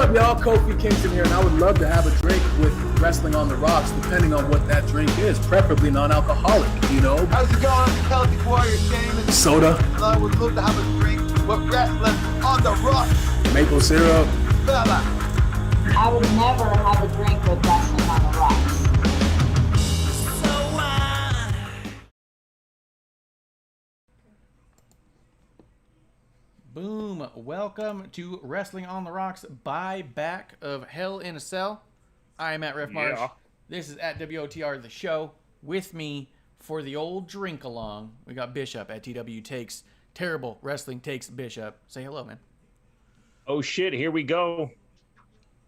up, y'all? Kofi Kingston here, and I would love to have a drink with Wrestling on the Rocks, depending on what that drink is, preferably non-alcoholic, you know? How's it going, Celtic Warrior Shane? Soda. I would love to have a drink with Wrestling on the Rocks. Maple syrup. Fella. I would never have a drink with Wrestling on the Rocks. Boom. Welcome to Wrestling on the Rocks buyback of Hell in a Cell. I am at Ref Marsh. Yeah. This is at WOTR the show. With me for the old drink along, we got Bishop at TW Takes. Terrible Wrestling Takes Bishop. Say hello, man. Oh shit, here we go.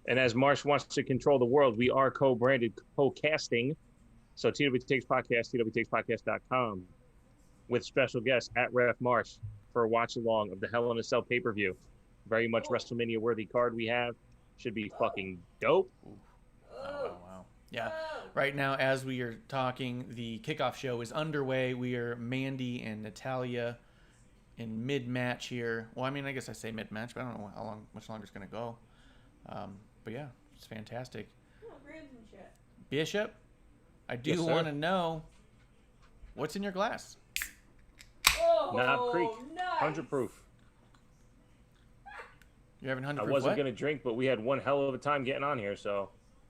And as Marsh wants to control the world, we are co-branded, co-casting. So TW Takes Podcast, twtakes.podcast.com with special guests at Ref Marsh for a watch along of the Hell in a Cell pay-per-view. Very much WrestleMania worthy card we have. Should be fucking dope. Wow. Yeah. Right now, as we are talking, the kickoff show is underway. We are Mandy and Natalia in mid-match here. Well, I mean, I guess I say mid-match, but I don't know much longer it's going to go. But yeah, it's fantastic. Bishop, I do Yes, sir. want to know what's in your glass. Knob Creek, 100 proof. You're having 100 I proof wasn't what? going to drink, but we had one hell of a time getting on here, so.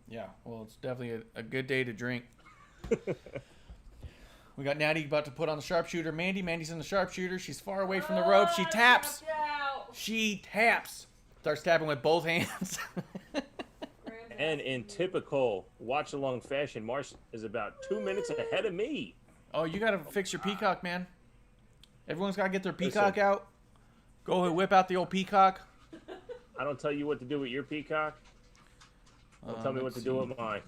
Yeah, well, it's definitely a good day to drink. We got Natty about to put on the sharpshooter. Mandy's in the sharpshooter. She's far away from the rope. She taps. She taps. Starts tapping with both hands. And in typical watch-along fashion, Marsh is about 2 minutes ahead of me. Oh, you got to fix your peacock, man. Everyone's got to get their peacock Listen. out. Go ahead, whip out the old peacock. I don't tell you what to do with your peacock. Don't tell me what to do with mine.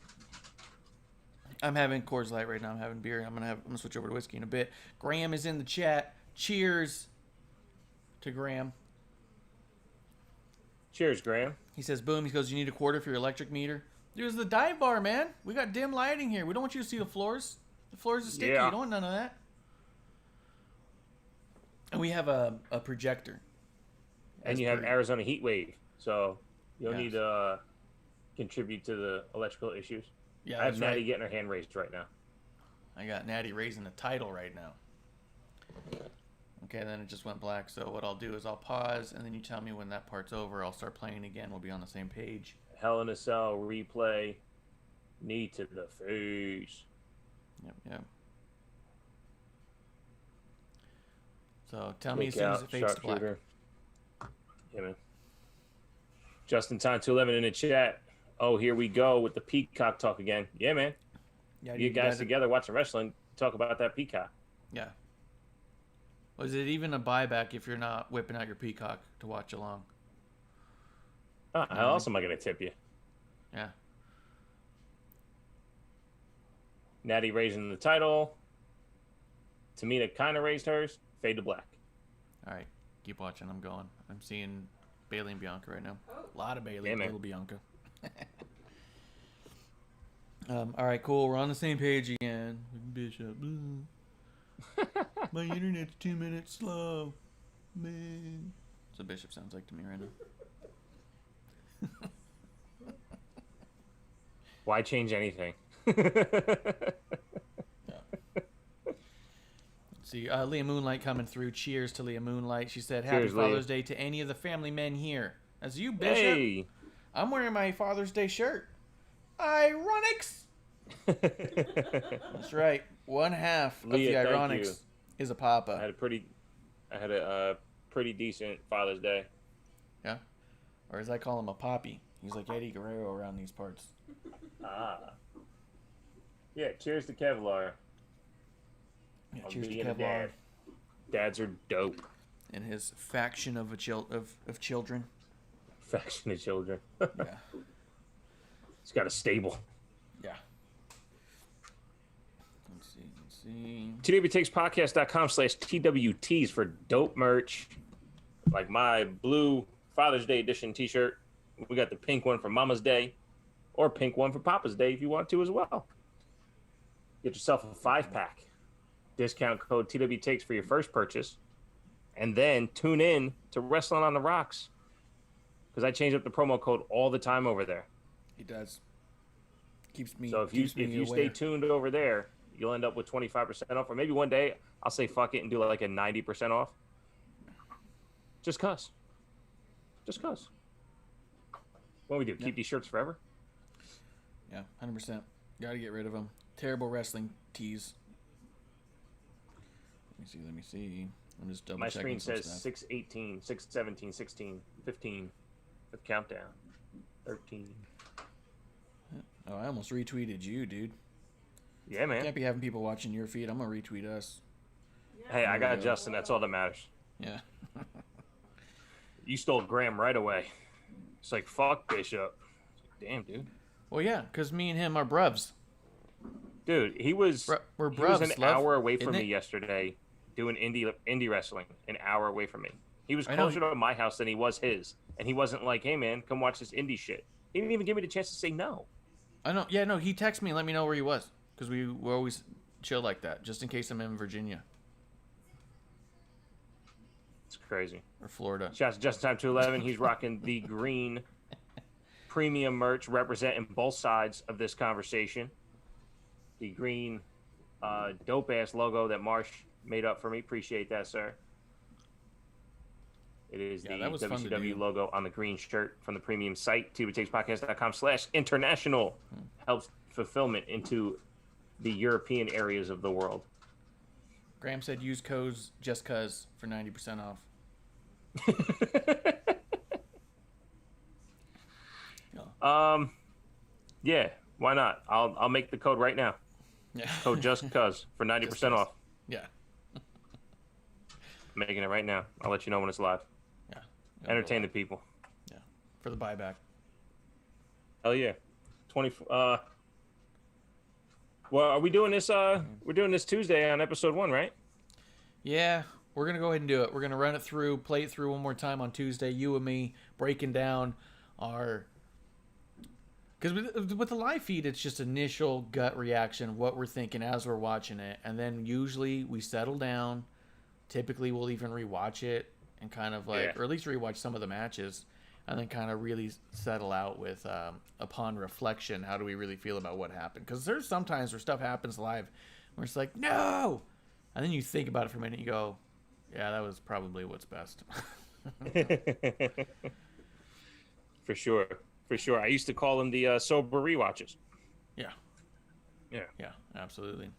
I'm having Coors Light right now. I'm having beer. I'm gonna switch over to whiskey in a bit. Graham is in the chat. Cheers to Graham. Cheers, Graham. He says, boom. He goes, you need a quarter for your electric meter. Dude, it's the dive bar, man. We got dim lighting here. We don't want you to see the floors. The floors are sticky. Yeah. You don't want none of that. And we have a projector. And As you have per- Arizona heat wave, so you'll Yes. need to contribute to the electrical issues. Yeah, I have that's Natty right. getting her hand raised right now. I got Natty raising the title right now. Okay, then it just went black. So what I'll do is I'll pause, and then you tell me when that part's over. I'll start playing again. We'll be on the same page. Hell in a Cell replay, knee to the face. Yep. So tell me as Kick soon as out, it fades to black. sharpshooter. Yeah, man. Justin Time 211 in the chat. Oh, here we go with the peacock talk again. Yeah, man. Yeah, You guys together watching wrestling, talk about that peacock. Yeah. Was it even a buyback if you're not whipping out your peacock to watch along? How else am I going to tip you? Yeah. Natty raising the title. Tamina kind of raised hers. Fade to black. All right. Keep watching. I'm going. I'm seeing Bailey and Bianca right now. A lot of Bailey, Yeah, man. little Bianca. All right, cool. We're on the same page again. Bishop. My internet's 2 minutes slow. Man. That's what Bishop sounds like to me right now. Why change anything? See, Leah Moonlight coming through. Cheers to Leah Moonlight. She said, Happy Cheers, Leah. Father's Day to any of the family men here. That's you, Bishop. Hey! I'm wearing my Father's Day shirt. Ironics! That's right. One half Leah, of the thank Ironics you. is a papa. I had a pretty decent Father's Day. Yeah? Or as I call him, a poppy. He's like Eddie Guerrero around these parts. Yeah, cheers to Kevlar. Yeah, On cheers to being a Kevlar dad. Dads are dope. and his faction of children. Faction of children. Yeah. He's got a stable. Yeah. Let's see. TWTakesPodcast.com/TWTs for dope merch. Like my blue Father's Day edition t-shirt. We got the pink one for Mama's Day. Or pink one for Papa's Day if you want to as well. Get yourself a 5-pack. Discount code TWTakes for your first purchase. And then tune in to Wrestling on the Rocks because I change up the promo code all the time over there. He does. Keeps me. So if you stay tuned over there, you'll end up with 25% off. Or maybe one day I'll say fuck it and do like a 90% off. Just cuz. What we do? Keep these shirts forever? Yeah, 100%. Got to get rid of them. Terrible wrestling tees. Let me see. I'm just double checking. My screen says 6:18, 6:17, 16, 15. The countdown. 13. Oh, I almost retweeted you, dude. Yeah, man. Can't be having people watching your feed. I'm gonna retweet us. Hey, I got Justin. That's all that matters. Yeah. You stole Graham right away. It's like, fuck Bishop. Damn, dude. Well, yeah, because me and him are bruvs. Dude, we're he was bruvs, an hour away isn't from me it? yesterday doing indie wrestling. An hour away from me. He was I know. closer to my house than he was his. And he wasn't like, hey, man, come watch this indie shit. He didn't even give me the chance to say no. I know. Yeah, no, he texted me and let me know where he was. Because we always chill like that, just in case I'm in Virginia. It's crazy. Or Florida. Shouts to Just in Time 211. He's rocking the green premium merch representing both sides of this conversation. The green dope-ass logo that Marsh made up for me. Appreciate that, sir. It is the that was fun to WCW do. logo on the green shirt from the premium site, TWTakesPodcast.com/international. Helps fulfillment into the European areas of the world. Graham said use codes just cuz for 90% off. Yeah, why not? I'll make the code right now. Yeah. Code just cuz for 90% off. Yeah. I'm making it right now. I'll let you know when it's live. Yeah. Entertain the people. Yeah. For the buyback. Hell yeah. 20 Well, are we doing this we're doing this Tuesday on episode 1, right? Yeah, we're going to go ahead and do it. We're going to run it through, play it through one more time on Tuesday, you and me, breaking down our... Because with the live feed, it's just initial gut reaction of what we're thinking as we're watching it. And then usually we settle down. Typically, we'll even rewatch it and kind of like, or at least rewatch some of the matches. And then kind of really settle out with, upon reflection, how do we really feel about what happened? Because there's sometimes where stuff happens live where it's like, no! And then you think about it for a minute and you go, yeah, that was probably what's best. For sure. For sure. I used to call them the sober rewatches. Yeah. Yeah. Yeah, absolutely.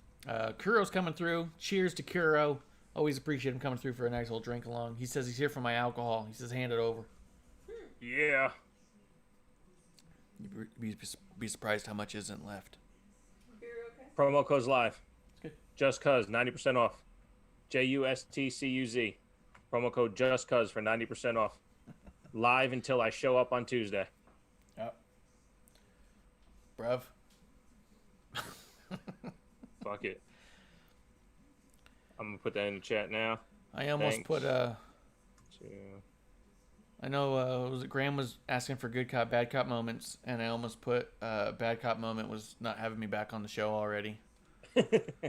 Kuro's coming through. Cheers to Kuro. Always appreciate him coming through for a nice little drink along. He says he's here for my alcohol. He says hand it over. Yeah. You'd be surprised how much isn't left. Promo code's live. Good. Just cuz 90% off. JUSTCUZ. Promo code just cuz for 90% off. Live until I show up on Tuesday. Yep. Bruv. Fuck it. I'm gonna put that in the chat now. I almost Thanks. put I know Graham was asking for good cop, bad cop moments, and I almost put bad cop moment was not having me back on the show already. But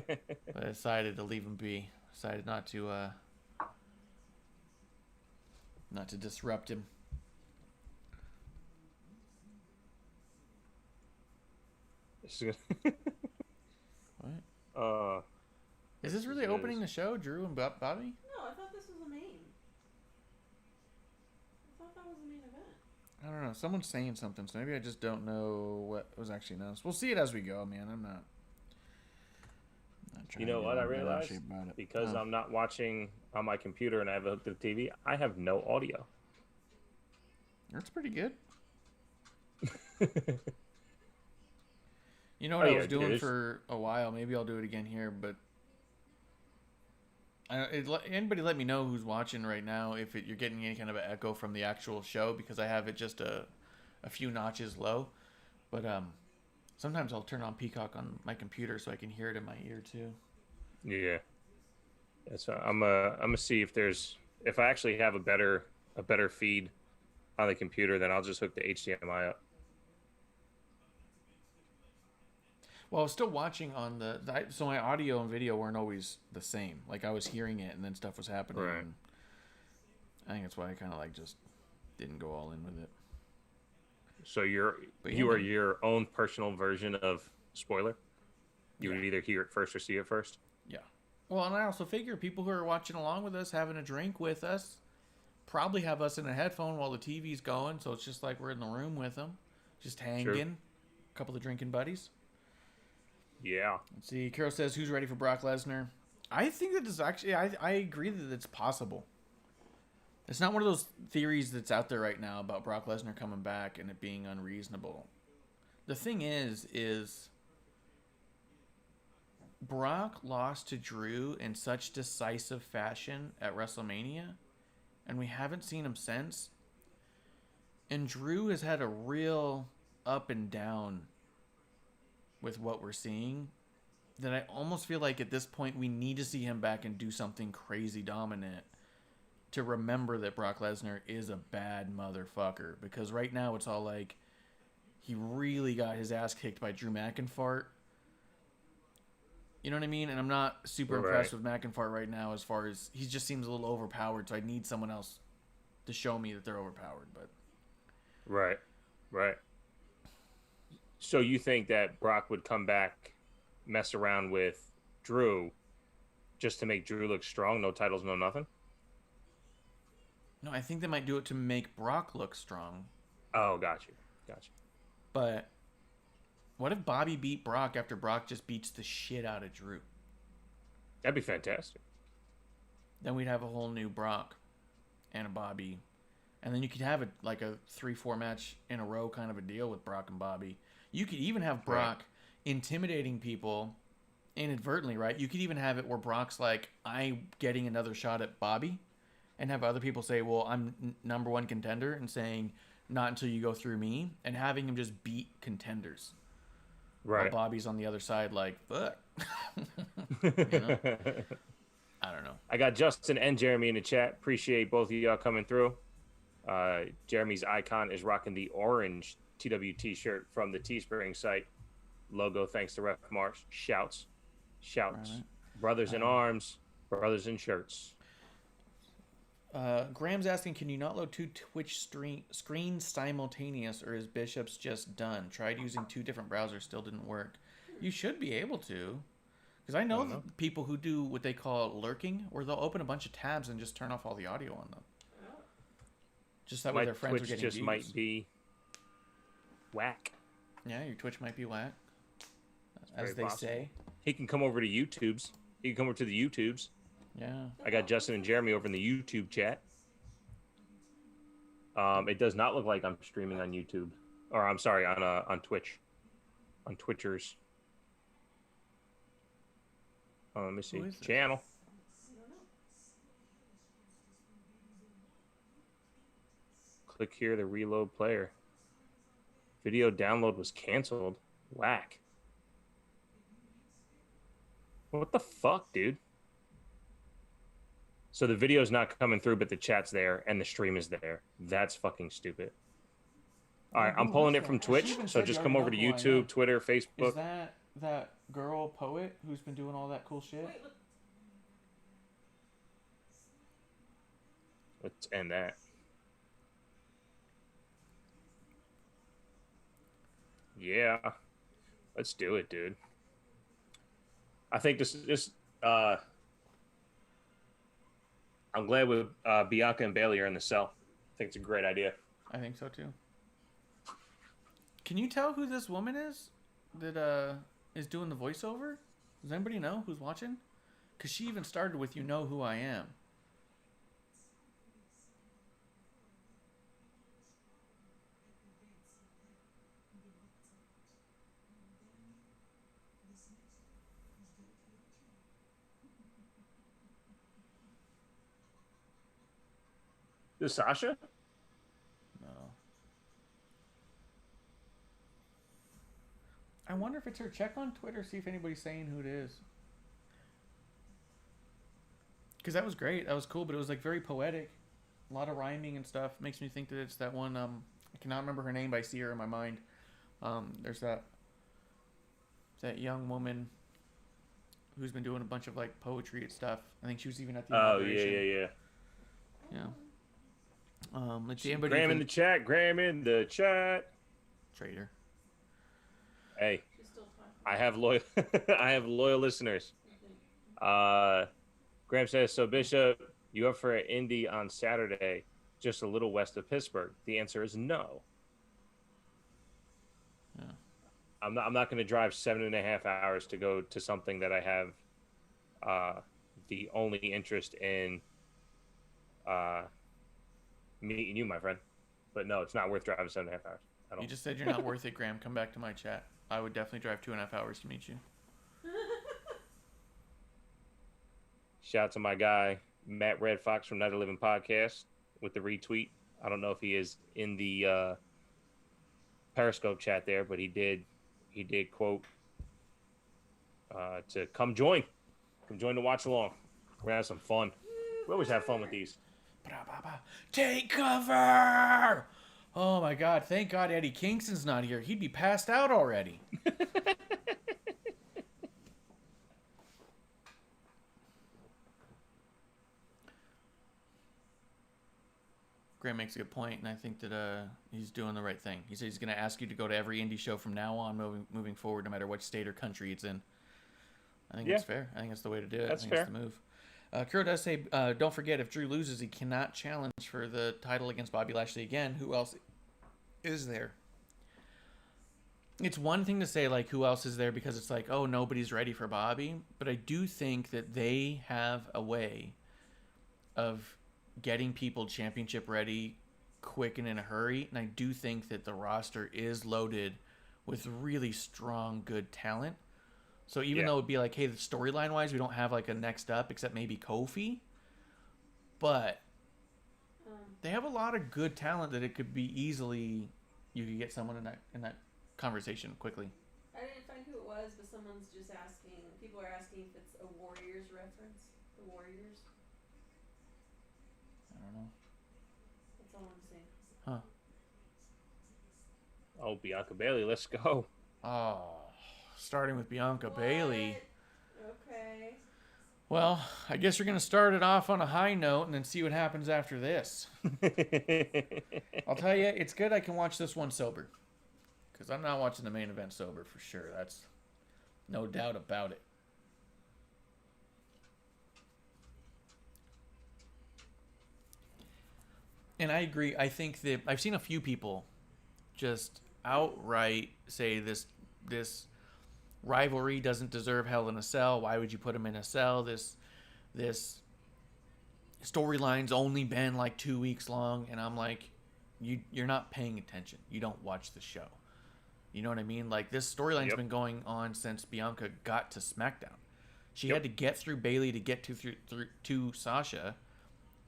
I decided to leave him be. Decided not to disrupt him. This is What? Is this really opening the show, Drew and Bobby? No, I thought this was the main. I thought that was the main event. I don't know. Someone's saying something, so maybe I just don't know what was actually announced. We'll see it as we go, man. I'm not trying You know to what get I all bent out of realized? shape about it. Because I'm not watching on my computer and I have it hooked to the TV, I have no audio. That's pretty good. You know what Oh, I yeah, was doing there's- for a while? Maybe I'll do it again here, but anybody let me know who's watching right now if you're getting any kind of an echo from the actual show, because I have it just a few notches low. But sometimes I'll turn on Peacock on my computer so I can hear it in my ear too. Yeah. That's I'm gonna see if I actually have a better feed on the computer, then I'll just hook the HDMI up. Well, I was still watching on so my audio and video weren't always the same. Like I was hearing it and then stuff was happening. Right. And I think that's why I kind of like just didn't go all in with it. So you are your own personal version of spoiler. You would either hear it first or see it first. Yeah. Well, and I also figure people who are watching along with us, having a drink with us, probably have us in a headphone while the TV's going, so it's just like we're in the room with them, just hanging. Sure. A couple of drinking buddies. Yeah. Let's see. Carol says, "Who's ready for Brock Lesnar?" I think that is actually. I agree that it's possible. It's not one of those theories that's out there right now about Brock Lesnar coming back and it being unreasonable. The thing is Brock lost to Drew in such decisive fashion at WrestleMania, and we haven't seen him since. And Drew has had a real up and down with what we're seeing, that I almost feel like at this point we need to see him back and do something crazy dominant to remember that Brock Lesnar is a bad motherfucker. Because right now it's all like he really got his ass kicked by Drew McIntyre. You know what I mean? And I'm not super impressed with McIntyre right now, as far as he just seems a little overpowered. So I need someone else to show me that they're overpowered. But right. So you think that Brock would come back, mess around with Drew, just to make Drew look strong? No titles, no nothing? No, I think they might do it to make Brock look strong. Oh, got you. But what if Bobby beat Brock after Brock just beats the shit out of Drew? That'd be fantastic. Then we'd have a whole new Brock and a Bobby. And then you could have it like a 3-4 match in a row kind of a deal with Brock and Bobby. You could even have Brock intimidating people inadvertently, right? You could even have it where Brock's like, I'm getting another shot at Bobby. And have other people say, well, I'm number one contender, and saying, not until you go through me. And having him just beat contenders. Right. While Bobby's on the other side like, fuck. You know? I don't know. I got Justin and Jeremy in the chat. Appreciate both of y'all coming through. Jeremy's icon is rocking the orange TWT shirt from the Teespring site. Logo thanks to Ref Marsh. Shouts. Right. Brothers in arms. Brothers in shirts. Graham's asking, can you not load two Twitch screens simultaneous, or is Bishop's just done? Tried using 2 different browsers, still didn't work. You should be able to. Because I know people who do what they call lurking, where they'll open a bunch of tabs and just turn off all the audio on them. Just that way their friends Twitch are getting just views. might be whack. Yeah, your Twitch might be whack, as very they possible. say. He can come over to YouTube's. He can come over to the YouTube's. Yeah. I got Justin and Jeremy over in the YouTube chat. It does not look like I'm streaming on YouTube, or I'm sorry, on Twitch, on Twitchers. Let me see. Channel. Click here to reload player. Video download was canceled. Whack. What the fuck, dude? So the video's not coming through, but the chat's there and the stream is there. That's fucking stupid. All right, I'm pulling it from Twitch, so just come over to YouTube, Twitter, Facebook. Is that girl poet who's been doing all that cool shit? Let's end that. Yeah, let's do it, dude. I think this I'm glad with Bianca and Bailey are in the cell. I think it's a great idea. I think so too. Can you tell who this woman is that is doing the voiceover? Does anybody know who's watching? Because she even started with "You Know Who I Am." Is Sasha? No. I wonder if it's her. Check on Twitter, see if anybody's saying who it is. Because that was great. That was cool, but it was like very poetic. A lot of rhyming and stuff. Makes me think that it's that one. I cannot remember her name, but I see her in my mind. There's that young woman who's been doing a bunch of like poetry and stuff. I think she was even at the inauguration. Yeah. Yeah. Let's see. Anybody Graham in the chat. Graham in the chat. Traitor. Hey, She's still talking. I have loyal. I have loyal listeners. Graham says, so Bishop, you up for an Indy on Saturday, just a little west of Pittsburgh? The answer is no. Yeah. I'm not going to drive 7.5 hours to go to something that I have the only interest in meeting you, my friend. But no, it's not worth driving 7.5 hours. I don't. You just said you're not worth it, Graham. Come back to my chat. I would definitely drive 2.5 hours to meet you. Shout out to my guy, Matt Red Fox from Night of Living Podcast with the retweet. I don't know if he is in the Periscope chat there, but he did quote to come join to watch along. We're gonna have some fun. We always have fun with these. Take cover! Oh my God! Thank God Eddie Kingston's not here. He'd be passed out already. Graham makes a good point, and I think that he's doing the right thing. He said he's going to ask you to go to every indie show from now on, moving forward, no matter what state or country it's in. I think that's fair. I think that's the way to do it. That's I think fair. That's the move. Kuro does say, don't forget, if Drew loses, he cannot challenge for the title against Bobby Lashley again. Who else is there? It's one thing to say, like, who else is there, because it's like, oh, nobody's ready for Bobby. But I do think that they have a way of getting people championship ready quick and in a hurry. And I do think that the roster is loaded with really strong, good talent. So even though it'd be like, hey, the storyline wise, we don't have like a next up except maybe Kofi, but they have a lot of good talent that it could be easily, you could get someone in that conversation quickly. I didn't find who it was, but someone's just asking. People are asking if it's a Warriors reference. The Warriors. I don't know. That's all I'm saying. Huh. Oh, Bianca Bailey, let's go. Oh, starting with Bianca Bailey. Okay. Well, I guess you're going to start it off on a high note and then see what happens after this. I'll tell you, it's good I can watch this one sober. Because I'm not watching the main event sober for sure. That's no doubt about it. And I agree. I think that I've seen a few people just outright say this rivalry doesn't deserve Hell in a Cell. Why would you put him in a cell? This storyline's only been like 2 weeks long, and I'm like, you're not paying attention. You don't watch the show. You know what I mean? Like, this storyline's been going on since Bianca got to SmackDown. She had to get through Bayley to get to Sasha.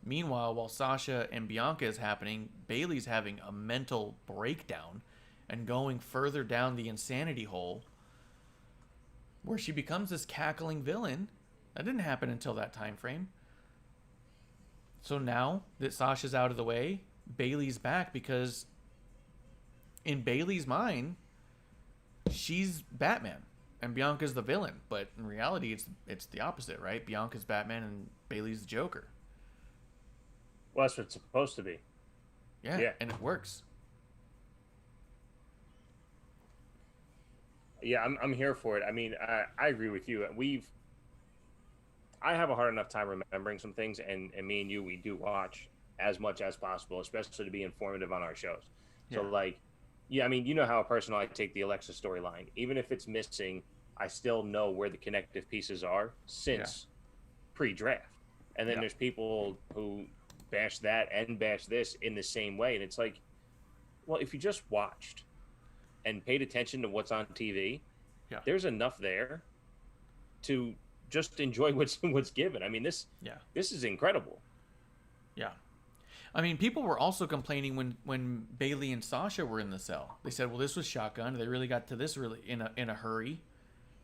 Meanwhile, while Sasha and Bianca is happening, Bayley's having a mental breakdown and going further down the insanity hole where she becomes this cackling villain. That didn't happen until that time frame. So now that Sasha's out of the way, Bayley's back because in Bayley's mind, she's Batman and Bianca's the villain. But in reality, it's the opposite, right? Bianca's Batman and Bayley's the Joker. Well, that's what it's supposed to be. Yeah. And it works. Yeah, I'm here for it. I mean, I agree with you. I have a hard enough time remembering some things, and me and you, we do watch as much as possible, especially to be informative on our shows. So, I mean, you know how personal I take the Alexa storyline. Even if it's missing, I still know where the connective pieces are since pre-draft. And then there's people who bash that and bash this in the same way. And it's like, well, if you just watched and paid attention to what's on TV, there's enough there to just enjoy what's given. I mean, this is incredible. Yeah. I mean, people were also complaining when Bayley and Sasha were in the cell. They said, well, this was shotgun. They really got to this really in a hurry.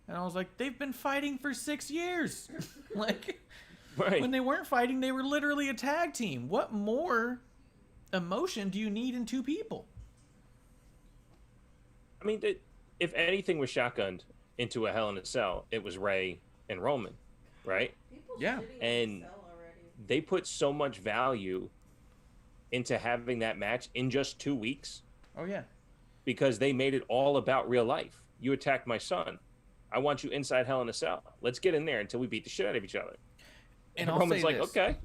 And I was like, they've been fighting for 6 years. When they weren't fighting, they were literally a tag team. What more emotion do you need in two people? I mean, if anything was shotgunned into a Hell in a Cell, it was Ray and Roman, right? People And they put so much value into having that match in just 2 weeks Oh yeah. because they made it all about real life. You attacked my son. I want you inside Hell in a Cell. Let's get in there until we beat the shit out of each other. And I'll Roman's say like, this. okay.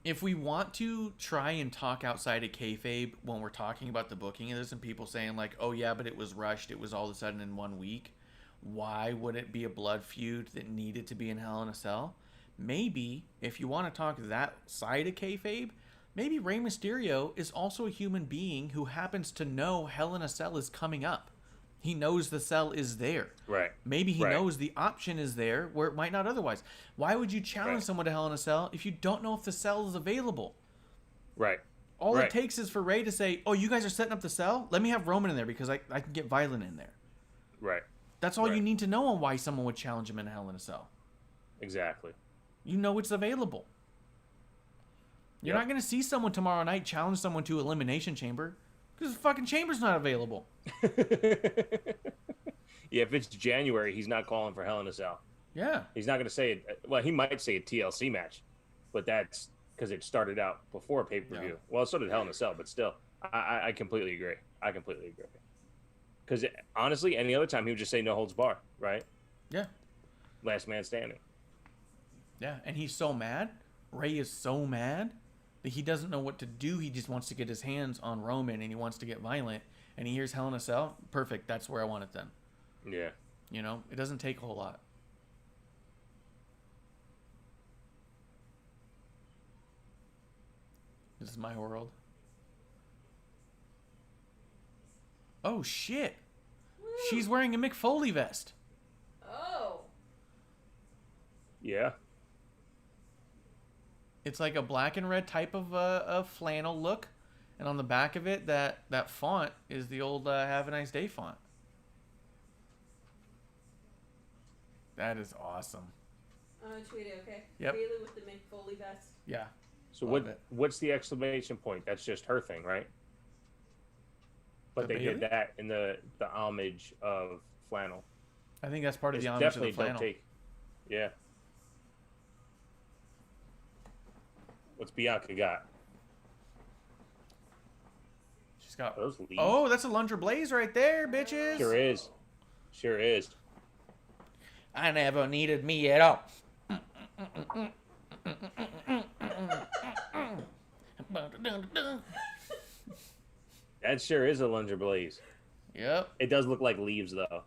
If we want to try and talk outside of kayfabe when we're talking about the booking of this, and people saying like, "Oh yeah, but it was rushed. It was all of a sudden in 1 week." Why would it be a blood feud that needed to be in Hell in a Cell? Maybe if you want to talk that side of kayfabe, maybe Rey Mysterio is also a human being who happens to know Hell in a Cell is coming up. He knows the cell is there. Right. Maybe he Right. knows the option is there where it might not otherwise. Why would you challenge Right. someone to Hell in a Cell if you don't know if the cell is available? Right. All Right. it takes is for Ray to say, "Oh, you guys are setting up the cell? Let me have Roman in there because I can get violent in there." Right. That's all you Right. need to know on why someone would challenge him in Hell in a Cell. Exactly. You know it's available. You're Yep. not going to see someone tomorrow night challenge someone to Elimination Chamber because the fucking chamber's not available. Yeah, if it's January, he's not calling for Hell in a Cell. Yeah. He's not going to say it. Well, he might say a TLC match, but that's because it started out before pay-per-view. Yeah. Well, so did Hell in a Cell, but still, I completely agree. I completely agree. Because honestly, any other time he would just say no holds bar, right? Yeah. Last man standing. Yeah. And he's so mad. Ray is so mad that he doesn't know what to do. He just wants to get his hands on Roman and he wants to get violent. And he hears Hell in a Cell. Perfect. That's where I want it then. Yeah. You know, it doesn't take a whole lot. This is my world. Oh shit! She's wearing a Mick Foley vest. Oh. Yeah. It's like a black and red type of flannel look, and on the back of it, that font is the old "Have a Nice Day" font. That is awesome. I'm gonna tweet it, okay? Yep. Bailey with the Mick Foley vest. Yeah. So Love it. what's the exclamation point? That's just her thing, right? But The they did Bailey? that in the homage of flannel. I think that's part of It's the homage to definitely the flannel. don't take. Yeah. What's Bianca got? She's got. Are those leaves? Oh, that's a Lunger Blaze right there, bitches. Sure is. Sure is. I never needed me at all. That sure is a Lunger Blaze. Yep. It does look like leaves, though.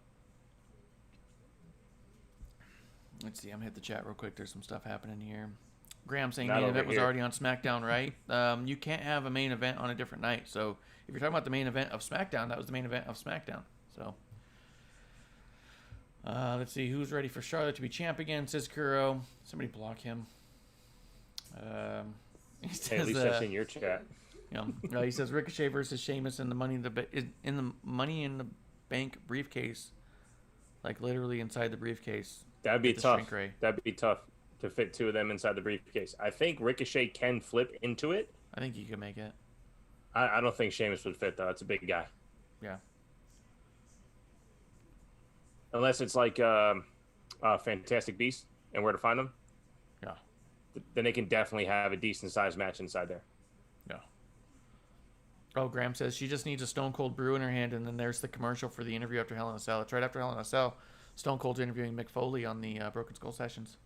Let's see. I'm gonna hit the chat real quick. There's some stuff happening here. Graham saying Not main over event was here. already on SmackDown, right? You can't have a main event on a different night. So if you're talking about the main event of SmackDown, that was the main event of SmackDown. So let's see who's ready for Charlotte to be champ again. Says Kuro. Somebody block him. He Hey, says, at least that's in your chat. he says Ricochet versus Sheamus in the Money in the Bank briefcase, like literally inside the briefcase. That'd be Get the tough. shrink ray. That'd be tough to fit two of them inside the briefcase. I think Ricochet can flip into it. I think you can make it. I don't think Sheamus would fit, though. It's a big guy. Yeah. Unless it's like Fantastic Beast and Where to Find Them. Yeah. Then they can definitely have a decent-sized match inside there. Yeah. Oh, Graham says she just needs a Stone Cold brew in her hand, and then there's the commercial for the interview after Hell in a Cell. It's right after Hell in a Cell. Stone Cold's interviewing Mick Foley on the Broken Skull sessions.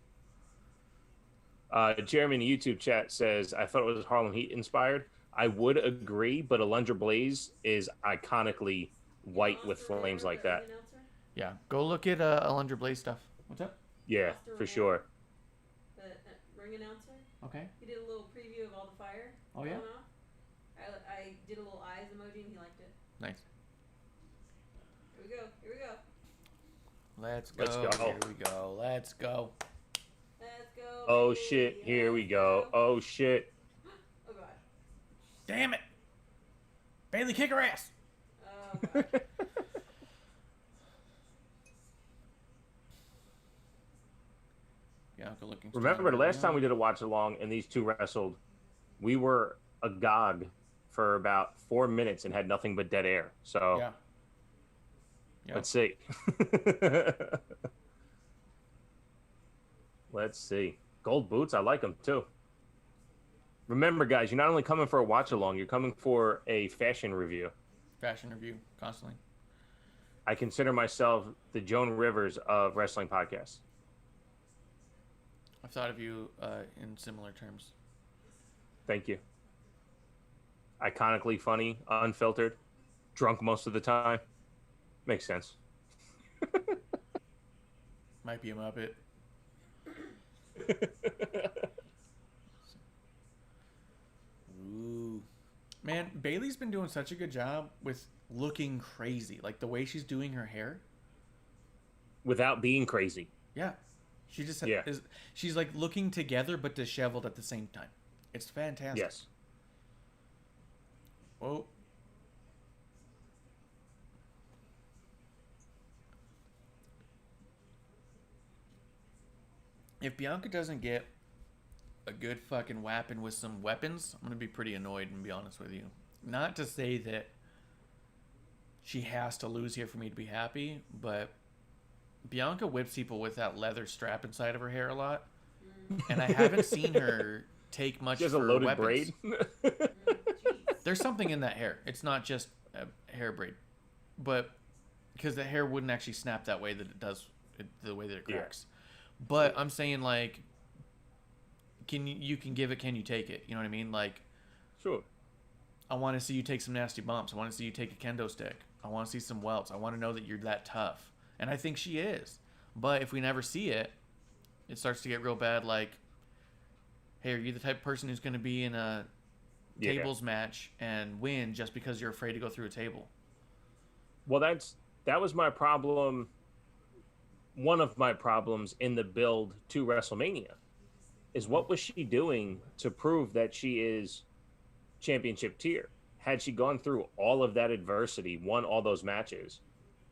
Jeremy in the YouTube chat says, I thought it was Harlem Heat inspired. I would agree, but a Lunger Blaze is iconically white with flames like that. Yeah. Go look at Alundra Blaze stuff. What's up? Yeah, for sure. The ring announcer. Okay. He did a little preview of all the fire. Oh, yeah? going off. I did a little eyes emoji and he liked it. Nice. Here we go. Here we go. Let's go. Let's go. Here we go. Let's go. Let's go. Oh, baby. shit. Here we Let's go. Oh, shit. Oh, God. Damn it. Bailey, kick her ass. Oh, God. Yeah, go looking. Remember, the last time we did a watch along and these two wrestled, we were agog for about 4 minutes and had nothing but dead air. So Yeah. Yep. let's see. Let's see. Gold boots, I like them too. Remember, guys, you're not only coming for a watch along, you're coming for a fashion review. Fashion review constantly. I consider myself the Joan Rivers of wrestling podcasts. I've thought of you in similar terms. Thank you. Iconically funny, unfiltered, drunk most of the time. Makes sense. Might be a Muppet. Ooh. Man, Bailey's been doing such a good job with looking crazy. Like the way she's doing her hair. Without being crazy. Yeah. She just Yeah. she's like looking together but disheveled at the same time. It's fantastic. Yes. Whoa. If Bianca doesn't get a good fucking weapon with some weapons, I'm going to be pretty annoyed, and be honest with you. Not to say that she has to lose here for me to be happy, but Bianca whips people with that leather strap inside of her hair a lot. And I haven't seen her take much She has for a loaded weapons. braid. There's something in that hair. It's not just a hair braid. But because the hair wouldn't actually snap that way that it does, the way that it cracks. But I'm saying, like, you can give it, can you take it? You know what I mean? Like, Sure. I want to see you take some nasty bumps. I want to see you take a kendo stick. I want to see some welts. I want to know that you're that tough. And I think she is. But if we never see it, it starts to get real bad. Like, hey, are you the type of person who's going to be in a tables match and win just because you're afraid to go through a table? Well, that was my problem. One of my problems in the build to WrestleMania is what was she doing to prove that she is championship tier? Had she gone through all of that adversity, won all those matches,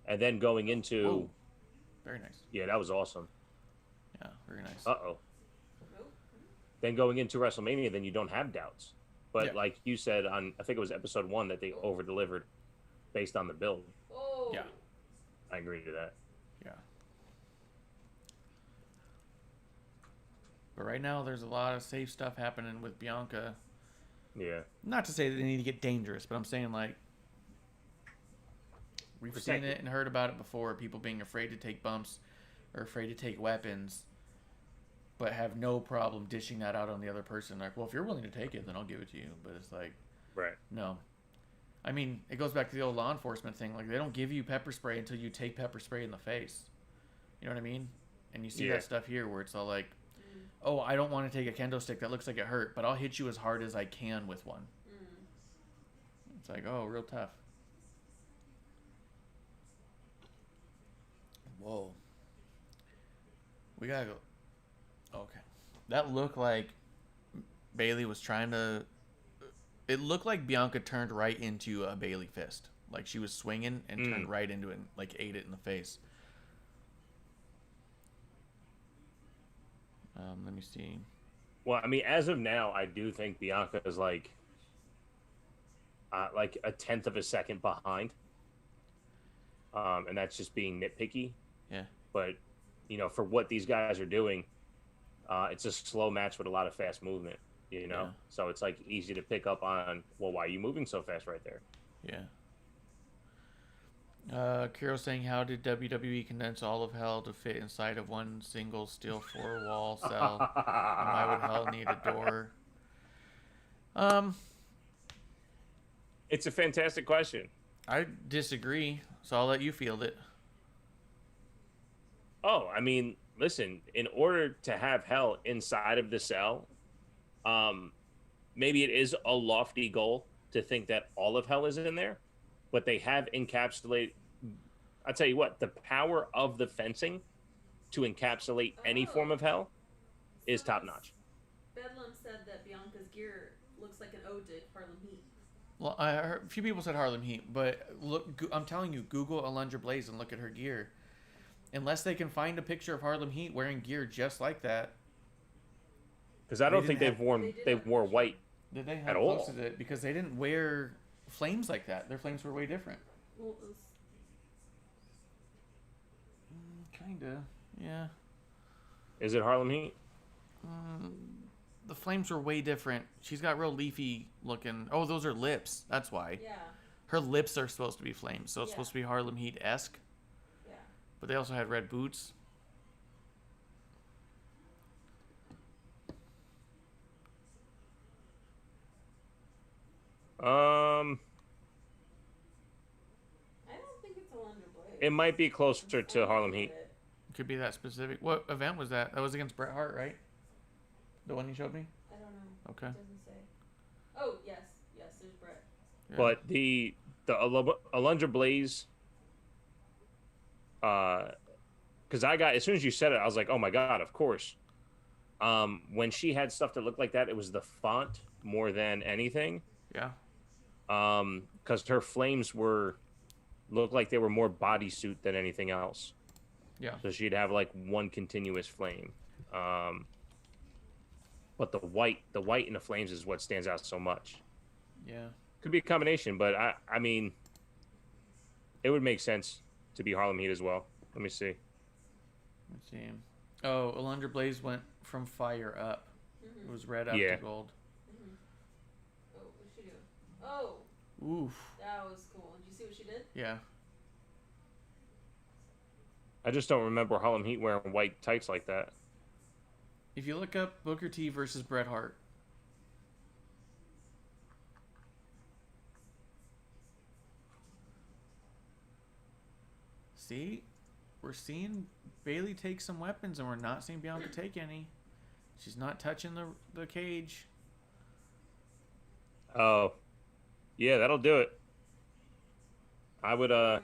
and then going into... Whoa. Very nice. Yeah, that was awesome. Yeah, very nice. Uh-oh. Then going into WrestleMania, then you don't have doubts. But like you said on, I think it was episode 1, that they over-delivered based on the build. Oh. Yeah. I agree to that. Yeah. But right now, there's a lot of safe stuff happening with Bianca. Yeah. Not to say that they need to get dangerous, but I'm saying, like, we've seen it and heard about it before. People being afraid to take bumps or afraid to take weapons, but have no problem dishing that out on the other person. Like, well, if you're willing to take it, then I'll give it to you. But it's like, Right. no. I mean, it goes back to the old law enforcement thing. Like, they don't give you pepper spray until you take pepper spray in the face. You know what I mean? And you see that stuff here where it's all like, oh, I don't want to take a kendo stick that looks like it hurt, but I'll hit you as hard as I can with one. It's like, oh, real tough. Whoa. We gotta go. Okay. That looked like Bailey was trying to... It looked like Bianca turned right into a Bailey fist. Like she was swinging and turned right into it and like ate it in the face. Let me see. Well, I mean, as of now, I do think Bianca is like a tenth of a second behind. And that's just being nitpicky. Yeah. But, you know, for what these guys are doing, it's a slow match with a lot of fast movement, you know? Yeah. So it's like easy to pick up on, well, why are you moving so fast right there? Yeah. Kiro saying, how did WWE condense all of Hell to fit inside of one single steel four-wall cell? And why would Hell need a door? It's a fantastic question. I disagree, so I'll let you field it. Oh, I mean, listen, in order to have Hell inside of the cell, maybe it is a lofty goal to think that all of Hell is in there, but they have encapsulated. I'll tell you what, the power of the fencing to encapsulate any form of Hell is top notch. Bedlam said that Bianca's gear looks like an ode to Harlem Heat. Well, I heard, a few people said Harlem Heat, but look, I'm telling you, Google Alundra Blaze and look at her gear. Unless they can find a picture of Harlem Heat wearing gear just like that. Because I don't think they wore white Did they? at How all. close is it? Because they didn't wear flames like that. Their flames were way different. Well, it was, Kinda, yeah. Is it Harlem Heat? The the flames were way different. She's got real leafy looking. Oh, those are lips. That's why. Yeah. Her lips are supposed to be flames, so it's supposed to be Harlem Heat-esque. Yeah. But they also had red boots. I don't think it's Alundra Blaze. It might be closer to Harlem Heat. Could be that specific. What event was that? That was against Bret Hart, right? The one you showed me? I don't know. Okay. It doesn't say. Oh, yes. Yes, there's Brett. Yeah. But the Alundra Blaze, because I got, as soon as you said it, I was like, oh my God, of course. When she had stuff that looked like that, it was the font more than anything. Yeah. Because her flames looked like they were more bodysuit than anything else. Yeah. So she'd have like one continuous flame. But the white in the flames is what stands out so much. Yeah. Could be a combination, but I mean, it would make sense to be Harlem Heat as well. Let me see. Let's see. Oh, Alundra Blaze went from fire up. It was red up Yeah. to gold. Oh, what's she doing? Oh, Oof. that was cool. Did you see what she did? Yeah. I just don't remember Harlem Heat wearing white tights like that. If you look up Booker T versus Bret Hart. See? We're seeing Bailey take some weapons, and we're not seeing Bianca take any. She's not touching the cage. Oh, yeah, that'll do it. I would, Oh,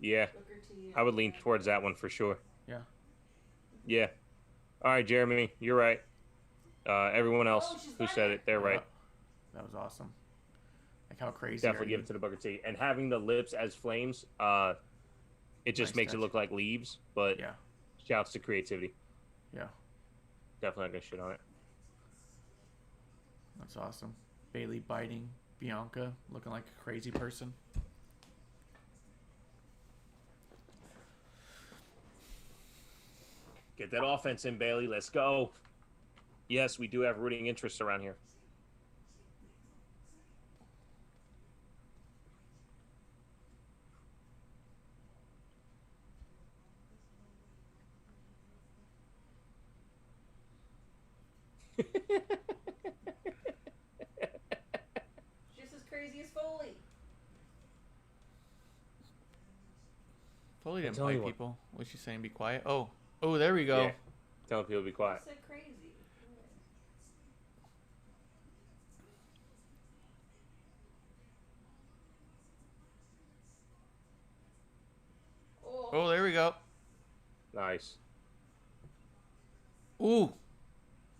yeah, Booker T. I would lean towards that one for sure. Yeah. Yeah. All right, Jeremy, you're right. Everyone else Oh, she's who back. said it, they're right. That was awesome. Like how crazy. Definitely are give you? it to the Booker T. And having the lips as flames, it just Nice makes touch. it look like leaves. But Yeah. shouts to creativity. Yeah. Definitely not gonna shit on it. That's awesome. Bailey biting Bianca, looking like a crazy person. Get that offense in, Bailey. Let's go. Yes, we do have rooting interests around here. Just as crazy as Foley. Foley didn't telling you bite what. people. What's she saying? Be quiet. Oh, there we go. Yeah. Telling people to be quiet. I said crazy. Oh. Oh, there we go. Nice. Ooh,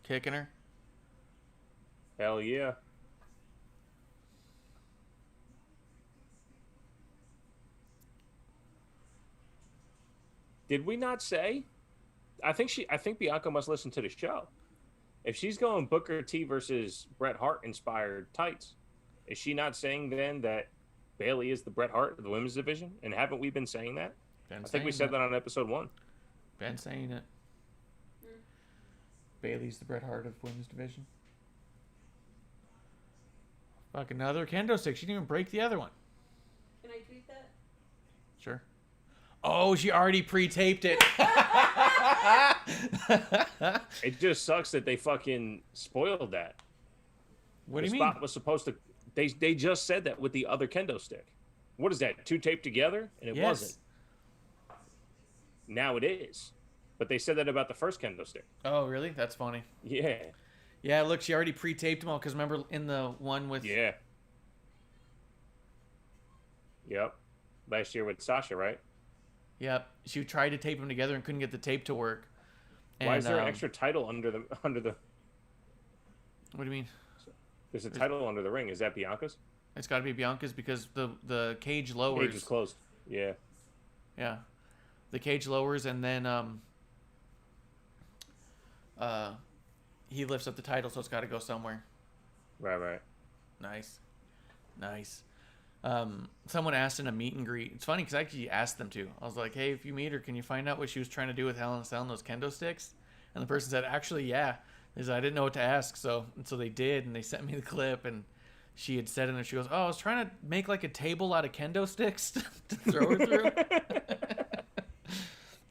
kicking her. Hell yeah. Did we not say? I think Bianca must listen to the show. If she's going Booker T versus Bret Hart inspired tights, is she not saying then that Bailey is the Bret Hart of the women's division? And haven't we been saying that? Ben I think we said that on episode 1. Ben saying it. Bailey's the Bret Hart of women's division. Fuck, another kendo stick. She didn't even break the other one. Can I tweet that? Sure. Oh, she already pre-taped it. It just sucks that they fucking spoiled that. What do The you mean? spot was supposed to. They just said that with the other kendo stick. What is that? 2 taped together, and it Yes. wasn't. Now it is, but they said that about the first kendo stick. Oh, really? That's funny. Yeah, Yeah, look, she already pre-taped them all. Because remember in the one with... yeah, yep. Last year with Sasha, right? Yep. She tried to tape them together and couldn't get the tape to work. And, Why is there an extra title under the What do you mean? There's a title under the ring. Is that Bianca's? It's got to be Bianca's because the cage lowers. Cage is closed. Yeah. Yeah. The cage lowers and then he lifts up the title, so it's got to go somewhere. Right. Nice. Someone asked in a meet and greet. It's funny because I actually asked them to. I was like, hey, if you meet her, can you find out what she was trying to do with Hell in a Cell and those kendo sticks? And the person said, actually, yeah. Is I didn't know what to ask, so they did, and they sent me the clip, and she had said in there, she goes, "Oh, I was trying to make like a table out of kendo sticks to throw her through."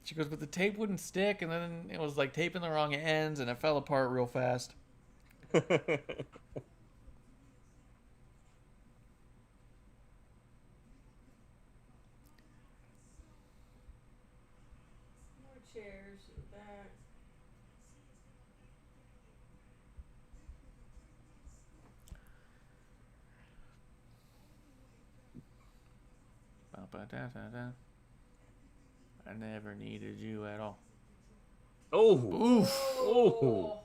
She goes, "But the tape wouldn't stick, and then it was like taping the wrong ends, and it fell apart real fast." More chairs in the back. Ba-ba-da-da-da. I never needed you at all. Oh. Oof. Oh.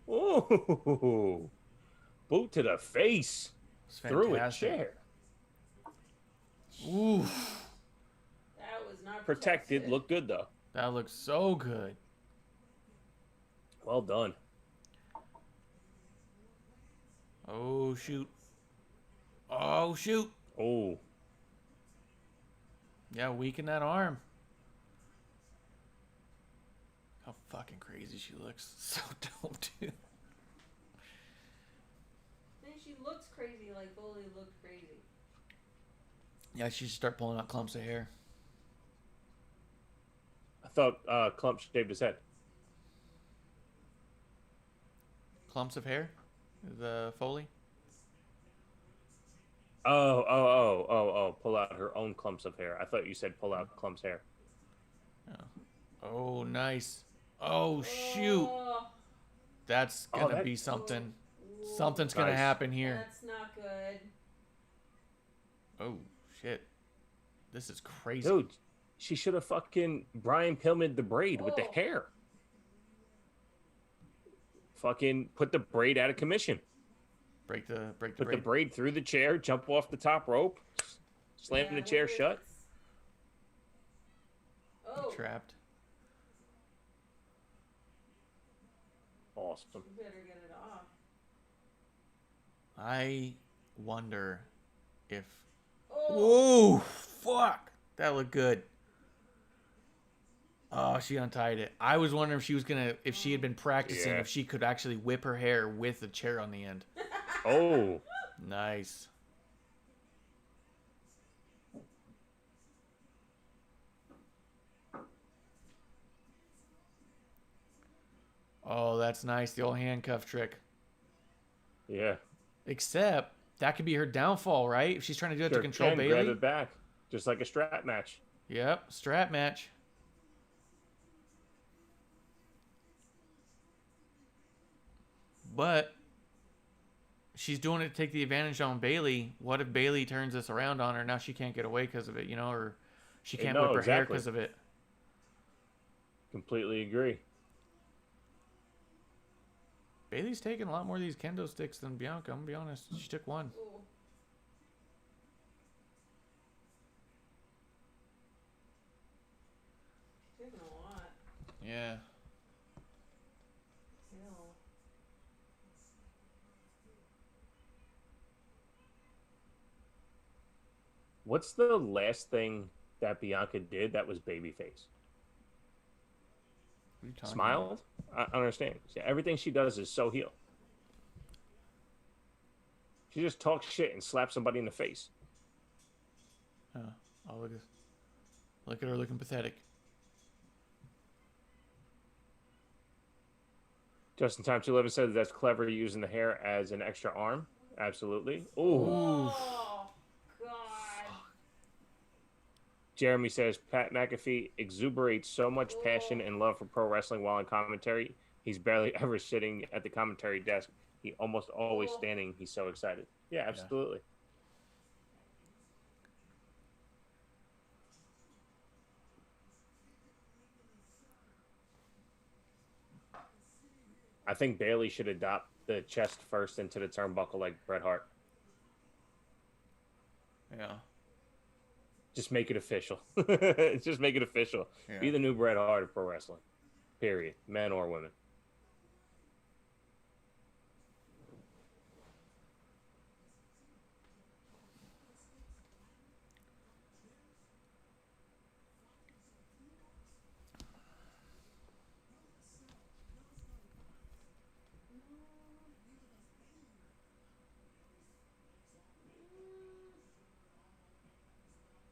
Oh. Boot to the face. It's Through a fantastic. chair. Oof. That was not Protected. Look good, though. That looks so good. Well done. Oh, shoot. Oh, shoot. Oh. Yeah, weaken that arm. How fucking crazy she looks. So dope, dude. Then she looks crazy, like Foley looked crazy. Yeah, she should start pulling out clumps of hair. I thought Clump shaved his head. Clumps of hair? The Foley? Oh. Pull out her own clumps of hair. I thought you said pull out Clump's hair. Oh, nice. Oh, shoot. Oh, That's Oh, gonna that- be something. oh, Something's gonna Nice. happen here. that's not good. Oh, shit. This is crazy. Dude, she should have fucking Brian Pillman the braid with the Oh. hair. Fucking put the braid out of commission. Break the Put braid. the braid through the chair, jump off the top rope, slam Yeah, the chair what shut. is- Oh, Trapped. Awesome. you better get it off. I wonder if. Oh, Whoa! Fuck! That looked good. Oh, she untied it. I was wondering if she was gonna, if she had been practicing, Yeah. if she could actually whip her hair with the chair on the end. Oh, Nice. Oh, that's nice. The old handcuff trick. yeah. Except that could be her downfall, right? If she's trying to do it to Sure control can. Grab Bailey. it back, just like a strap match. Yep, strap match. But she's doing it to take the advantage on Bailey. What if Bailey turns this around on her? Now she can't get away because of it, you know, or she can't No, whip her hair exactly. because of it. Completely agree. Bailey's taking a lot more of these kendo sticks than Bianca. I'm gonna be honest. She took one. oh. Taking a lot. Yeah. Still. What's the last thing that Bianca did that was babyface? What are you talking Smiled? I don't understand. See, everything she does is so heel. She just talks shit and slaps somebody in the face. about? Oh, look at her looking pathetic. Justin Time 211 said that's clever using the hair as an extra arm. Absolutely. Ooh. Oh, God. Jeremy says Pat McAfee exuberates so much passion and love for pro wrestling while in commentary. He's barely ever sitting at the commentary desk. He almost always standing. He's so excited. Yeah, absolutely. I think Bailey should adopt the chest first into the turnbuckle like Bret Hart. Yeah. Just make it official. Just make it official. Yeah. Be the new Bret Hart of pro wrestling. Period. Men or women.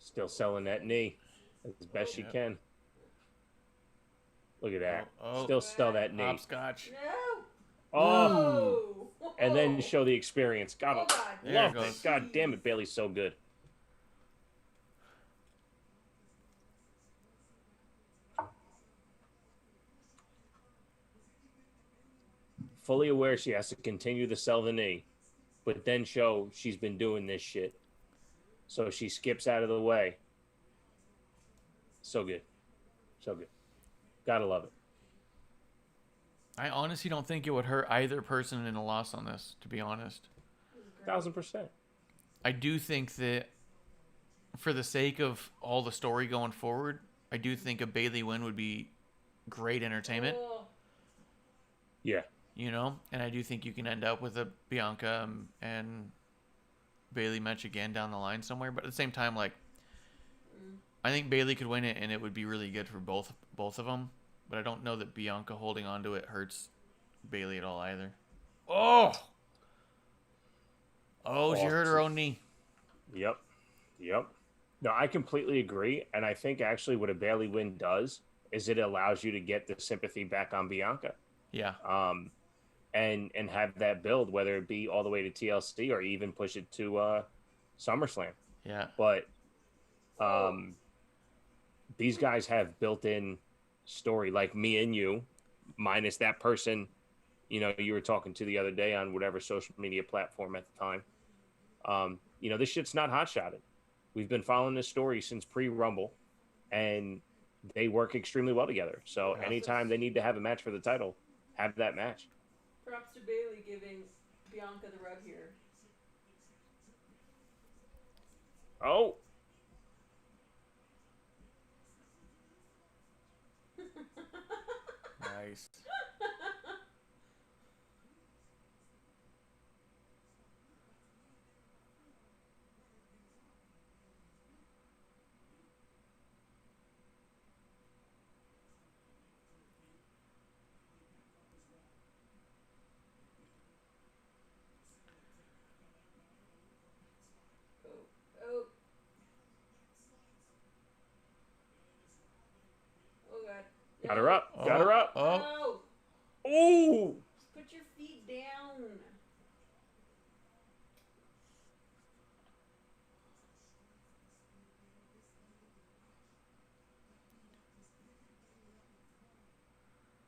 Still selling that knee as best she can. Look at that. Oh. Still sell that knee. Hopscotch. No. Oh. Oh. And then show the experience. God, Oh, God. There love it goes. it. God damn it, Bailey's so good. Fully aware she has to continue to sell the knee, but then show she's been doing this shit. So she skips out of the way. So good. So good. Gotta love it. I honestly don't think it would hurt either person in a loss on this, to be honest. 1000%. I do think that for the sake of all the story going forward, I do think a Bailey win would be great entertainment. Oh. Yeah. You know, and I do think you can end up with a Bianca and Bailey match again down the line somewhere. But at the same time, like, I think Bailey could win it, and it would be really good for both of them. But I don't know that Bianca holding on to it hurts Bailey at all either. Oh, she hurt her own knee. Yep. No, I completely agree. And I think actually what a Bailey win does is it allows you to get the sympathy back on Bianca. Yeah. And have that build, whether it be all the way to TLC or even push it to SummerSlam. Yeah. But these guys have built-in story, like me and you, minus that person, you know, you were talking to the other day on whatever social media platform at the time. You know, this shit's not hot-shotted. We've been following this story since pre-Rumble, and they work extremely well together. So anytime they need to have a match for the title, have that match. Props to Bailey giving Bianca the rub here. Oh. Nice. Oh. Oh, God. Got her up. Got her up. No. Oh. Put your feet down.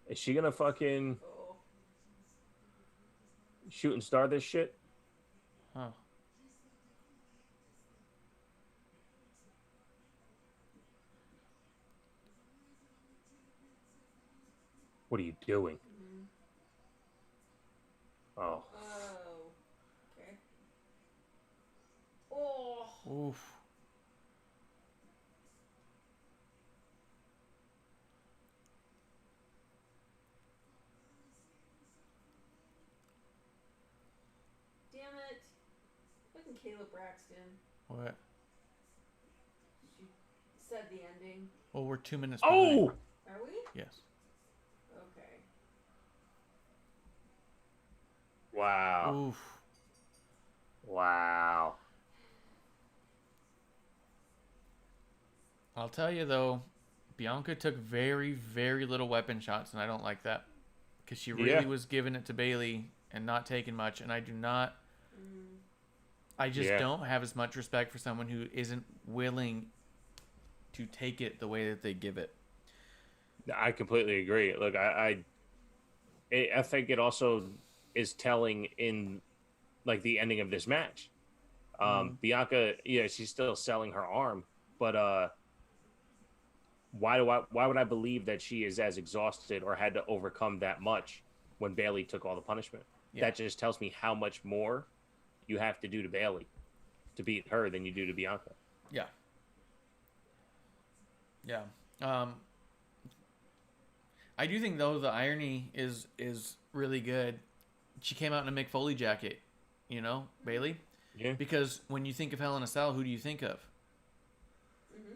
Is she gonna fucking Oh. shooting star this shit? Huh. What are you doing? Oh. Oh. Okay. Oh. Oof. Damn it. Fucking Caleb Braxton. What? She said the ending. Well, we're 2 minutes Oh. behind. Are we? Yes. Okay. Wow. Oof. Wow. I'll tell you though, Bianca took very, very little weapon shots, and I don't like that because she really was giving it to Bailey and not taking much. And I do not. I just don't have as much respect for someone who isn't willing to take it the way that they give it. I completely agree. Look, I think it also is telling in like the ending of this match. Bianca, she's still selling her arm, but why would I believe that she is as exhausted or had to overcome that much when Bailey took all the punishment? Yeah. That just tells me how much more you have to do to Bailey to beat her than you do to Bianca. Yeah. Yeah. I do think though the irony is really good. She came out in a Mick Foley jacket, Bailey. Yeah. Because when you think of Hell in a Cell, who do you think of?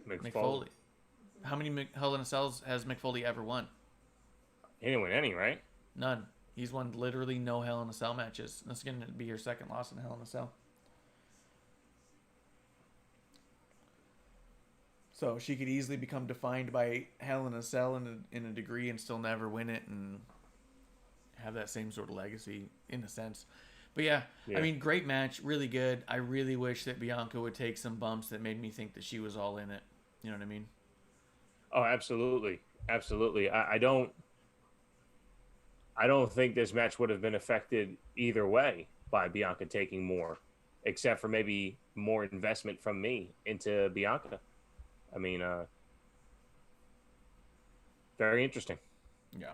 Mick Foley. How many Hell in a Cells has Mick Foley ever won? He didn't win any, right? None. He's won literally no Hell in a Cell matches. That's going to be your second loss in Hell in a Cell. So she could easily become defined by Hell in a Cell in a degree and still never win it and have that same sort of legacy in a sense. But yeah, I mean, great match, really good. I really wish that Bianca would take some bumps that made me think that she was all in it. You know what I mean? Oh, absolutely, absolutely. I don't think this match would have been affected either way by Bianca taking more, except for maybe more investment from me into Bianca. I mean, very interesting. Yeah.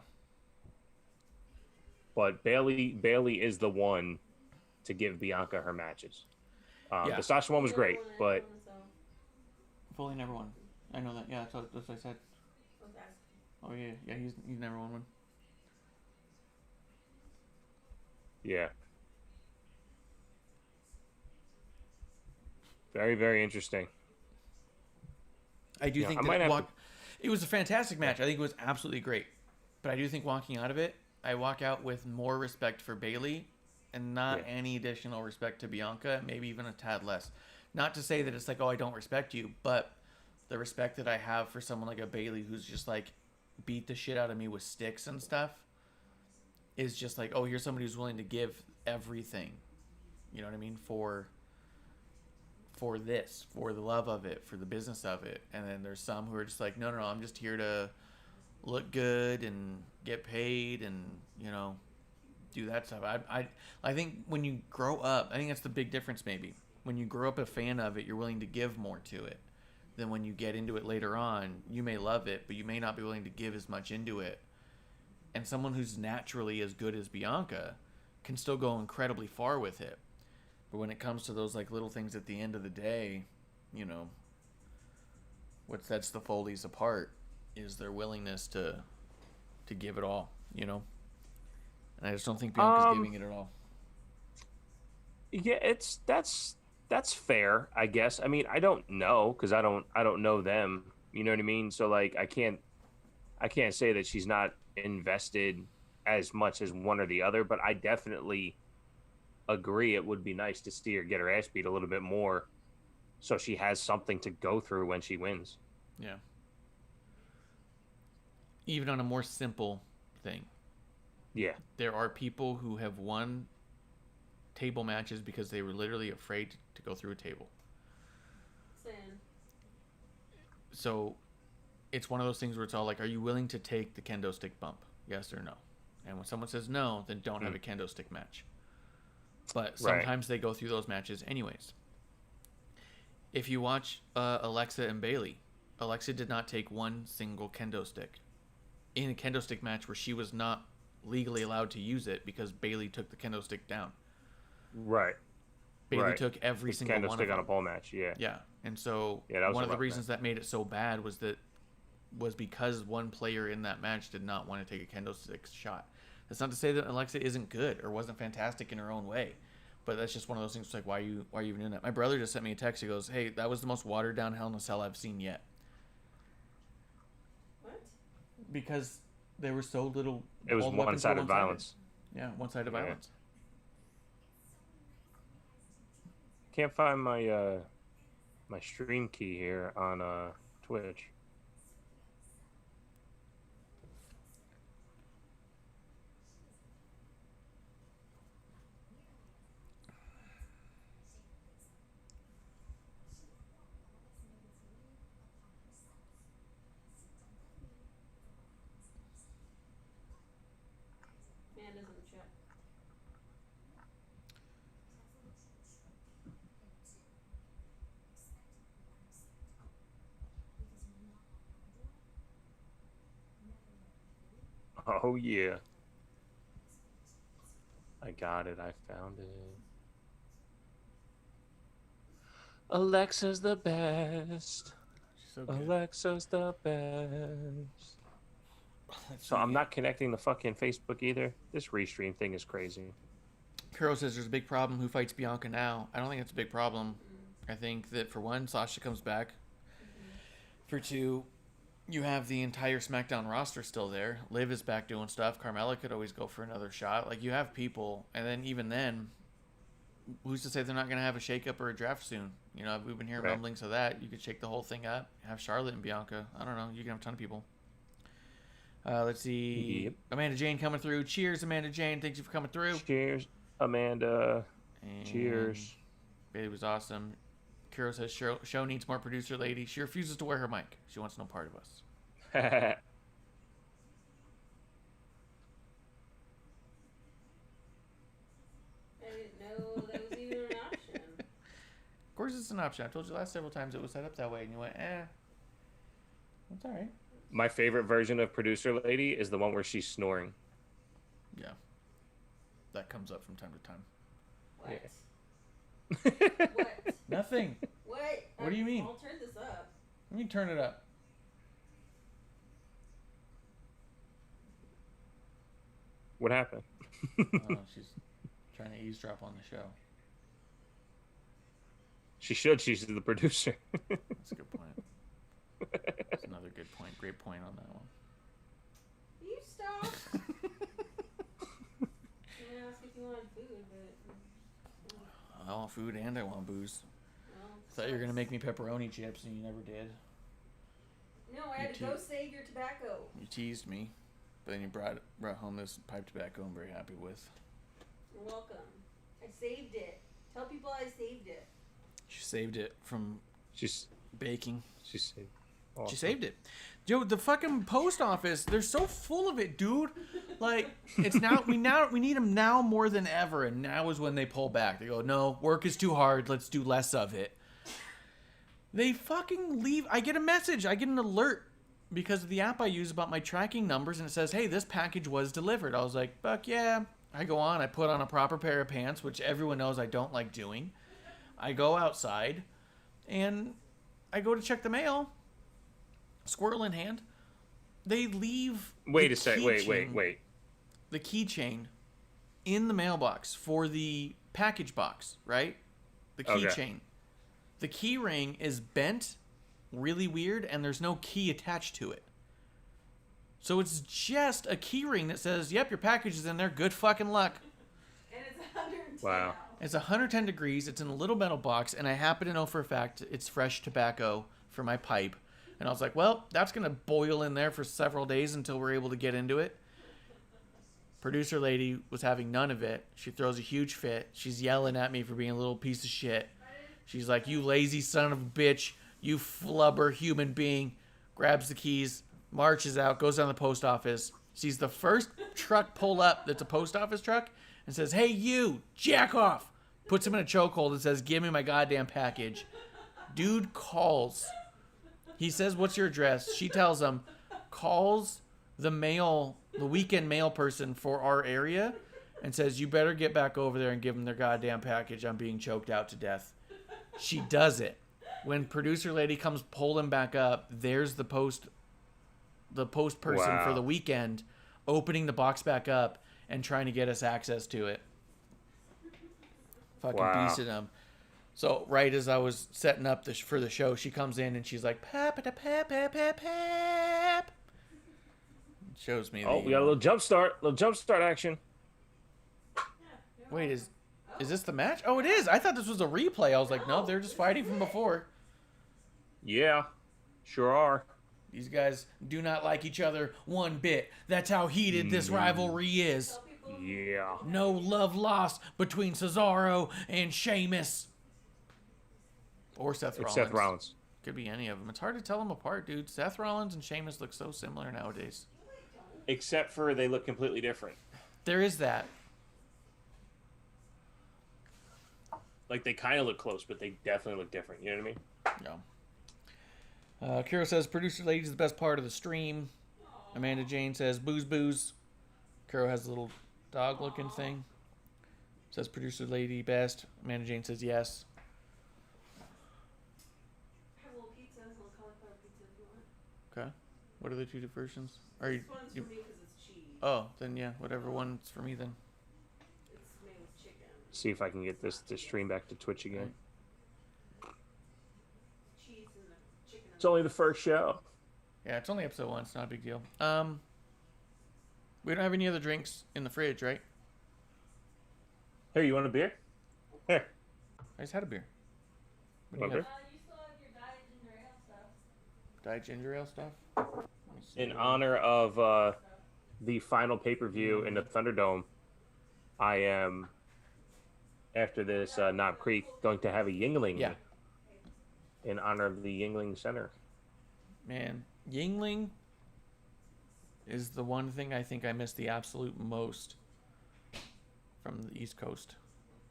But Bailey is the one to give Bianca her matches. Yeah. The Sasha one was great, but Foley never won. I know that. Yeah, that's what I said. Oh yeah, he's never won one. yeah. Very, very interesting. I do think that it was a fantastic match. I think it was absolutely great. But I do think walking out of it, I walk out with more respect for Bailey and not any additional respect to Bianca, maybe even a tad less. Not to say that it's like, oh, I don't respect you, but the respect that I have for someone like a Bailey who's just like beat the shit out of me with sticks and stuff is just like, oh, here's somebody who's willing to give everything. You know what I mean? For this, for the love of it, for the business of it. And then there's some who are just like, no, I'm just here to look good and get paid and, you know, do that stuff. I think when you grow up, I think that's the big difference maybe. When you grow up a fan of it, you're willing to give more to it than when you get into it later on. You may love it, but you may not be willing to give as much into it. And someone who's naturally as good as Bianca can still go incredibly far with it. But when it comes to those like little things at the end of the day, you know, what sets the Foleys apart is their willingness to give it all, you know? And I just don't think Bianca's giving it at all. Yeah, that's fair, I guess. I mean, I don't know because I don't know them. You know what I mean? So like, I can't say that she's not invested as much as one or the other, but I definitely agree it would be nice to see her get her ass beat a little bit more so she has something to go through when she wins. Yeah. Even on a more simple thing. Yeah. There are people who have won table matches because they were literally afraid to go through a table. So it's one of those things where it's all like, are you willing to take the kendo stick bump? Yes or no? And when someone says no, then don't have a kendo stick match. But sometimes they go through those matches anyways. If you watch Alexa and Bailey, Alexa did not take one single kendo stick in a kendo stick match where she was not legally allowed to use it because Bailey took the kendo stick down. Right. Bailey took every single kendo one stick of on them. a pole match. Yeah. Yeah, and so one of the reasons that made it so bad was because one player in that match did not want to take a kendo stick shot. That's not to say that Alexa isn't good or wasn't fantastic in her own way, but that's just one of those things. Like, why are you even doing that? My brother just sent me a text. He goes, "Hey, that was the most watered down Hell in a Cell I've seen yet." What? Because there was so little. It was one-sided violence. Yeah, one-sided violence. Can't find my my stream key here on Twitch. Man doesn't check. Oh yeah. I got it. I found it. Alexa's the best. So good. Alexa's the best. So I'm not connecting the fucking Facebook either. This restream thing is crazy. Kuro says there's a big problem. Who fights Bianca now? I don't think it's a big problem. I think that for one, Sasha comes back. For two, you have the entire SmackDown roster still there. Liv is back doing stuff. Carmella could always go for another shot. Like, you have people, and then even then, who's to say they're not going to have a shakeup or a draft soon? You know, we've been hearing Right. rumblings of that. You could shake the whole thing up, have Charlotte and Bianca. I don't know. You can have a ton of people. Let's see. Yep. Amanda Jane coming through. Cheers, Amanda Jane. Thank you for coming through. Cheers, Amanda. And Cheers. Bailey was awesome. Kuro says show needs more producer lady. She refuses to wear her mic. She wants no part of us. I didn't know that was even an option. Of course, it's an option. I told you last several times it was set up that way, and you went, that's all right. My favorite version of producer lady is the one where she's snoring. Yeah. That comes up from time to time. What? What? Nothing. What? What do you mean? I'll turn this up. Let me turn it up. What happened? Oh, she's trying to eavesdrop on the show. She should. She's the producer. That's a good point. That's another good point. Great point on that one. You stop. I'm gonna ask if you want food, but I want food and I want booze. well, I thought you were going to make me pepperoni chips, and you never did. No, I had to go save your tobacco. You teased me, but then you brought home this pipe tobacco I'm very happy with. You're welcome. I saved it. Tell people I saved it. She saved it from She's baking. she's. She saved it. Yo, the fucking post office, they're so full of it, dude. Like, it's now we need them now more than ever, and now is when they pull back. They go, no, work is too hard, let's do less of it. They fucking leave. I get a message, I get an alert because of the app I use about my tracking numbers, and it says, hey, this package was delivered. I was like, fuck yeah. I go on, I put on a proper pair of pants, which everyone knows I don't like doing. I go outside, and I go to check the mail. Squirrel in hand, they leave. Wait a sec. Wait. The keychain in the mailbox for the package box, right? The keychain. Okay. The key ring is bent, really weird, and there's no key attached to it. So it's just a key ring that says, "Yep, your package is in there. Good fucking luck." And it's 110 Wow. now. It's 110 degrees. It's in a little metal box, and I happen to know for a fact it's fresh tobacco for my pipe. And I was like, well, that's going to boil in there for several days until we're able to get into it. Producer lady was having none of it. She throws a huge fit. She's yelling at me for being a little piece of shit. She's like, you lazy son of a bitch. You flubber human being. Grabs the keys, marches out, goes down to the post office, sees the first truck pull up that's a post office truck, and says, hey, you, jack off. Puts him in a chokehold and says, give me my goddamn package. Dude calls. He says, what's your address? She tells him, calls the weekend mail person for our area and says, you better get back over there and give them their goddamn package. I'm being choked out to death. She does it. When producer lady comes pull him back up, there's the post person for the weekend opening the box back up and trying to get us access to it. Fucking beasted him. So right as I was setting up for the show, she comes in and she's like, pap, pap, pap, pap, pap. Shows me. Oh, we got a little jump start action. Wait, is this the match? Oh, it is. I thought this was a replay. I was like, no, they're just fighting from before. Yeah, sure are. These guys do not like each other one bit. That's how heated this rivalry is. Yeah. No love lost between Cesaro and Sheamus. Or Seth Rollins. Seth Rollins. Could be any of them. It's hard to tell them apart, dude. Seth Rollins and Sheamus look so similar nowadays. Except for they look completely different. There is that. Like, they kind of look close, but they definitely look different. You know what I mean? No. Kira says, producer lady's the best part of the stream. Amanda Jane says, booze, booze. Kiro has a little dog-looking thing. Says, producer lady best. Amanda Jane says, yes. Have a little pizza, a little cauliflower pizza if you want. Okay. What are the two versions? Are you? This one's for me because it's cheese. Oh, then yeah, whatever one's for me then. It's made with chicken. See if I can get this to stream back to Twitch again. Cheese and the chicken. It's only the first show. Yeah, it's only episode 1. It's not a big deal. We don't have any other drinks in the fridge, right? Hey, you want a beer? I just had a beer. What do you Okay. have? You still have your diet ginger ale stuff. Diet ginger ale stuff? Let me see. In honor of the final pay-per-view in the Thunderdome, I am, after this Knob Creek, going to have a Yingling Yeah. in honor of the Yingling Center. Man, Yingling is the one thing I think I miss the absolute most from the East Coast.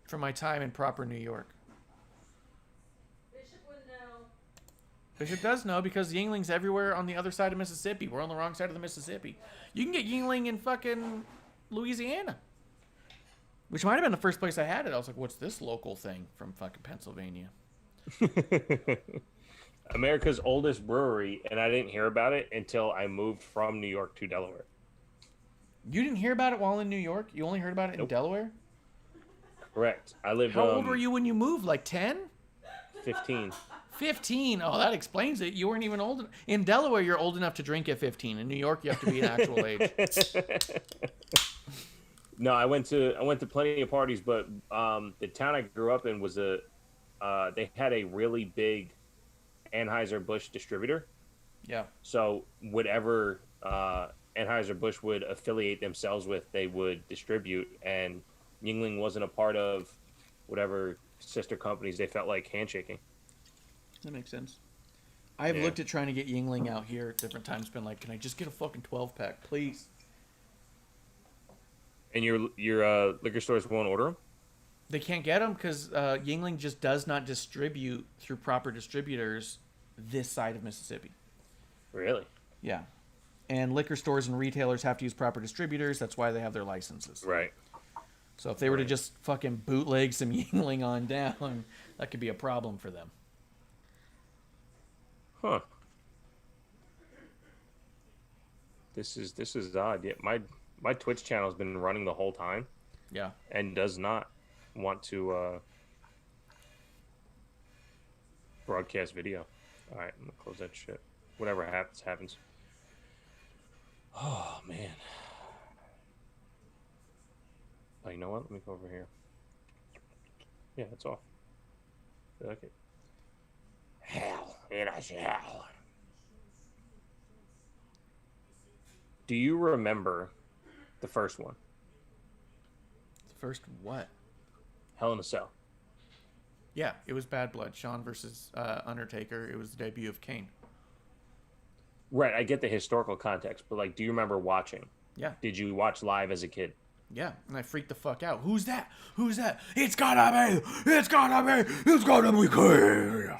From my time in proper New York. Bishop would know. Bishop does know because Yingling's everywhere on the other side of Mississippi. We're on the wrong side of the Mississippi. You can get Yingling in fucking Louisiana. Which might have been the first place I had it. I was like, what's this local thing from fucking Pennsylvania? America's oldest brewery, and I didn't hear about it until I moved from New York to Delaware. You didn't hear about it while in New York? You only heard about it in Nope. Delaware? Correct. I lived. How old were you when you moved? Like 10? 15. 15. Oh, that explains it. You weren't even old enough. In Delaware, you're old enough to drink at 15. In New York, you have to be an actual age. No, I went to plenty of parties, but the town I grew up in was they had a really big Anheuser-Busch distributor. Yeah. So whatever Anheuser-Busch would affiliate themselves with, they would distribute, and Yingling wasn't a part of whatever sister companies they felt like handshaking. That makes sense. I've Yeah. looked at trying to get Yingling out here at different times. Been like, can I just get a fucking 12-pack, please? And your liquor stores won't order them? They can't get them because Yingling just does not distribute through proper distributors this side of Mississippi. Really? Yeah. And liquor stores and retailers have to use proper distributors. That's why they have their licenses. Right. So if they were to just fucking bootleg some Yingling on down, that could be a problem for them. Huh. This is odd. Yeah, my Twitch channel's been running the whole time Yeah. and does not want to broadcast video. All right, I'm gonna close that shit. Whatever happens, happens. Oh man. Oh, you know what? Let me go over here. Yeah, it's off. Okay. Hell, it is hell. Do you remember the first one? The first what? Hell in a Cell. Yeah, it was Bad Blood. Shawn versus Undertaker. It was the debut of Kane. Right, I get the historical context, but like, do you remember watching? Yeah. Did you watch live as a kid? Yeah, and I freaked the fuck out. Who's that? Who's that? It's gotta be! It's gotta be! It's gotta be Kane!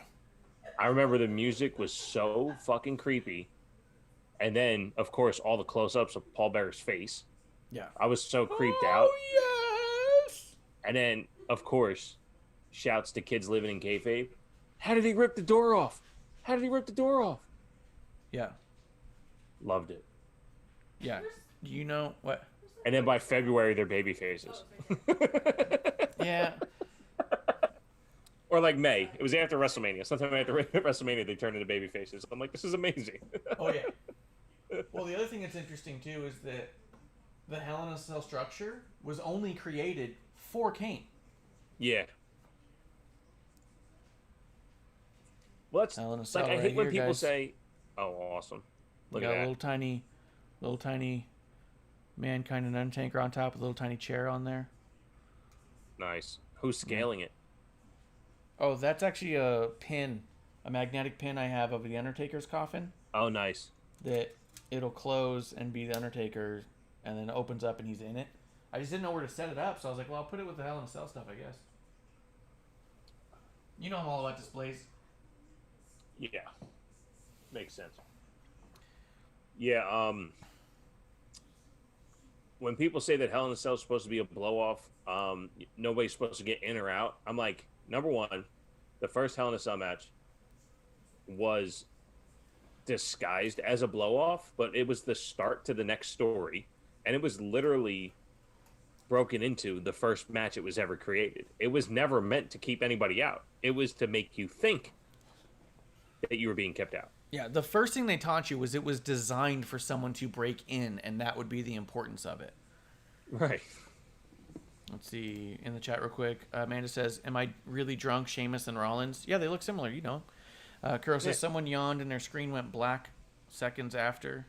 I remember the music was so fucking creepy. And then, of course, all the close-ups of Paul Bearer's face. Yeah. I was so creeped out. Oh, yes! And then, of course, shouts to kids living in kayfabe. How did he rip the door off? How did he rip the door off? Yeah. Loved it. Yeah. You know what? And then by February, they're baby faces. Yeah. Or like May. It was after WrestleMania. Sometime after WrestleMania, they turned into baby faces. I'm like, this is amazing. Oh, yeah. Well, the other thing that's interesting, too, is that the Hell in a Cell structure was only created for Kane. Yeah. Well, that's Hell in a Cell like I right hate when here, people guys. say, "Oh, awesome! Look You at got that." a little tiny Mankind and Undertaker on top with a little tiny chair on there. Nice. Who's scaling it? Oh, that's actually a pin, a magnetic pin I have of the Undertaker's coffin Oh, nice. that it'll close and be the Undertaker, and then it opens up and he's in it. I just didn't know where to set it up, so I was like, well, I'll put it with the Hell in a Cell stuff, I guess. You know I'm all about displays. Yeah, makes sense. Yeah. When people say that Hell in a Cell is supposed to be a blow off, nobody's supposed to get in or out. I'm like, number one, the first Hell in a Cell match was disguised as a blow off, but it was the start to the next story, and it was literally broken into the first match it was ever created. It was never meant to keep anybody out. It was to make you think that you were being kept out. Yeah, the first thing they taught you was it was designed for someone to break in, and that would be the importance of it. Right. Let's see in the chat real quick. Amanda says, "Am I really drunk?" Sheamus and Rollins. Yeah, they look similar. You know. Kuro says someone yawned and their screen went black seconds after.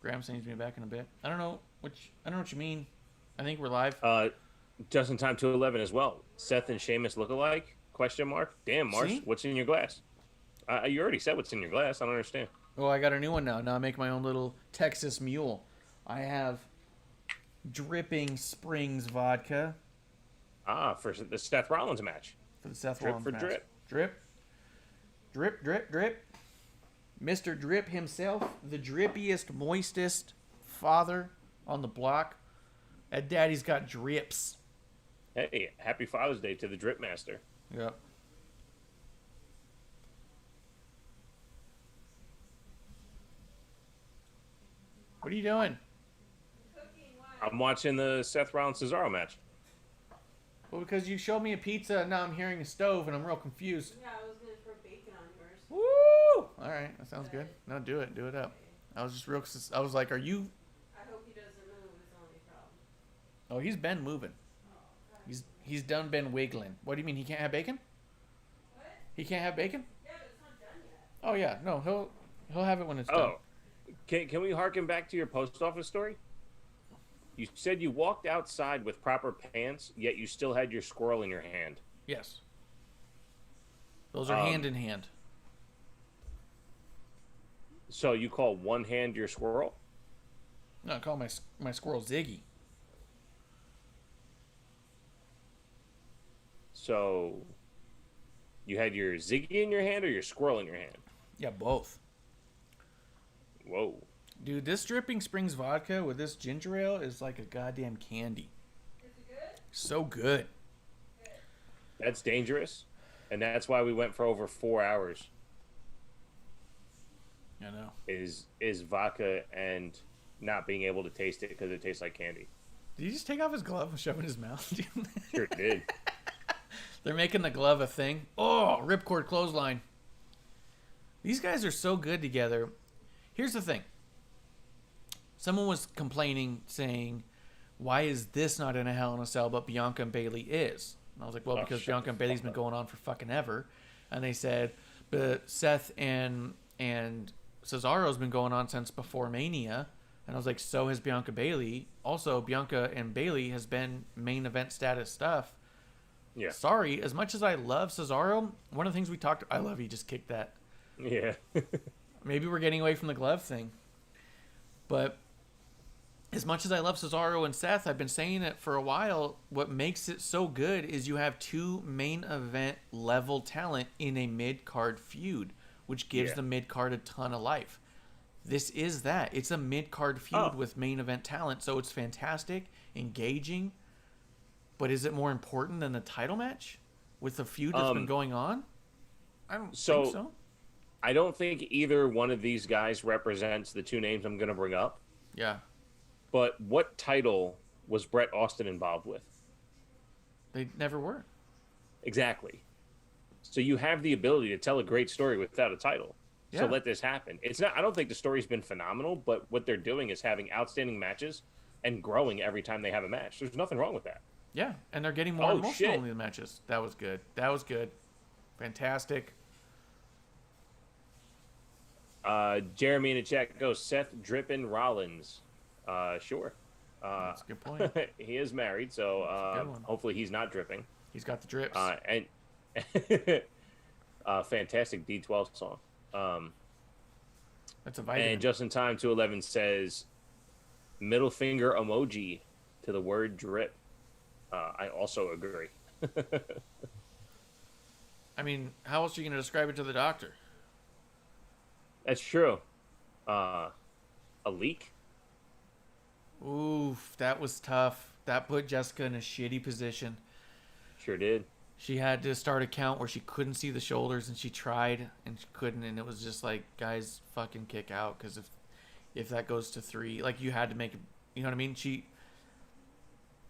Graham sends me back in a bit. I don't know what you mean. I think we're live. Just in time to 11 as well. Seth and Sheamus look alike? Question mark. Damn, Marsh, See? what's in your glass? You already said what's in your glass. I don't understand. Well, I got a new one now. Now I make my own little Texas Mule. I have Dripping Springs vodka. For the Seth Rollins match. For the Seth Drip Rollins for match. drip. Drip. Mr. Drip himself, the drippiest, moistest father on the block. That daddy's got drips. Hey, happy Father's Day to the Drip Master. Yep. What are you doing? I'm watching the Seth Rollins Cesaro match. Well, because you showed me a pizza and now I'm hearing a stove and I'm real confused. Yeah, I was gonna throw bacon on yours. Woo! All right, that sounds good. No, do it up. I was just real. I was like, are you? I hope he doesn't move. Is the only problem. Oh, he's been moving. He's done been wiggling. What do you mean he can't have bacon? What? He can't have bacon? Yeah, but it's not done yet. Oh yeah, no, he'll have it when it's done. Oh, can we harken back to your post office story? You said you walked outside with proper pants, yet you still had your squirrel in your hand. Yes. Those are hand in hand. So you call one hand your squirrel? No, I call my squirrel Ziggy. So you had your Ziggy in your hand or your squirrel in your hand? Yeah, both. Whoa. Dude, this Dripping Springs vodka with this ginger ale is like a goddamn candy. Is it good? So good. That's dangerous. And that's why we went for over 4 hours. I know. Is vodka and not being able to taste it because it tastes like candy. Did he just take off his glove and shove it in his mouth? Sure did. They're making the glove a thing. Oh, ripcord clothesline. These guys are so good together. Here's the thing. Someone was complaining, saying, why is this not in a Hell in a Cell, but Bianca and Bailey is? And I was like, well, because Bianca and Bailey's been going on for fucking ever. And they said, but Seth and Cesaro's been going on since before Mania. And I was like, so has Bianca Bailey. Also, Bianca and Bailey has been main event status stuff. Yeah. Sorry, as much as I love Cesaro, one of the things we talked, I love he just kicked that. Yeah. Maybe we're getting away from the glove thing. But as much as I love Cesaro and Seth, I've been saying it for a while. What makes it so good is you have two main event level talent in a mid-card feud, which gives the mid-card a ton of life. This is that. It's a mid-card feud with main event talent, so it's fantastic, engaging. But is it more important than the title match with the feud that's been going on? I don't think so. I don't think either one of these guys represents the two names I'm going to bring up. Yeah. But what title was Bret Austin involved with? They never were. Exactly. So you have the ability to tell a great story without a title. Yeah. So let this happen. It's not. I don't think the story's been phenomenal, but what they're doing is having outstanding matches and growing every time they have a match. There's nothing wrong with that. Yeah, and they're getting more emotional in the matches. That was good. Fantastic. Jeremy in the chat goes, Seth Drippin' Rollins. Sure. That's a good point. He is married, so hopefully he's not dripping. He's got the drips. And fantastic D12 song. That's a vitamin. And just in time to 11 says, middle finger emoji to the word drip. I also agree. I mean, how else are you going to describe it to the doctor? That's true. A leak? Oof, that was tough. That put Jessica in a shitty position. Sure did. She had to start a count where she couldn't see the shoulders, and she tried, and she couldn't, and it was just like, guys, fucking kick out, because if that goes to 3, like, you had to make it, you know what I mean?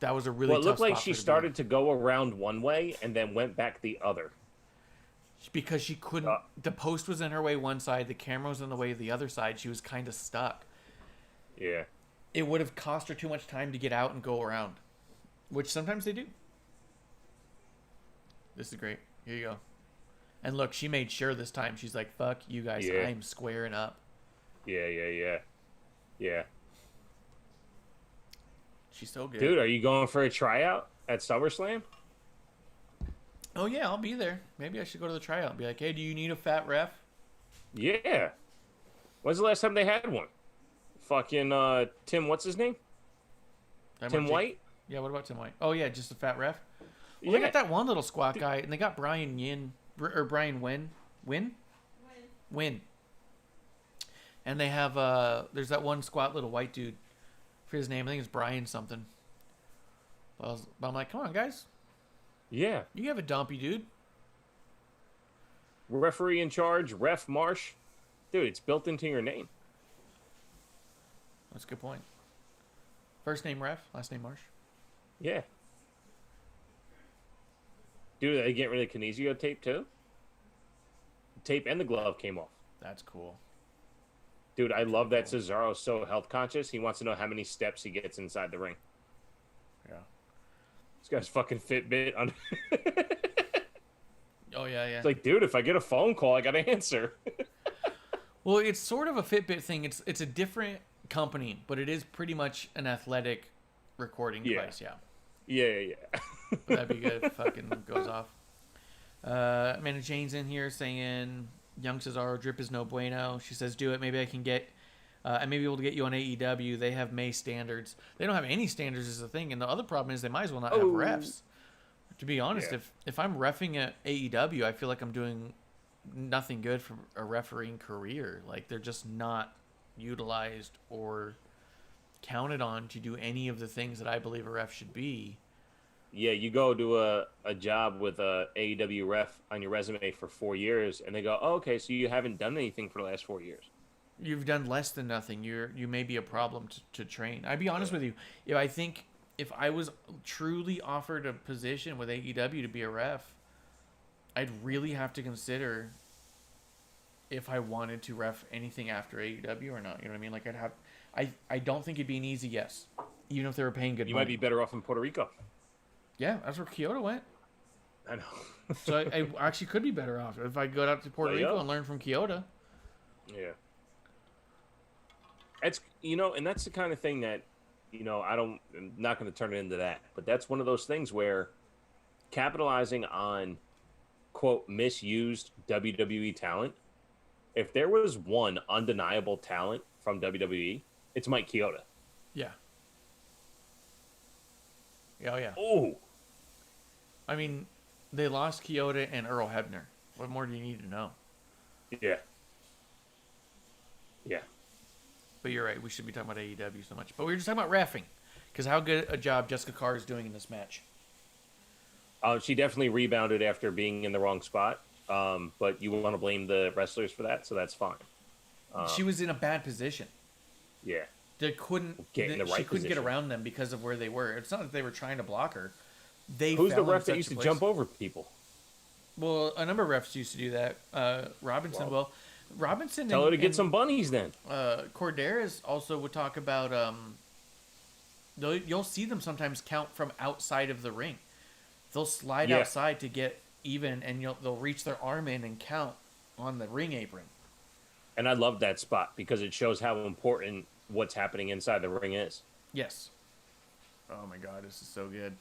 That was a really tough spot. Well, it looked like she started to go around one way and then went back the other. Because she couldn't, the post was in her way one side, the camera was in the way of the other side. She was kind of stuck. Yeah. it would have cost her too much time to get out and go around, which sometimes they do. This is great. Here you go. And look, she made sure this time. She's like, fuck you guys. Yeah. I'm squaring up. Yeah. She's so good. Dude, are you going for a tryout at SummerSlam? Oh, yeah, I'll be there. Maybe I should go to the tryout and be like, hey, do you need a fat ref? Yeah. When's the last time they had one? Fucking Tim, what's his name? Tim White? Yeah, what about Tim White? Oh, yeah, just a fat ref? Well, Yeah. they got that one little squat guy, and they got Brian Brian Wynn? And they have, there's that one squat little white dude. For his name, I think it's Brian something. But I'm like, come on, guys. Yeah. You have a dumpy dude. Referee in charge, Ref Marsh. Dude, it's built into your name. That's a good point. First name Ref, last name Marsh. Yeah. Dude, they get rid of kinesio tape too? The tape and the glove came off. That's cool. Dude, I love that Cesaro's so health conscious. He wants to know how many steps he gets inside the ring. Yeah. This guy's fucking Fitbit. Oh, yeah. It's like, dude, if I get a phone call, I got to answer. Well, it's sort of a Fitbit thing. It's a different company, but it is pretty much an athletic recording device, yeah. Yeah. But that'd be good if it fucking goes off. Amanda Jane's in here saying, young Cesaro drip is no bueno. She says, do it. Maybe I can get, I may be able to get you on AEW. They have May standards. They don't have any standards is the thing. And the other problem is they might as well not have refs. To be honest, if I'm reffing at AEW, I feel like I'm doing nothing good for a refereeing career. Like, they're just not utilized or counted on to do any of the things that I believe a ref should be. Yeah, you go to a job with a AEW ref on your resume for 4 years, and they go, oh, okay, so you haven't done anything for the last 4 years. You've done less than nothing. You may be a problem to train. I'd be honest with you. If I was truly offered a position with AEW to be a ref, I'd really have to consider if I wanted to ref anything after AEW or not. You know what I mean? Like, I don't think it'd be an easy yes, even if they were paying good money. You might be better off in Puerto Rico. Yeah, that's where Kyoto went. I know. So I actually could be better off if I go out to Puerto Rico and learn from Kyoto. Yeah. It's, and that's the kind of thing that, I'm not going to turn it into that, but that's one of those things where capitalizing on, quote, misused WWE talent, if there was one undeniable talent from WWE, it's Mike Chioda. Yeah. Oh, yeah. Oh. I mean, they lost Kyoto and Earl Hebner. What more do you need to know? Yeah. Yeah. But you're right. We should be talking about AEW so much. But we were just talking about reffing. Because how good a job Jessica Carr is doing in this match. She definitely rebounded after being in the wrong spot. But you want to blame the wrestlers for that, so that's fine. She was in a bad position. Yeah. They couldn't. She couldn't get around them because of where they were. It's not that they were trying to block her. Who's the ref that used to jump over people? Well, a number of refs used to do that. Robinson. Well, Robinson. Tell her to get some bunnies then. Corderas also would talk about. You'll see them sometimes count from outside of the ring. They'll slide outside to get even, and they'll reach their arm in and count on the ring apron. And I love that spot because it shows how important what's happening inside the ring is. Yes. Oh my God, this is so good.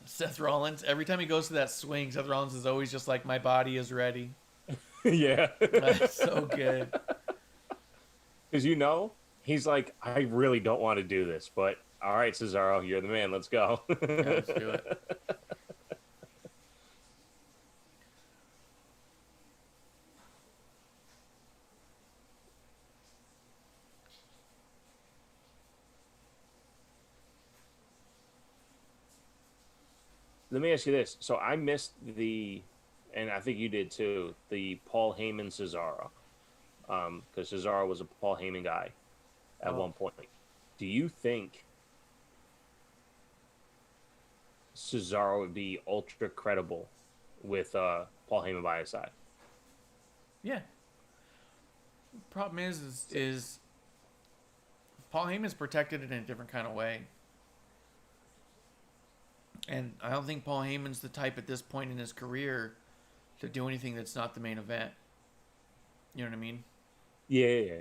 Seth Rollins, every time he goes to that swing, Seth Rollins is always just like, my body is ready. Yeah. That's so good. Because he's like, I really don't want to do this, but all right, Cesaro, you're the man. Let's go. Yeah, let's do it. Let me ask you this. So I missed and I think you did too, the Paul Heyman Cesaro. Because Cesaro was a Paul Heyman guy at one point. Do you think Cesaro would be ultra credible with Paul Heyman by his side? Yeah. Problem is Paul Heyman's protected in a different kind of way. And I don't think Paul Heyman's the type at this point in his career to do anything that's not the main event. You know what I mean? Yeah.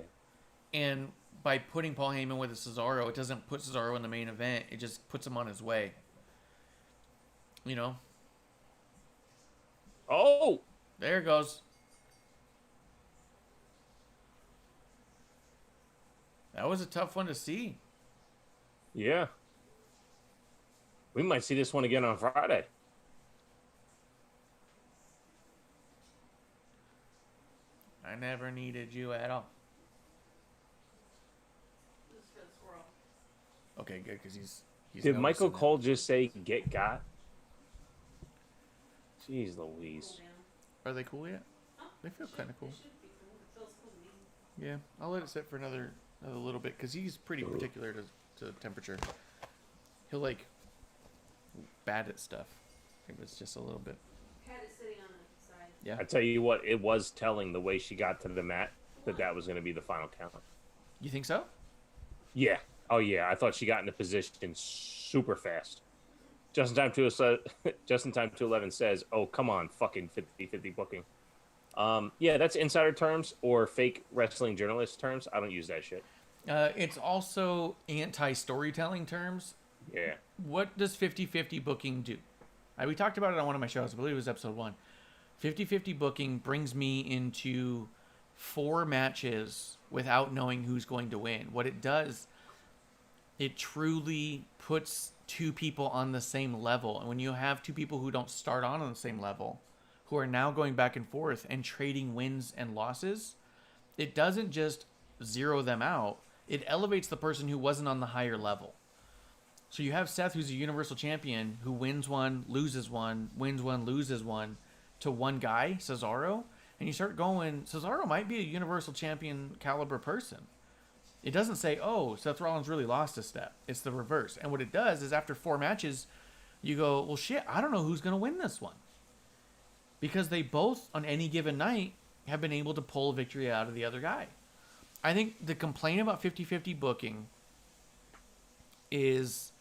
And by putting Paul Heyman with a Cesaro, it doesn't put Cesaro in the main event. It just puts him on his way. You know? Oh! There it goes. That was a tough one to see. Yeah. We might see this one again on Friday. I never needed you at all. Just for the squirrel. Okay, good, because he's Did Michael noticing Cole just say get got? Jeez Louise. Cool down. it. Are they cool yet? Oh, They feel kind of cool. It should be cool. It feels cool to me. Yeah, I'll let it sit for another little bit because he's pretty particular to temperature. He'll like bad at stuff if it's just a little bit. Had it sitting on the side. Yeah. I tell you what, it was telling the way she got to the mat that was going to be the final count. You think so? Yeah. Oh yeah. I thought she got into position super fast. Just in time to 11 says, "Oh come on, fucking 50-50 booking." Yeah, that's insider terms or fake wrestling journalist terms. I don't use that shit. It's also anti-storytelling terms. Yeah. What does 50-50 booking do? We talked about it on one of my shows. I believe it was episode 1. 50-50 booking brings me into 4 matches without knowing who's going to win. What it does, it truly puts 2 people on the same level. And when you have 2 people who don't start on the same level, who are now going back and forth and trading wins and losses, it doesn't just zero them out. It elevates the person who wasn't on the higher level. So you have Seth, who's a Universal Champion, who wins one, loses one, wins one, loses one, to one guy, Cesaro. And you start going, Cesaro might be a Universal Champion caliber person. It doesn't say, oh, Seth Rollins really lost a step. It's the reverse. And what it does is after 4 matches, you go, well, shit, I don't know who's going to win this one. Because they both, on any given night, have been able to pull a victory out of the other guy. I think the complaint about 50-50 booking is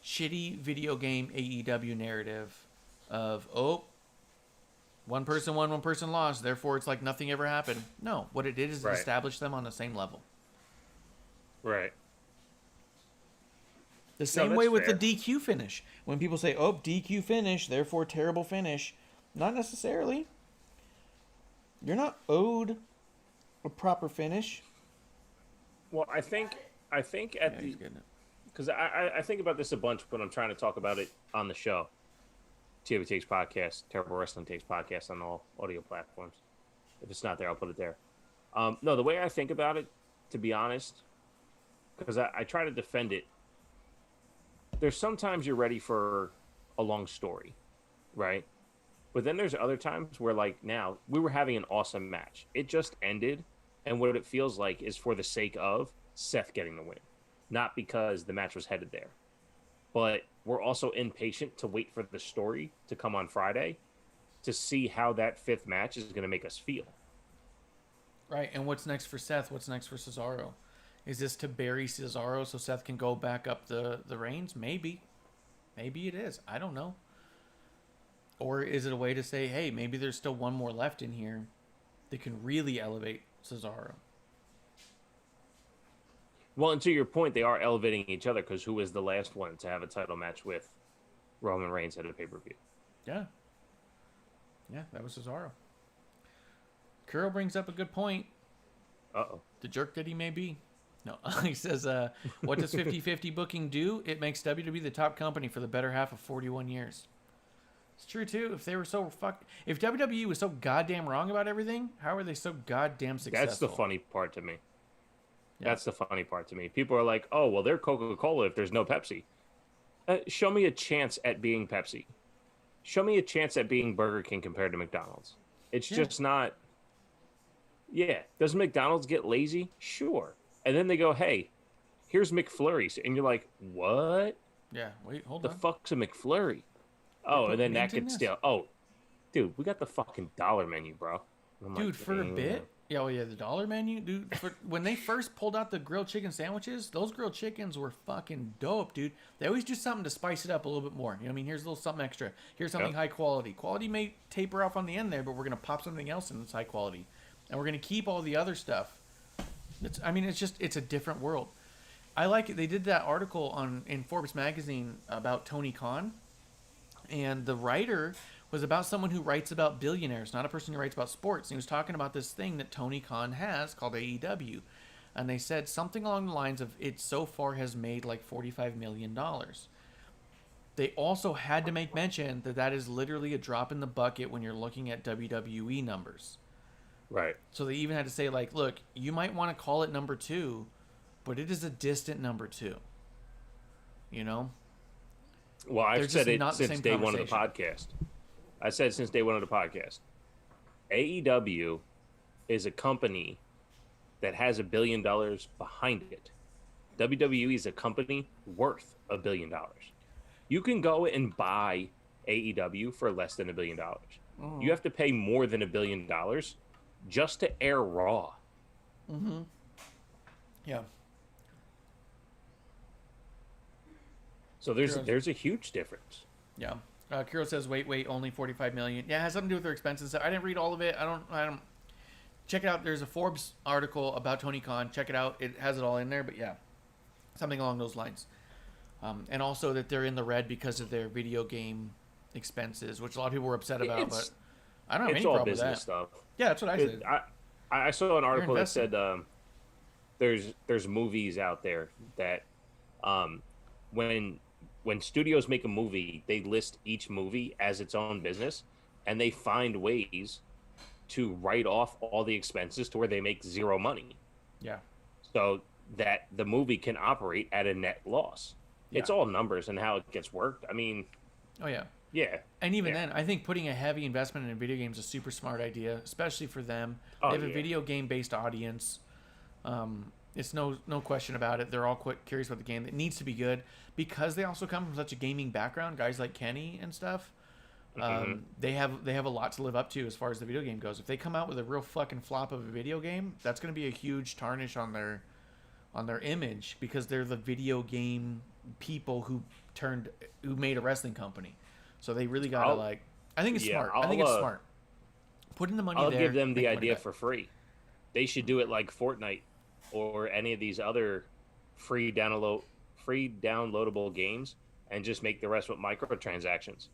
shitty video game AEW narrative of, oh, one person won, one person lost, therefore it's like nothing ever happened. No, what it did is it established them on the same level. Right. The same way with fair. the DQ finish. When people say, oh, DQ finish, therefore terrible finish. Not necessarily. You're not owed a proper finish. Well, I think at the because I think about this a bunch when I'm trying to talk about it on the show. TW Takes Podcast, Terrible Wrestling Takes Podcast on all audio platforms. If it's not there, I'll put it there. No, the way I think about it, to be honest, because I try to defend it, there's sometimes you're ready for a long story, right? But then there's other times where, like now, we were having an awesome match. It just ended, and what it feels like is for the sake of Seth getting the win, not because the match was headed there. But we're also impatient to wait for the story to come on Friday to see how that 5th match is going to make us feel. Right, and what's next for Seth? What's next for Cesaro? Is this to bury Cesaro so Seth can go back up the reins? Maybe. Maybe it is. I don't know. Or is it a way to say, hey, maybe there's still one more left in here that can really elevate Cesaro? Well, and to your point, they are elevating each other because who was the last one to have a title match with Roman Reigns at a pay-per-view? Yeah. Yeah, that was Cesaro. Kuro brings up a good point. Uh-oh. The jerk that he may be. No, he says, what does 50-50 booking do? It makes WWE the top company for the better half of 41 years. It's true, too. If they were so if WWE was so goddamn wrong about everything, how are they so goddamn successful? That's the funny part to me. Yeah. That's the funny part to me. People are like, oh, well, they're Coca-Cola if there's no Pepsi. Show me a chance at being Pepsi. Show me a chance at being Burger King compared to McDonald's. It's just not... Yeah. Does McDonald's get lazy? Sure. And then they go, hey, here's McFlurries. And you're like, what? Yeah, wait, hold The on. fuck's a McFlurry? Oh, and then that mint in gets this. stale. Oh, dude, we got the fucking dollar menu, bro. I'm Dude, like, for a damn. bit. Yeah, oh yeah, the dollar menu, dude. When they first pulled out the grilled chicken sandwiches, those grilled chickens were fucking dope, dude. They always do something to spice it up a little bit more. You know what I mean? Here's a little something extra. Here's something high quality. Quality may taper off on the end there, but we're gonna pop something else in that's high quality, and we're gonna keep all the other stuff. It's a different world. I like it. They did that article in Forbes magazine about Tony Khan, and the writer was about someone who writes about billionaires, not a person who writes about sports. And he was talking about this thing that Tony Khan has called AEW. And they said something along the lines of it so far has made like $45 million. They also had to make mention that that is literally a drop in the bucket when you're looking at WWE numbers. Right. So they even had to say, like, look, you might want to call it number 2, but it is a distant number 2. You know? Well, I've said it since day one of the conversation. podcast. I said since day one of the podcast. AEW is a company that has $1 billion behind it. WWE is a company worth $1 billion. You can go and buy AEW for less than $1 billion. You have to pay more than $1 billion just to air Raw. Mm-hmm. Yeah. So there's a huge difference. Yeah. Kiro says, wait, only 45 million. Yeah, it has something to do with their expenses. I didn't read all of it. I don't. Check it out. There's a Forbes article about Tony Khan. Check it out. It has it all in there. But yeah, something along those lines. And also that they're in the red because of their video game expenses, which a lot of people were upset about. But I don't have any problem with that. It's all business stuff. Yeah, that's what I said. I saw an article that said there's movies out there that when studios make a movie, they list each movie as its own business, and they find ways to write off all the expenses to where they make zero money. Yeah. So that the movie can operate at a net loss. Yeah. It's all numbers and how it gets worked. I mean, oh yeah. Yeah. And even then, I think putting a heavy investment in video games is a super smart idea, especially for them. They have a video game based audience. It's no question about it. They're all quite curious about the game. It needs to be good because they also come from such a gaming background. Guys like Kenny and stuff, they have a lot to live up to as far as the video game goes. If they come out with a real fucking flop of a video game, that's going to be a huge tarnish on their image because they're the video game people who made a wrestling company. So they really gotta I think it's smart. I think it's smart. Putting the money I'll there. Give them the idea for free. They should do it like Fortnite or any of these other free downloadable games and just make the rest with microtransactions.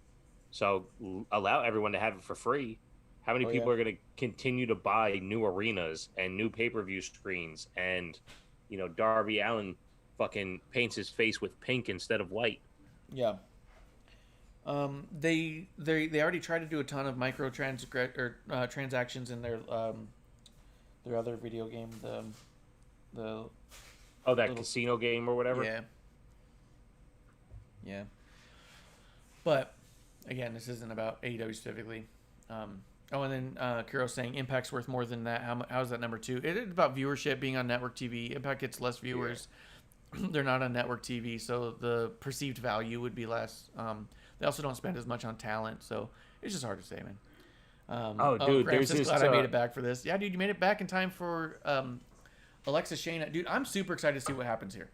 So allow everyone to have it for free. How many people are going to continue to buy new arenas and new pay-per-view screens and, Darby Allin fucking paints his face with pink instead of white. Yeah. They already tried to do a ton of transactions in their other video game, that casino game or whatever. Yeah. Yeah. But again, this isn't about AEW specifically. And then Kuro's saying Impact's worth more than that. How is that number 2? It is about viewership being on network TV. Impact gets less viewers. Yeah. They're not on network TV, so the perceived value would be less. They also don't spend as much on talent, so it's just hard to say, man. Dude, there's this. Glad I made it back for this. Yeah, dude, you made it back in time for Alexa Shayna. Dude, I'm super excited to see what happens here.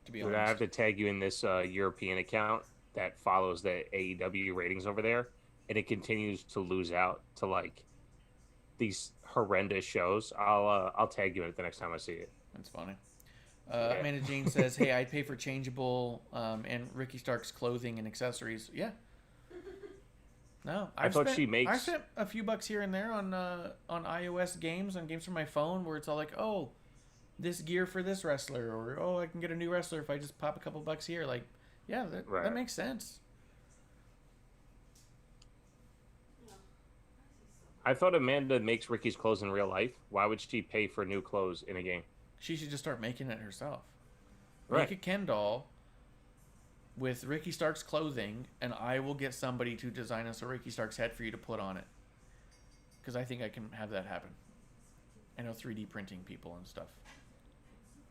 To be honest, I have to tag you in this European account that follows the AEW ratings over there, and it continues to lose out to like these horrendous shows. I'll tag you in it the next time I see it. That's funny. Amanda Jane says, "Hey, I'd pay for changeable and Ricky Stark's clothing and accessories." Yeah. No, I spent a few bucks here and there on iOS games, on games for my phone, where it's all like, oh, this gear for this wrestler, or oh, I can get a new wrestler if I just pop a couple bucks here. Like, yeah, that makes sense. I thought Amanda makes Ricky's clothes in real life. Why would she pay for new clothes in a game? She should just start making it herself. Right. Make a Ken doll with Ricky Stark's clothing, and I will get somebody to design us a Ricky Stark's head for you to put on it. Because I think I can have that happen. I know 3D printing people and stuff.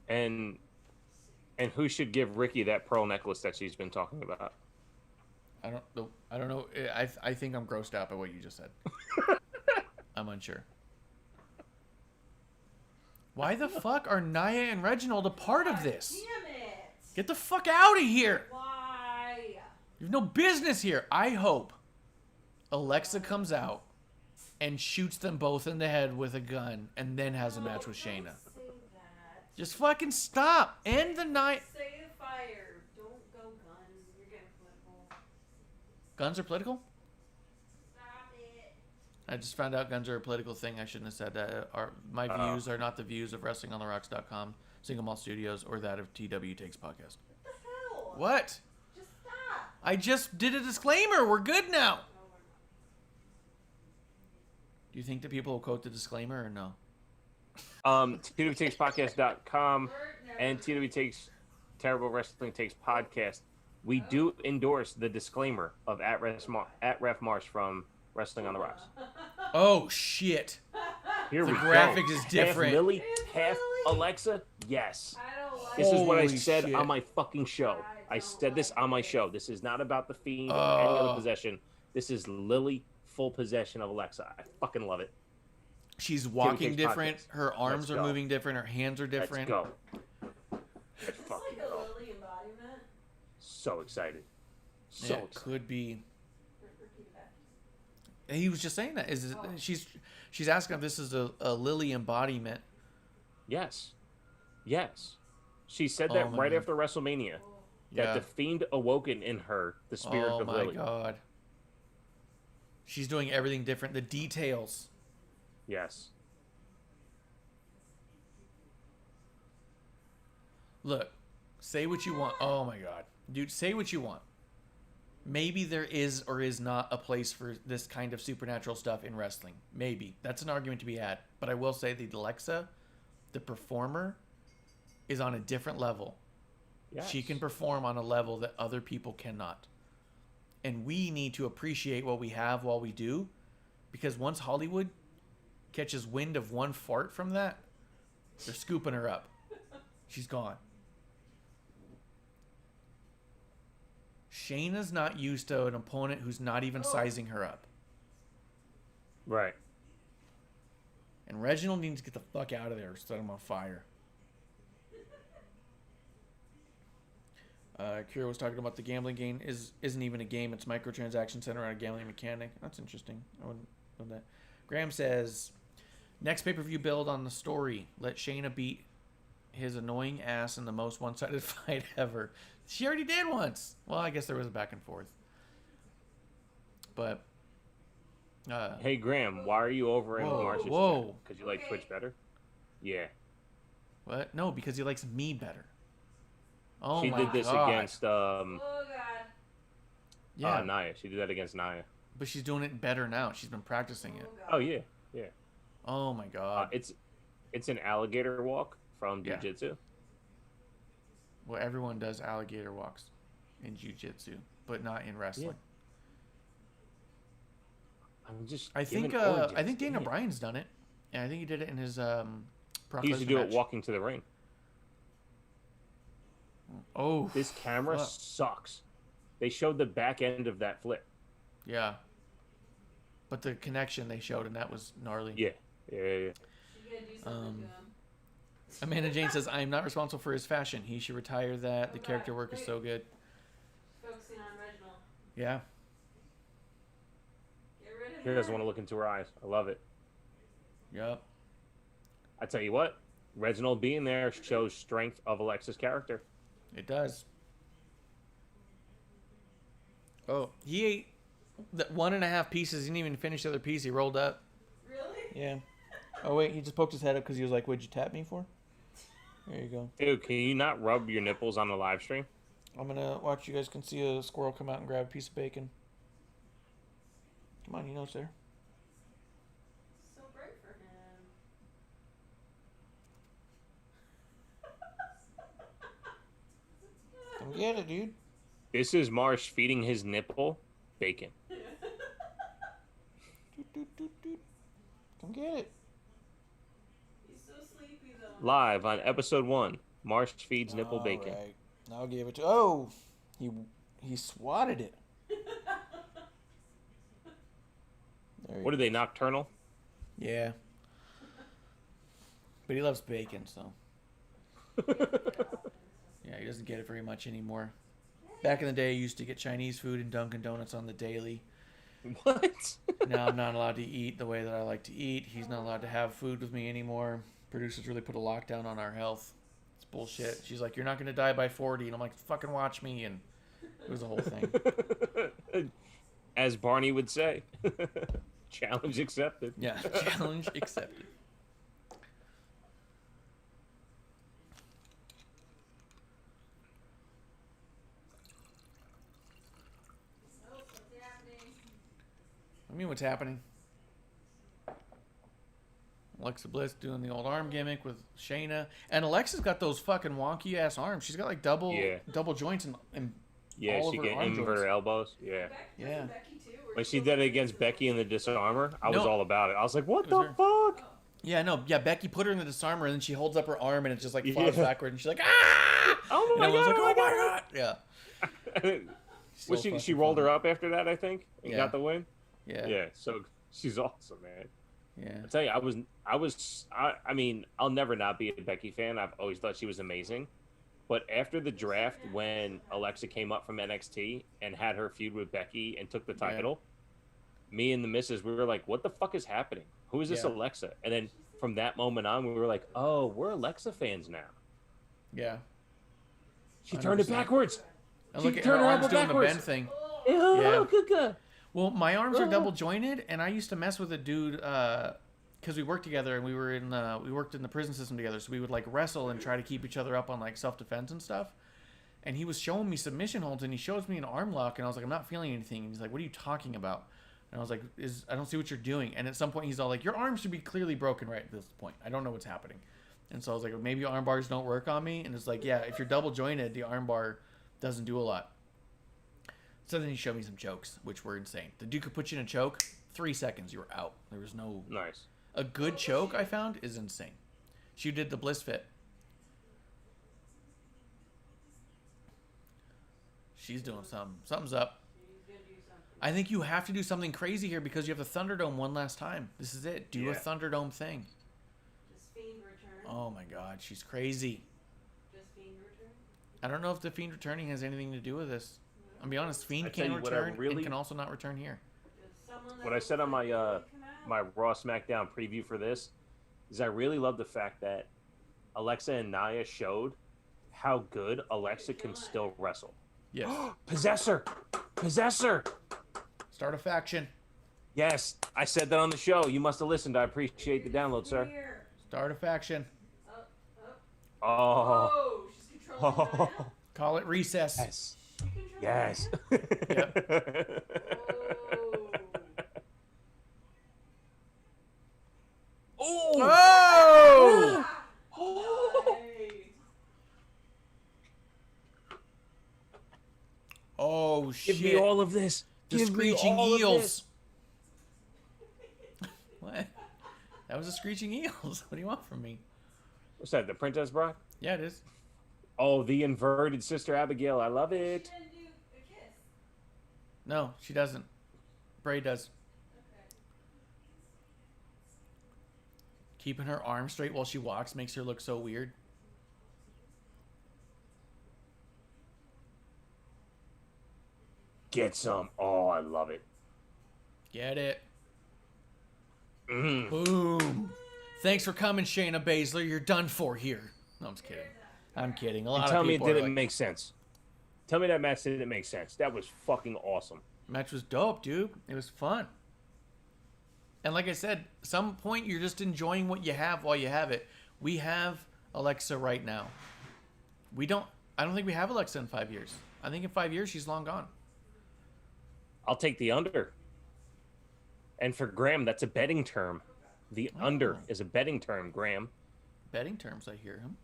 And who should give Ricky that pearl necklace that she's been talking about? I don't know. I think I'm grossed out by what you just said. I'm unsure. Why the fuck are Nia and Reginald a part of this? Damn it! Get the fuck out of here! Why? You have no business here. I hope Alexa comes out and shoots them both in the head with a gun and then has a match with Shayna. Don't say that. Just fucking stop. End the night. Say the fire. Don't go guns. You're getting political. Guns are political? Stop it. I just found out guns are a political thing. I shouldn't have said that. My views are not the views of WrestlingOnTheRocks.com, Single Malt Studios, or that of TW Takes Podcast. What the hell? What? Just stop. I just did a disclaimer. We're good now. No, we're not. Do you think that people will quote the disclaimer or no? TWTakesPodcast.com We're and never- TW Takes Terrible Wrestling Takes Podcast. We do endorse the disclaimer of at Ref Marsh from Wrestling on the Rocks. Oh, shit. Here The we graphic go. is different. Half Lily, It's half Lily. Alexa. Yes. I don't like This is what I Holy said shit. on my fucking show. I don't said this like on my it. show. This is not about the Fiend or any Oh. other possession. This is Lily full possession of Alexa. I fucking love it. She's walking Takes different. Podcast. Her arms Let's are go. moving different. Her hands are different. Let's go. Let's It's fucking like a go. Lily embodiment. So excited. So Yeah, it excited. could be. Repeat that. He was just saying that. She's asking if this is a Lily embodiment. Yes. Yes. She said that Oh my right God. after WrestleMania. That Yeah. the Fiend awoken in her the spirit Oh of my Lily. god. She's doing everything different. The details. Yes. Look, say what you want. Oh my god. Dude, say what you want. Maybe there is or is not a place for this kind of supernatural stuff in wrestling. Maybe. That's an argument to be had. But I will say the Alexa, the performer, is on a different level. Yes. She can perform on a level that other people cannot. And we need to appreciate what we have while we do. Because once Hollywood catches wind of one fart from that, they're scooping her up. She's gone. Shayna's not used to an opponent who's not even sizing her up. Right. And Reginald needs to get the fuck out of there or set him on fire. Kira was talking about the gambling game isn't even a game. It's microtransaction centered around a gambling mechanic. That's interesting. I wouldn't know that. Graham says, next pay-per-view build on the story. Let Shayna beat his annoying ass in the most one-sided fight ever. She already did once. Well, I guess there was a back and forth. But, Hey Graham, why are you over in Whoa, Marsh's whoa. chat? Because you like Okay. Twitch better? Yeah. what? No, because he likes me better. Oh She my did this God. against Oh god. Yeah, Naya. She did that against Naya. but she's doing it better now. She's been practicing it. Oh god. Oh yeah. Yeah. Oh my God. It's an alligator walk from Yeah. Jiu-Jitsu. Well, everyone does alligator walks in jiu-jitsu, but not in wrestling. I'm just I think giving origins. I think Dana Damn. Bryan's done it. Yeah, I think he did it in his Brock He used to Lesnar do it match. walking to the ring. Oh, This camera fuck. sucks. They showed the back end of that flip. Yeah. But the connection they showed, and that was gnarly. Yeah. Yeah. You gotta do something to him. Amanda Jane says, I am not responsible for his fashion. He should retire that. The Okay, character work is wait. so good. Focusing on Reginald. Yeah. Get rid of He him. doesn't want to look into her eyes. I love it. Yep. I tell you what, Reginald being there shows strength of Alexa's character. It does. Oh, he ate the 1.5 pieces. He didn't even finish the other piece. He rolled up. Really? Yeah. Oh, wait. He just poked his head up because he was like, what'd you tap me for? There you go. Dude, can you not rub your nipples on the live stream? I'm going to watch. You guys can see a squirrel come out and grab a piece of bacon. Come on. You know it's there. So bright for him. Come get it, dude. This is Marsh feeding his nipple bacon. Doot, doot, doot, doot. Come get it. He's so sleepy though. Live on episode 1, Marsh feeds nipple All bacon. right. I'll give it to. Oh, he swatted it. There you What are they, nocturnal? Yeah. But he loves bacon, so. Yeah, he doesn't get it very much anymore. Back in the day, he used to get Chinese food and Dunkin' Donuts on the daily. What? Now I'm not allowed to eat the way that I like to eat. He's not allowed to have food with me anymore. Producers really put a lockdown on our health. It's bullshit. She's like, you're not going to die by 40. And I'm like, fucking watch me. And it was a whole thing. As Barney would say. Challenge accepted. Yeah, challenge accepted. I mean, what's happening? Alexa Bliss doing the old arm gimmick with Shayna, and Alexa's got those fucking wonky ass arms. She's got like double joints and Yeah, all she of her get arm inverted joints. elbows. Yeah. Yeah. When she did it against Becky in the disarmor, I was all about it. I was like, what It the was her. fuck? Yeah, no, yeah. Becky put her in the disarmer, and then she holds up her arm, and it just like Yeah. falls backward, and she's like, ah! Oh my And everyone's god! like, oh my god! Yeah. Well, So she fucking rolled funny. her up after that, I think, and Yeah. got the win. Yeah. Yeah, so she's awesome, man. Yeah. I tell you, I mean, I'll never not be a Becky fan. I've always thought she was amazing. But after the draft, when Alexa came up from NXT and had her feud with Becky and took the title, me and the missus, we were like, what the fuck is happening? Who is this Yeah. Alexa? And then from that moment on, we were like, oh, we're Alexa fans now. Yeah. She turned it 100%. backwards. And She look at turned her her arms elbow doing the backwards. bend thing. Yeah. Yeah. Well, my arms are double jointed, and I used to mess with a dude because we worked together, and we worked in the prison system together, so we would like wrestle and try to keep each other up on like self defense and stuff. And he was showing me submission holds, and he shows me an arm lock, and I was like, I'm not feeling anything. And he's like, what are you talking about? And I was like, I don't see what you're doing. And at some point, he's all like, your arm should be clearly broken right at this point. I don't know what's happening. And so I was like, maybe arm bars don't work on me. And it's like, yeah, if you're double jointed, the arm bar doesn't do a lot. So then he showed me some chokes, which were insane. The dude could put you in a choke, 3 seconds, you were out. There was no... Nice. A good choke, I found, is insane. She did the bliss fit. She's doing something. Something's up. I think you have to do something crazy here because you have the Thunderdome one last time. This is it. Do a Thunderdome thing. Does Fiend return? Oh my god, she's crazy. Does Fiend return? I don't know if the Fiend returning has anything to do with this. I'll be honest, Fiend I tell can you what I return really- and can also not return here. Does someone that What I looks said on like my Fiend come out? my Raw SmackDown preview for this is I really love the fact that Alexa and Nia showed how good Alexa can still wrestle. Yes. Possessor! Possessor! Start a faction. Yes, I said that on the show. You must have listened. I appreciate the download, sir. Here. Start a faction. Oh. Oh, she's controlling Nia? Call it recess. Yes. She controls Yes. Nia? Oh! Oh! Nice. Oh shit! Give me all of this. The Give me screeching all of eels. this. What? That was a screeching eels. What do you want from me? What's that? The Princess Bride? Yeah, it is. Oh, the inverted Sister Abigail. I love She it. didn't do a kiss. No, she doesn't. Bray does. Okay. Keeping her arm straight while she walks makes her look so weird. Get some. Oh, I love it. Get it? Mm. Boom. Thanks for coming, Shayna Baszler. You're done for here. No, I'm just kidding. I'm kidding. A lot Tell of me it people are didn't like, make sense. Tell me that match didn't make sense. That was fucking awesome. match was dope, dude. It was fun. And like I said, some point you're just enjoying what you have while you have it. We have Alexa right now. I don't think we have Alexa in 5 years. I think in 5 years she's long gone. I'll take the under. And for Graham, that's a betting term. The under is a betting term, Graham. Betting terms, I hear him.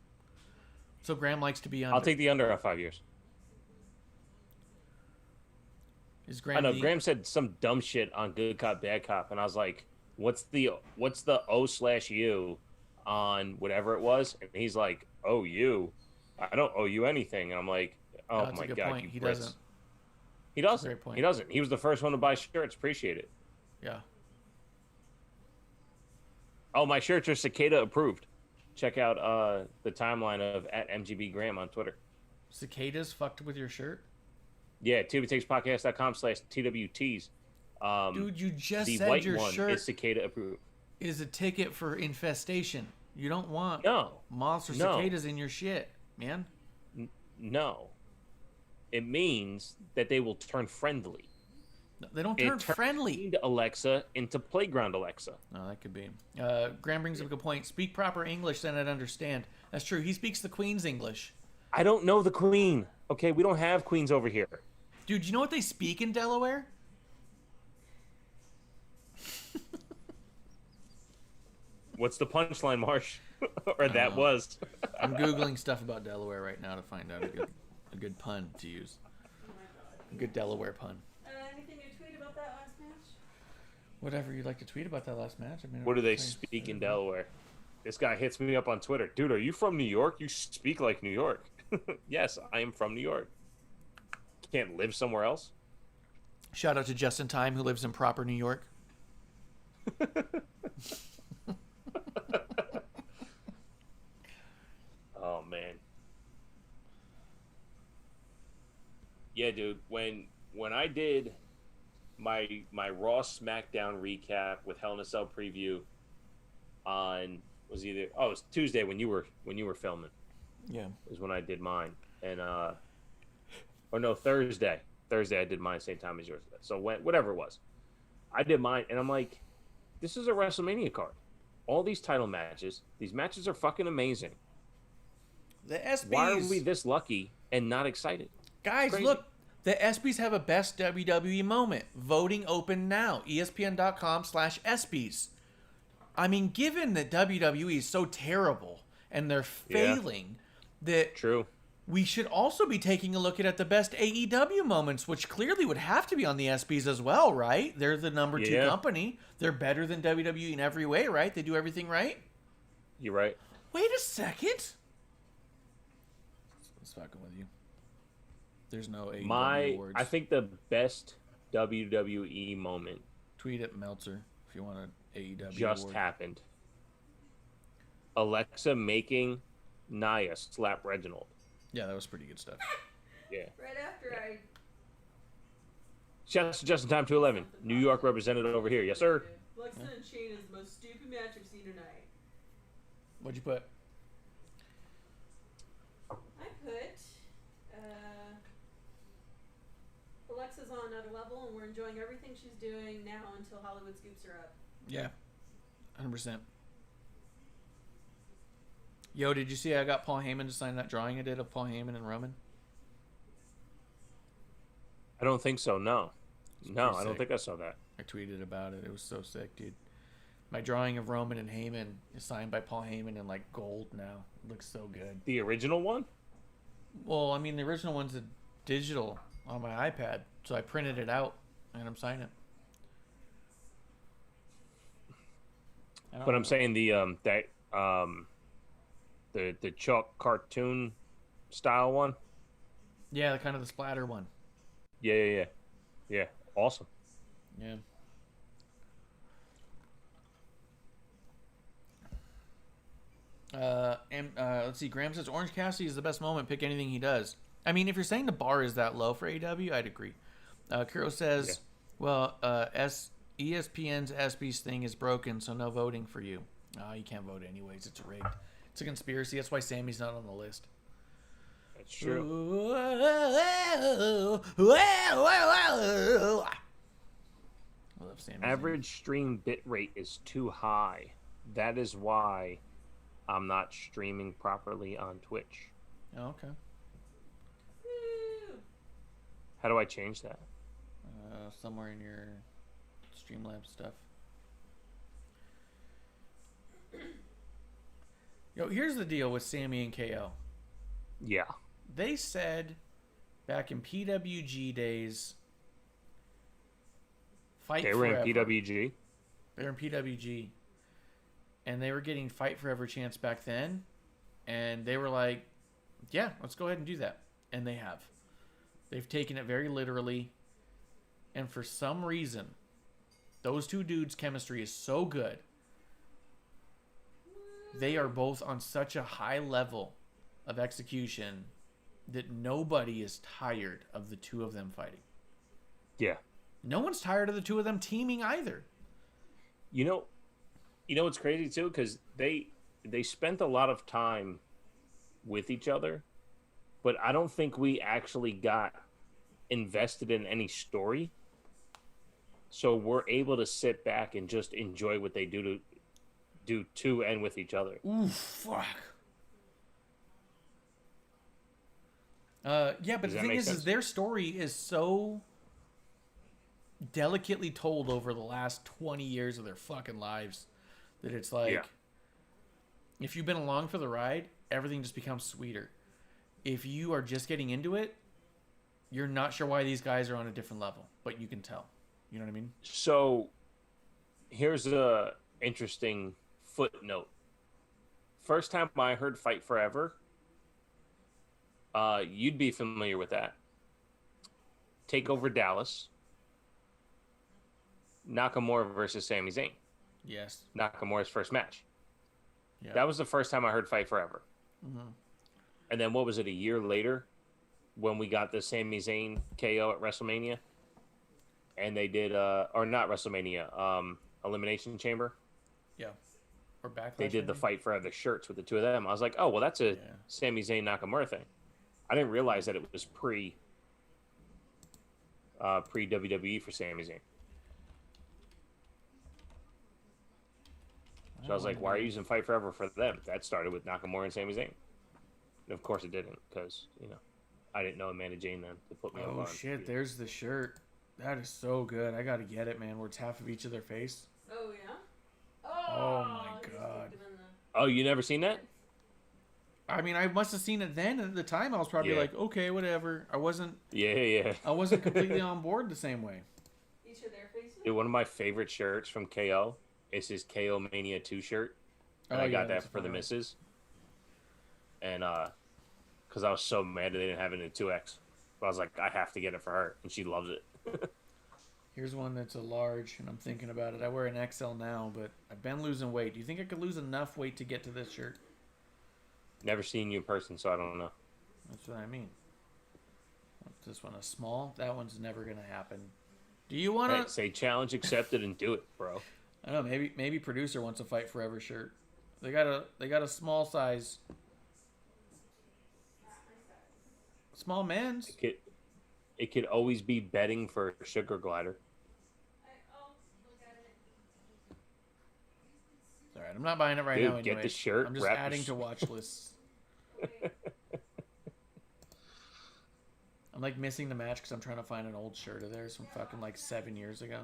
So Graham likes to be under. I'll take the under on 5 years. Is I Graham know the- Graham said some dumb shit on Good Cop, Bad Cop, and I was like, "What's the O/U on whatever it was?" And he's like, "Oh, you, I don't owe you anything." And I'm like, "Oh that's my a good god, point. you He Brits." doesn't. He doesn't. Great point. He doesn't. He was the first one to buy shirts. Appreciate it. Yeah. Oh, my shirts are cicada approved. Check out the timeline of at MGB Graham on Twitter. Cicadas fucked with your shirt? Yeah, TWTakesPodcast.com/TWTs. Dude, you just The said white your one shirt is cicada approved. is a ticket for infestation. You don't want No. moths or No. cicadas in your shit, man. No. It means that they will turn friendly. No, they don't It turn turned friendly. Alexa into Playground Alexa. Oh, that could be. Graham brings up a good point. Speak proper English, then I'd understand. That's true. He speaks the Queen's English. I don't know the Queen. Okay, we don't have queens over here. Dude, you know what they speak in Delaware? What's the punchline, Marsh? Or that was. I'm Googling stuff about Delaware right now to find out a good pun to use. Oh my god. A good Delaware pun. Anything to tweet about that last match? Whatever you'd like to tweet about that last match. I mean, What do they speak in Delaware? This guy hits me up on Twitter. Dude, are you from New York? You speak like New York. Yes, I am from New York. Can't live somewhere else. Shout out to Justin Time, who lives in proper New York. Oh man. Yeah, dude. When I did my Raw SmackDown recap with Hell in a Cell preview on it was Tuesday when you were filming. Yeah. Is when I did mine. And or no, Thursday. Thursday I did mine same time as yours. So whatever it was. I did mine and I'm like, this is a WrestleMania card. All these title matches, these matches are fucking amazing. The ESPYs. Why are we this lucky and not excited? Guys, Crazy. look. The ESPYs have a best WWE moment. Voting open now. ESPN.com/ESPYs. I mean, given that WWE is so terrible and they're failing, that True. we should also be taking a look at the best AEW moments, which clearly would have to be on the ESPYs as well, right? They're the number 2 Yeah. company. They're better than WWE in every way, right? They do everything right. You're right. Wait a second. What's fucking with you? There's no AEW awards. I think the best WWE moment Tweet at Meltzer if you want an AEW just award. happened. Alexa making Nia slap Reginald. Yeah, that was pretty good stuff. Yeah. Right after I. Shouts to Just in Time 211. New York represented over here. Yes, sir. Alexa and Shane is the most stupid match I've seen tonight. What'd you put? I put Alexa's on another level, and we're enjoying everything she's doing now until Hollywood scoops her up. Yeah, 100%. Yo, did you see I got Paul Heyman to sign that drawing I did of Paul Heyman and Roman? I don't think so. No. No, pretty I don't sick. think I saw that. I tweeted about it. It was so sick, dude. My drawing of Roman and Heyman is signed by Paul Heyman in like gold now. It looks so good. The original one? Well, I mean, the original one's a digital on my iPad, so I printed it out and I'm signing it. But I'm saying the chalk cartoon style one. Yeah, the kind of the splatter one. Yeah. Awesome. Yeah. Let's see. Graham says Orange Cassidy is the best moment. Pick anything he does. I mean, if you're saying the bar is that low for AEW, I'd agree. Kuro says, well, ESPN's ESPYs thing is broken, so no voting for you. You can't vote anyways. It's rigged. It's a conspiracy. That's why Sammy's not on the list. That's true. I love Sammy's Average stream bit rate is too high. That is why I'm not streaming properly on Twitch. name. Oh, okay. Woo! How do I change that? Somewhere in your Streamlabs stuff. Yo, here's the deal with Sammy and KO. Yeah. They said back in PWG days, fight They were forever. in PWG. They were in PWG. And they were getting Fight Forever chants back then. And they were like, yeah, let's go ahead and do that. And they have. They've taken it very literally. And for some reason, those two dudes' chemistry is so good they are both on such a high level of execution that nobody is tired of the two of them fighting. Yeah. No one's tired of the two of them teaming either. You know what's crazy too? Because they spent a lot of time with each other, but I don't think we actually got invested in any story. So we're able to sit back and just enjoy what they do to and with each other. Ooh, fuck. Yeah, but the thing is their story is so delicately told over the last 20 years of their fucking lives that it's like, if you've been along for the ride, everything just becomes sweeter. If you are just getting into it, you're not sure why these guys are on a different level, but you can tell. You know what I mean? So here's a interesting footnote. First time I heard Fight Forever, you'd be familiar with that. Takeover Dallas. Nakamura versus Sami Zayn. Yes. Nakamura's first match. Yeah. That was the first time I heard Fight Forever. Mm-hmm. And then what was it, a year later when we got the Sami Zayn KO at WrestleMania? And they did, or not WrestleMania, Elimination Chamber. Yeah. Or Backlash. They did the Fight Forever shirts with the two of them. I was like, oh, well, that's a Sami Zayn Nakamura thing. I didn't realize that it was pre WWE for Sami Zayn. So I was like, why are you using Fight Forever for them? That started with Nakamura and Sami Zayn. And of course it didn't, because, I didn't know Amanda Jane then to put me on. Oh, shit, there's the shirt. That is so good. I got to get it, man, where it's half of each of their face. Oh, yeah? Oh, my God. Oh, you never seen that? I mean, I must have seen it then. At the time, I was probably like, okay, whatever. I wasn't completely on board the same way. Each of their faces? Dude, one of my favorite shirts from KO is his KO Mania 2 shirt. And I got that for the missus. And, because I was so mad that they didn't have it in 2X. But I was like, I have to get it for her. And she loves it. Here's one that's a large, and I'm thinking about it. I wear an XL now, but I've been losing weight. Do you think I could lose enough weight to get to this shirt? Never seen you in person, so I don't know. That's what I mean. This one a small? That one's never going to happen. Do you want to... Hey, say challenge accepted and do it, bro. I don't know. Maybe producer wants a Fight Forever shirt. They got a small size... Small men's. It could always be betting for Sugar Glider. All right, I'm not buying it right Dude, now. Anyway. Get the shirt. I'm just adding to watch lists. I'm like missing the match because I'm trying to find an old shirt of theirs from fucking like 7 years ago.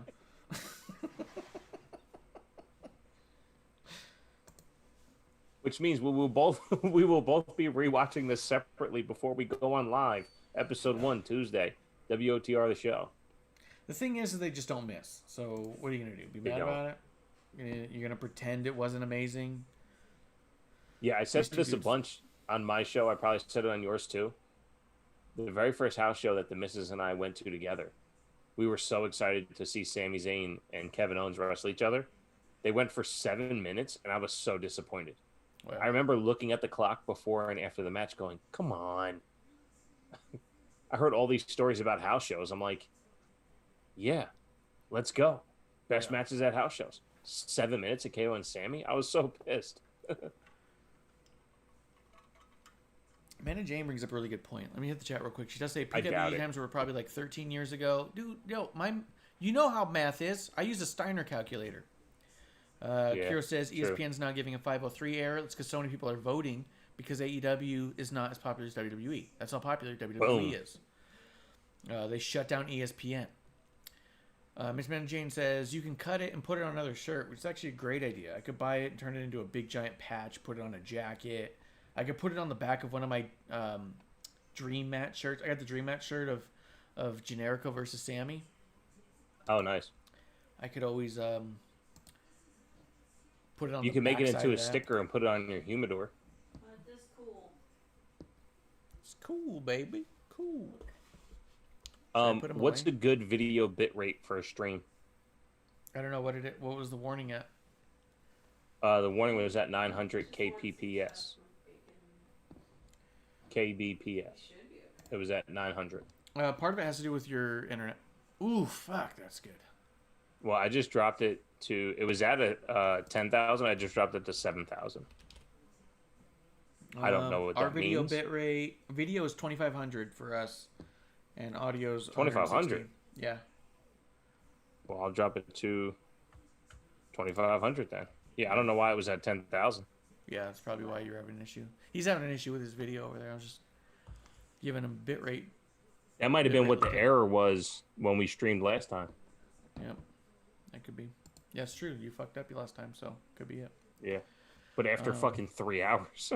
Which means we will both be rewatching this separately before we go on live. Episode 1 Tuesday. WOTR the show. The thing is they just don't miss. So what are you gonna do? Be mad about it? You're gonna pretend it wasn't amazing? Yeah, I said this a bunch on my show. I probably said it on yours too. The very first house show that the missus and I went to together, we were so excited to see Sami Zayn and Kevin Owens wrestle each other. They went for 7 minutes, and I was so disappointed. Wow. I remember looking at the clock before and after the match going, come on. I heard all these stories about house shows. I'm like, yeah, let's go. Best matches at house shows. 7 minutes of KO and Sammy? I was so pissed. Amanda Jane brings up a really good point. Let me hit the chat real quick. She does say PWE times were probably like 13 years ago. Dude, you know how math is. I use a Steiner calculator. Kiro says ESPN's now giving a 503 error. It's because so many people are voting because AEW is not as popular as WWE. That's how popular WWE is. They shut down ESPN. Miss Amanda Jane says you can cut it and put it on another shirt, which is actually a great idea. I could buy it and turn it into a big giant patch, put it on a jacket. I could put it on the back of one of my Dream Match shirts. I got the Dream Match shirt of Generico versus Sammy. Oh, nice. I could always put it on. You can make it into a sticker and put it on your humidor. This cool. It's cool, baby. Cool. What's the good video bit rate for a stream? I don't know what was the warning at. The warning was at 900 kpps. kbps. It was at 900. Part of it has to do with your internet. Ooh, fuck, that's good. Well, I just dropped it to. It was at a 10,000. I just dropped it to 7,000. I don't know what our that video means. bit rate. Video is 2,500 for us, and audio's 2,500. Yeah. Well, I'll drop it to 2,500 then. Yeah, I don't know why it was at 10,000. Yeah, that's probably why you're having an issue. He's having an issue with his video over there. I was just giving him bit rate. That might have been what the error was when we streamed last time. Yep, that could be. Yeah, it's true. You fucked up last time, so could be it. Yeah, but after fucking 3 hours.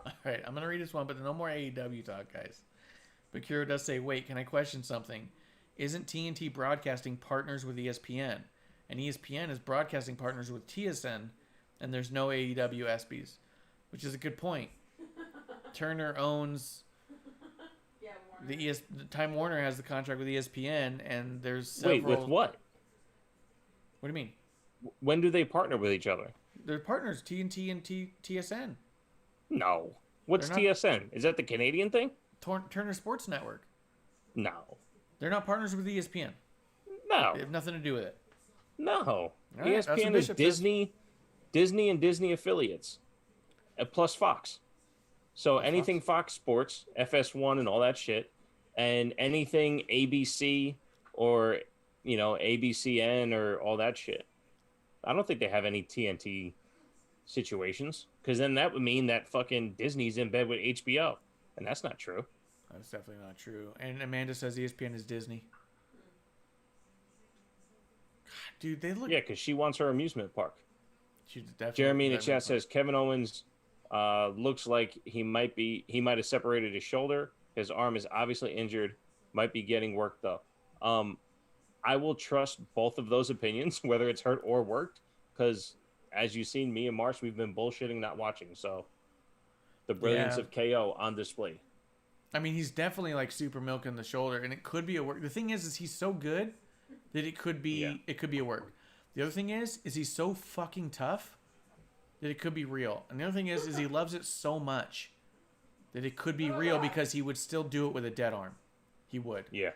All right, I'm gonna read this one, but no more AEW talk, guys. But Kiro does say, "Wait, can I question something? Isn't TNT Broadcasting partners with ESPN, and ESPN is broadcasting partners with TSN, and there's no AEW ESPYs?" Which is a good point. Turner owns the Time Warner has the contract with ESPN, and there's several... Wait, with what? What do you mean? When do they partner with each other? They're partners, TNT and TSN. No. What's They're not- TSN? Is that the Canadian thing? Turner Sports Network. No. They're not partners with ESPN. No. They have nothing to do with it. No. All right, that's what ESPN is Bishop says. Disney and Disney affiliates, plus Fox. So anything Fox Sports, FS1 and all that shit, and anything ABC or, ABCN or all that shit. I don't think they have any TNT situations, because then that would mean that fucking Disney's in bed with HBO, and that's not true. That's definitely not true. And Amanda says ESPN is Disney. God, dude, they look... Yeah, because she wants her amusement park. She's definitely Jeremy in the chat says Kevin Owens looks like he might have separated his shoulder. His arm is obviously injured. Might be getting worked though. I will trust both of those opinions, whether it's hurt or worked, because as you've seen, me and Marsh, we've been bullshitting, not watching. So the brilliance of KO on display. I mean, he's definitely like super milking the shoulder, and it could be a work. The thing is he's so good that it could be a work. The other thing is he's so fucking tough that it could be real. And the other thing is he loves it so much that it could be real, because he would still do it with a dead arm. He would. Yeah.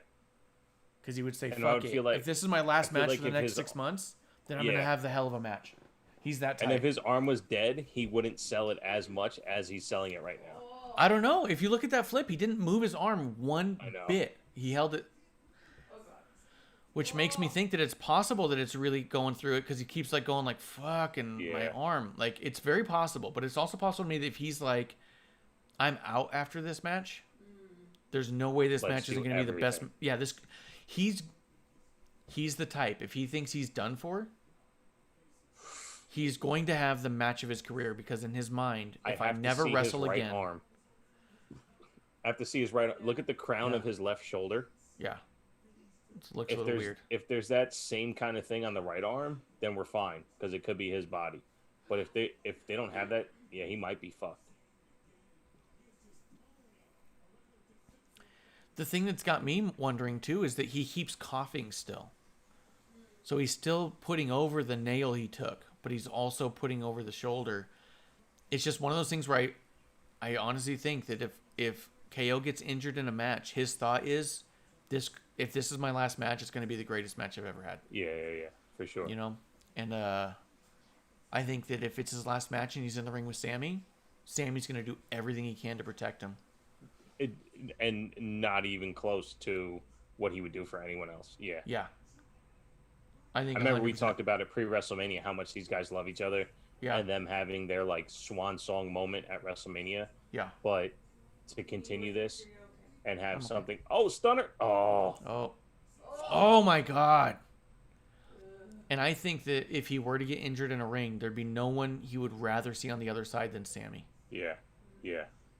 Because he would say, And I fuck would it. feel like- If this is my last I feel match like for the if next his- 6 months, then I'm going to have the hell of a match. He's that type. And if his arm was dead, he wouldn't sell it as much as he's selling it right now. I don't know. If you look at that flip, he didn't move his arm one I know. bit. He held it. Which makes me think that it's possible that it's really going through it, because he keeps like going like, fuck, and my arm. Like, it's very possible. But it's also possible to me that if he's like, I'm out after this match, there's no way this match isn't going to be the best. Yeah, he's the type. If he thinks he's done for, he's going to have the match of his career, because in his mind, if I never wrestle again. Arm. I have to see his right arm. Look at the crown of his left shoulder. Yeah. It looks a little weird. If there's that same kind of thing on the right arm, then we're fine, because it could be his body. But if they don't have that, yeah, he might be fucked. The thing that's got me wondering too is that he keeps coughing still. So he's still putting over the nail he took, but he's also putting over the shoulder. It's just one of those things where I honestly think that if KO gets injured in a match, his thought is if this is my last match, it's going to be the greatest match I've ever had. Yeah, for sure. And I think that if it's his last match and he's in the ring with Sammy's going to do everything he can to protect him. And not even close to what he would do for anyone else. Yeah. Yeah. I remember we talked about it pre-WrestleMania, how much these guys love each other. Yeah. And them having their like swan song moment at WrestleMania. Yeah. But to continue this and have something. Oh, stunner. Oh my God. And I think that if he were to get injured in a ring, there'd be no one he would rather see on the other side than Sammy. Yeah.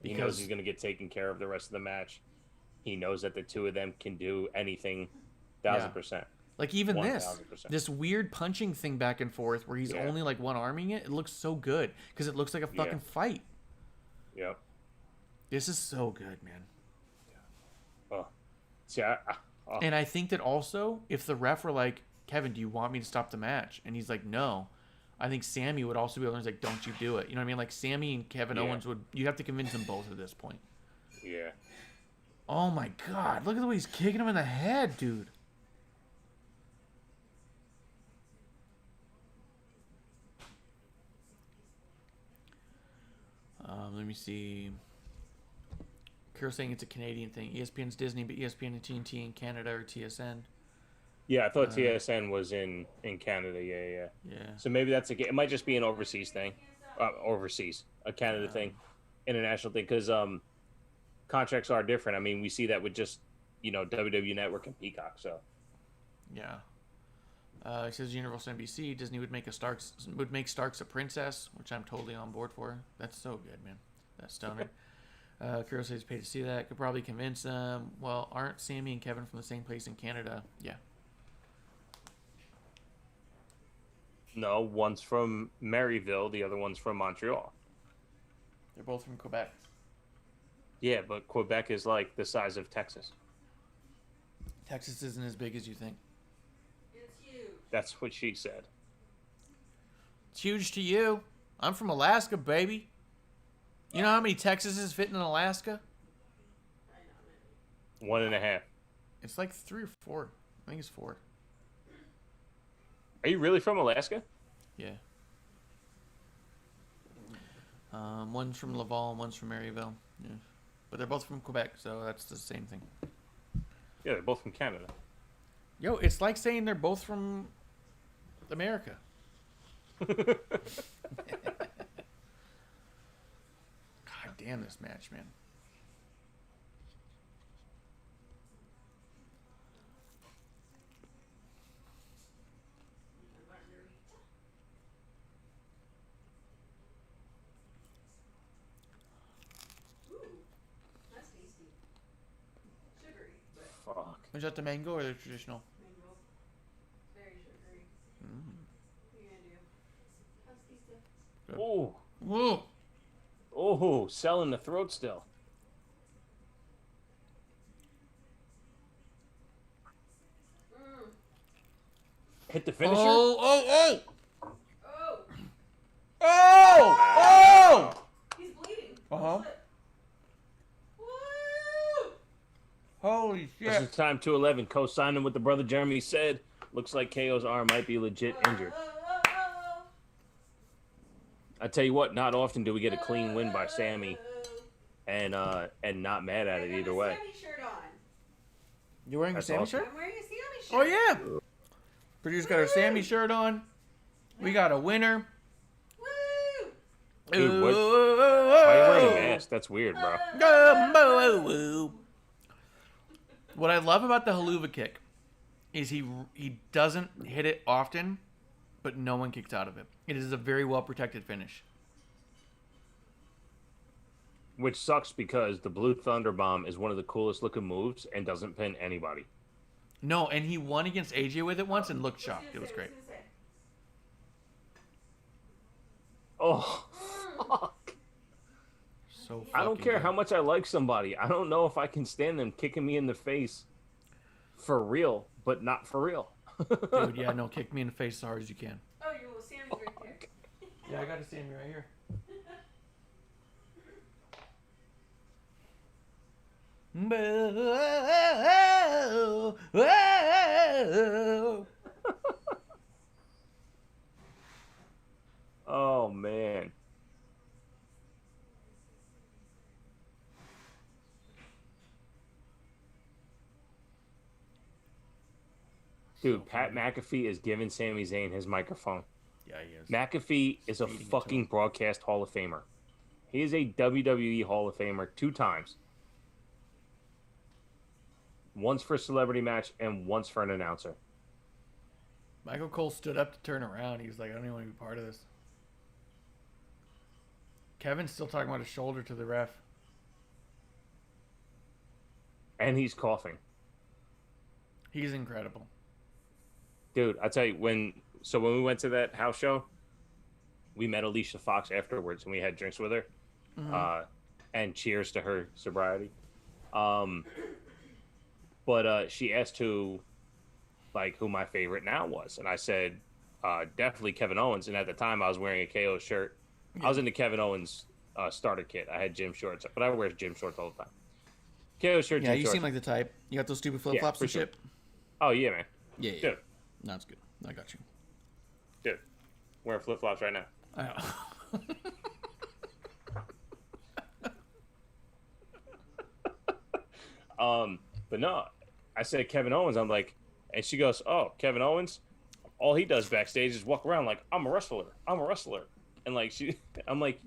He knows he's going to get taken care of the rest of the match. He knows that the two of them can do anything 1,000%. Like even 1,000%. this weird punching thing back and forth where he's only like one arming it. It looks so good because it looks like a fucking fight. Yep. This is so good, man. Oh, see, And I think that also, if the ref were like, Kevin, do you want me to stop the match? And he's like, no. I think Sammy would also be able to like, don't you do it. You know what I mean? Like Sammy and Kevin Owens would, you'd have to convince them both at this point. Yeah. Oh my God. Look at the way he's kicking him in the head, dude. Let me see. Carol's saying it's a Canadian thing. ESPN's Disney, but ESPN and TNT in Canada or TSN. Yeah, I thought TSN was in Canada. Yeah. So maybe that's it might just be an overseas thing, a Canada thing, international thing, because contracts are different. I mean, we see that with just WWE Network and Peacock. So yeah, it says Universal NBC. Disney would make Starks a princess, which I'm totally on board for. That's so good, man. That's stunning. Kuro says paid to see that. Could probably convince them. Well, aren't Sammy and Kevin from the same place in Canada? Yeah. no, one's from Maryville, the other one's from Montreal. They're both from Quebec. Yeah, but Quebec is like the size of Texas. Texas isn't as big as you think. It's huge. That's what she said. It's huge to you. I'm from Alaska, baby. You know how many Texases fit in Alaska? I know, 1.5. It's like 3 or 4. I think it's 4. Are you really from Alaska? Yeah. One's from Laval and one's from Maryville. Yeah. But they're both from Quebec, so that's the same thing. Yeah, they're both from Canada. Yo, it's like saying they're both from America. God damn this match, man. that's tasty. Sugary, but Fuck. Is that the mango or the traditional? mango. Very sugary. What are you gonna do? Husky stuff. Oh, Whoa. oh, cell in the throat still. Hit the finisher. Oh. Oh, Oh! he's bleeding. Uh-huh. Slip. Woo! Holy This shit. is time 211. Co-signing what the brother Jeremy said. Looks like KO's arm might be legit injured. I tell you what, not often do we get a clean win by Sammy, and not mad at it either way. I have a Sammy shirt on. You wearing a That's Sammy awesome. shirt? I'm wearing a Sammy shirt. Oh, yeah. Producer's got her Sammy shirt on. We got a winner. Woo! Dude, what? Why are you wearing a mask? That's weird, bro. What I love about the haluva kick is he doesn't hit it often, but no one kicks out of it. It is a very well protected finish. Which sucks because the Blue Thunder Bomb is one of the coolest looking moves and doesn't pin anybody. No, and he won against AJ with it once and looked shocked. It was great. Oh, fuck. So I don't fucking care good. how much I like somebody. I don't know if I can stand them kicking me in the face for real, but not for real. Dude, yeah, no, kick me in the face as hard as you can. Oh, your little Sammy's right there. Yeah, I got a Sammy right here. Oh, man. Dude, Pat McAfee is giving Sami Zayn his microphone. Yeah, he is. McAfee is a Feeding it to fucking him. broadcast Hall of Famer. He is a WWE Hall of Famer 2 times. Once for a celebrity match and once for an announcer. Michael Cole stood up to turn around. He was like, I don't even want to be part of this. Kevin's still talking about his shoulder to the ref. And he's coughing. He's incredible. Dude, I tell you, when we went to that house show, we met Alicia Fox afterwards and we had drinks with her. And cheers to her sobriety. But she asked who my favorite now was, and I said definitely Kevin Owens. And at the time, I was wearing a KO shirt. Yeah. I was into Kevin Owens starter kit. I had gym shorts, but I wear gym shorts all the time. KO shirt. Yeah, gym you shorts. seem like the type. You got those stupid flip flops for and sure. shit. Oh yeah, man. Yeah, yeah. Dude, No, that's good. I got you. dude, wearing flip flops right now. I know. But no, I said Kevin Owens. I'm like, and she goes, "Oh, Kevin Owens. All he does backstage is walk around like I'm a wrestler. I'm a wrestler." And like I'm like,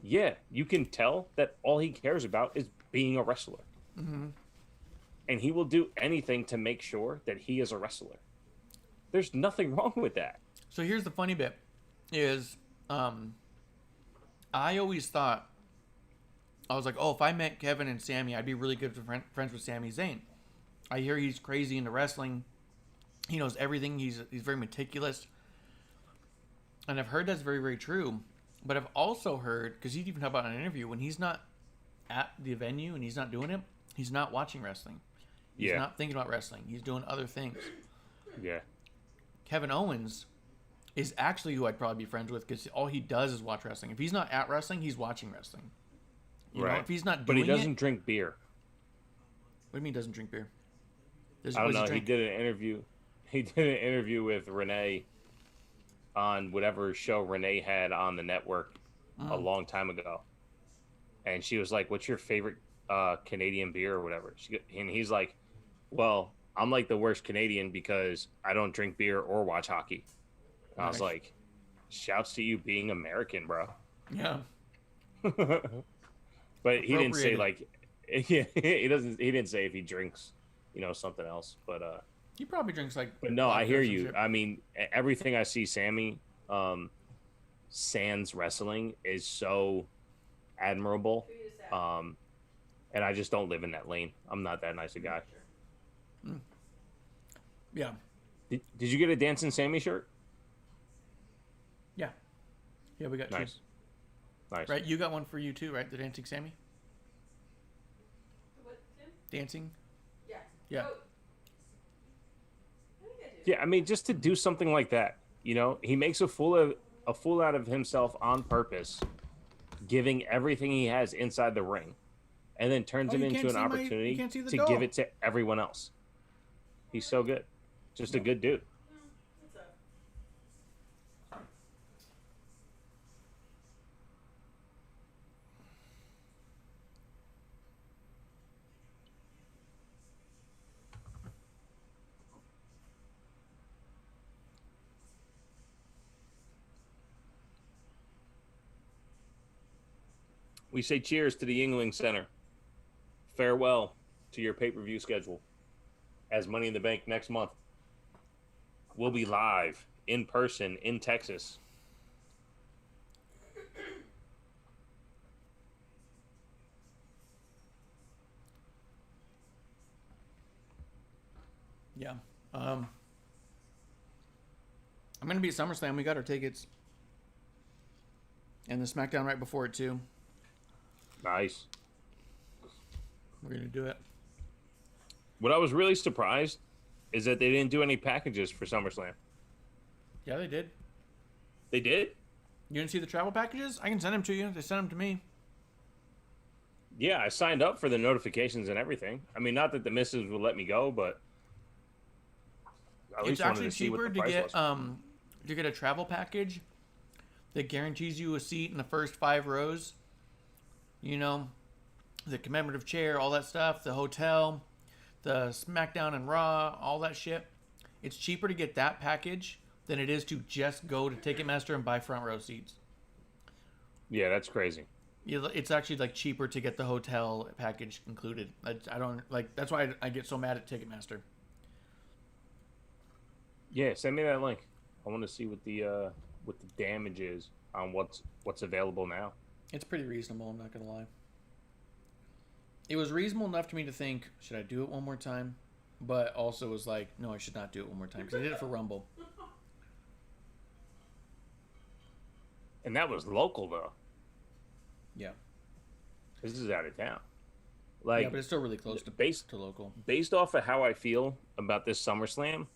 yeah, you can tell that all he cares about is being a wrestler, and he will do anything to make sure that he is a wrestler. There's nothing wrong with that. So here's the funny bit: is I always thought, I was like, oh, if I met Kevin and Sammy, I'd be really good friends with Sami Zayn. I hear he's crazy into wrestling. He knows everything. He's very meticulous. And I've heard that's very, very true. But I've also heard, because he even talked about in an interview, when he's not at the venue and he's not doing it, he's not watching wrestling. He's not thinking about wrestling. He's doing other things. Yeah. Kevin Owens is actually who I'd probably be friends with, because all he does is watch wrestling. If he's not at wrestling, he's watching wrestling. You know, if he's not doing but he doesn't drink beer. What do you mean he doesn't drink beer? I don't know. He did an interview. He did an interview with Renee on whatever show Renee had on the network a long time ago, and she was like, "What's your favorite Canadian beer or whatever?" And he's like, "Well, I'm like the worst Canadian because I don't drink beer or watch hockey." And I was like, "Shouts to you being American, bro." Yeah. But he didn't say like, he didn't say if he drinks, something else. But He probably drinks like. But no, I hear vodka or some you. shit. I mean, everything I see Sammy sans wrestling is so admirable. And I just don't live in that lane. I'm not that nice a guy. Yeah. Did you get a Dancing Sammy shirt? Yeah. Yeah, we got Nice. two. Nice. Right, you got one for you too, right? The Dancing Sammy? What, Tim? Dancing? Yeah. Yeah. Oh. I think I do. Yeah, I mean, just to do something like that, he makes a fool out of himself on purpose, giving everything he has inside the ring, and then turns it into an opportunity to give it to everyone else. He's so good. Just a good dude. What's up? We say cheers to the Yingling Center. Farewell to your pay-per-view schedule, as Money in the Bank next month will be live in person in Texas. Yeah. I'm gonna be at SummerSlam. We got our tickets. And the SmackDown right before it too. Nice. We're gonna do it. What I was really surprised is that they didn't do any packages for SummerSlam. Yeah, they did. They did? You didn't see the travel packages? I can send them to you. They sent them to me. Yeah, I signed up for the notifications and everything. I mean, not that the missus would let me go, but at It's least wanted actually to see what cheaper the to price get was. to get a travel package that guarantees you a seat in the first 5 rows. The commemorative chair, all that stuff, the hotel, the SmackDown and Raw, all that shit. It's cheaper to get that package than it is to just go to Ticketmaster and buy front row seats. Yeah, that's crazy. It's actually like cheaper to get the hotel package included. I don't like. That's why I get so mad at Ticketmaster. Yeah, send me that link. I want to see what the damage is on what's available now. It's pretty reasonable. I'm not gonna lie. It was reasonable enough to me to think, should I do it one more time? But also was like, no, I should not do it one more time because I did it for Rumble. And that was local though. Yeah. This is out of town. Like, Yeah, but it's still really close to based local. based off of how I feel about this SummerSlam,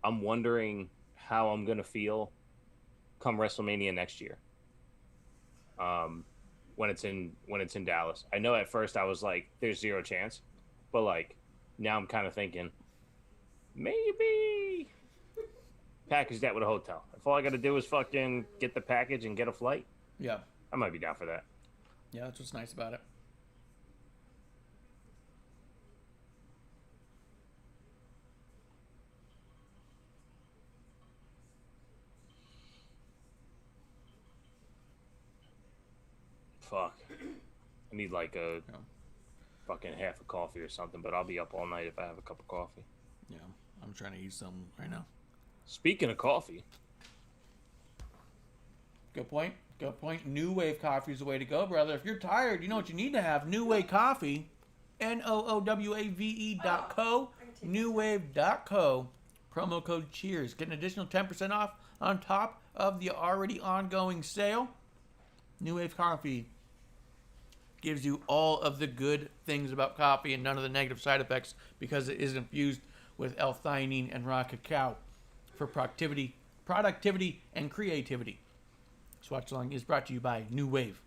I'm wondering how I'm gonna feel come WrestleMania next year. When it's in Dallas. I know at first I was like, there's zero chance, but like now I'm kind of thinking maybe package that with a hotel. If all I got to do is fucking get the package and get a flight, Yeah. I might be down for that. Yeah, that's what's nice about it. Fuck. I need like a fucking half a coffee or something, but I'll be up all night if I have a cup of coffee. Yeah, I'm trying to eat some right now. Speaking of coffee, Good point. Good point. New Wave coffee is the way to go, brother. If you're tired, you know what you need to have. New Wave coffee. NOOWAVE.co. Newwave.co. Promo code CHEERS. Get an additional 10% off on top of the already ongoing sale. New Wave coffee gives you all of the good things about coffee and none of the negative side effects because it is infused with L-theanine and raw cacao for productivity, and creativity. This watch along is brought to you by New Wave.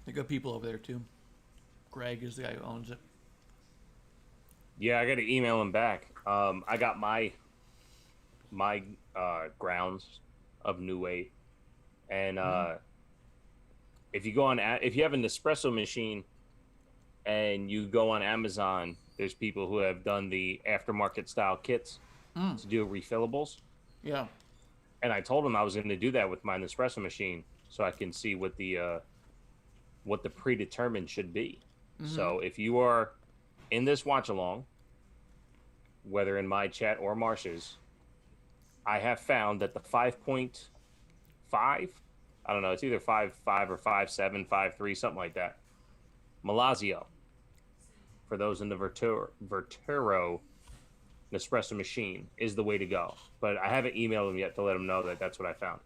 They're good people over there too. Greg is the guy who owns it. yeah, I got to email him back. I got my grounds of New Wave, and if you have an espresso machine and you go on Amazon, there's people who have done the aftermarket style kits to do refillables. Yeah. And I told him I was going to do that with my Nespresso machine so I can see what the predetermined should be. So if you are in this watch along, whether in my chat or Marsh's, I have found that the 5.5, I don't know, it's either 5.5 or 5.7, 5.3, something like that. Malazio, for those in the Verturo Nespresso machine, is the way to go. But I haven't emailed them yet to let them know that that's what I found.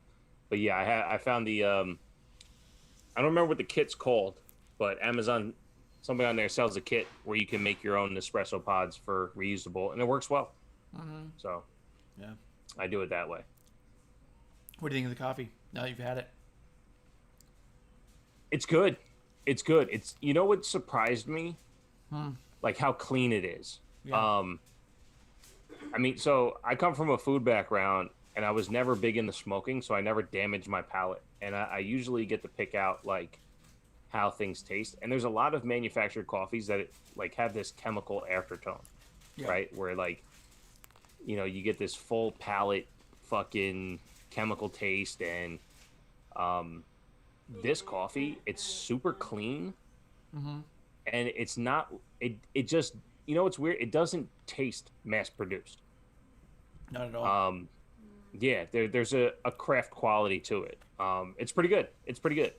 But yeah, I found the, I don't remember what the kit's called, but Amazon, somebody on there sells a kit where you can make your own Nespresso pods for reusable, and it works well. So Yeah. I do it that way. What do you think of the coffee now that you've had it? It's good. It's good. It's, you know what surprised me? Like how clean it is. Yeah. I mean, so I come from a food background and I was never big into smoking, so I never damaged my palate. And I usually get to pick out like how things taste. And there's a lot of manufactured coffees that like have this chemical aftertone, right? Where like, you know, you get this full palate fucking chemical taste. And this coffee, it's super clean. And it's not, it just, you know, it's weird. It doesn't taste mass produced. Not at all. Yeah, there's a craft quality to it. It's pretty good. It's pretty good.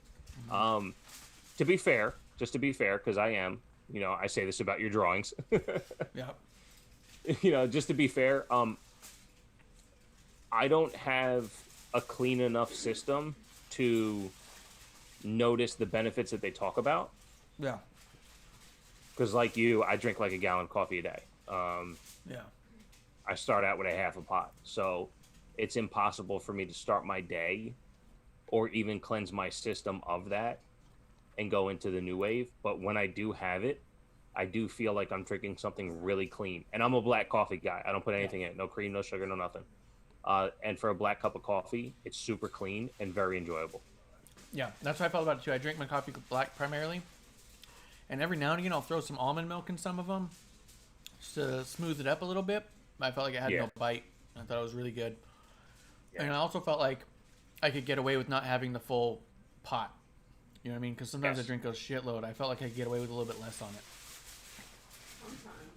To be fair, because I am, you know, I say this about your drawings. Yeah. You know, just to be fair, I don't have a clean enough system to notice the benefits that they talk about. Yeah. Because like you, I drink like a gallon of coffee a day. Yeah. I start out with a half a pot. So it's impossible for me to start my day or even cleanse my system of that and go into the New Wave. But when I do have it, I do feel like I'm drinking something really clean. And I'm a black coffee guy. I don't put anything in it. No cream, no sugar, no nothing. And for a black cup of coffee, it's super clean and very enjoyable. Yeah, that's what I felt about it too. I drink my coffee black primarily. And every now and again, I'll throw some almond milk in some of them just to smooth it up a little bit. I felt like it had no bite. I thought it was really good. Yeah. And I also felt like I could get away with not having the full pot. You know what I mean? Because sometimes I drink a shitload. I felt like I could get away with a little bit less on it. Sometimes.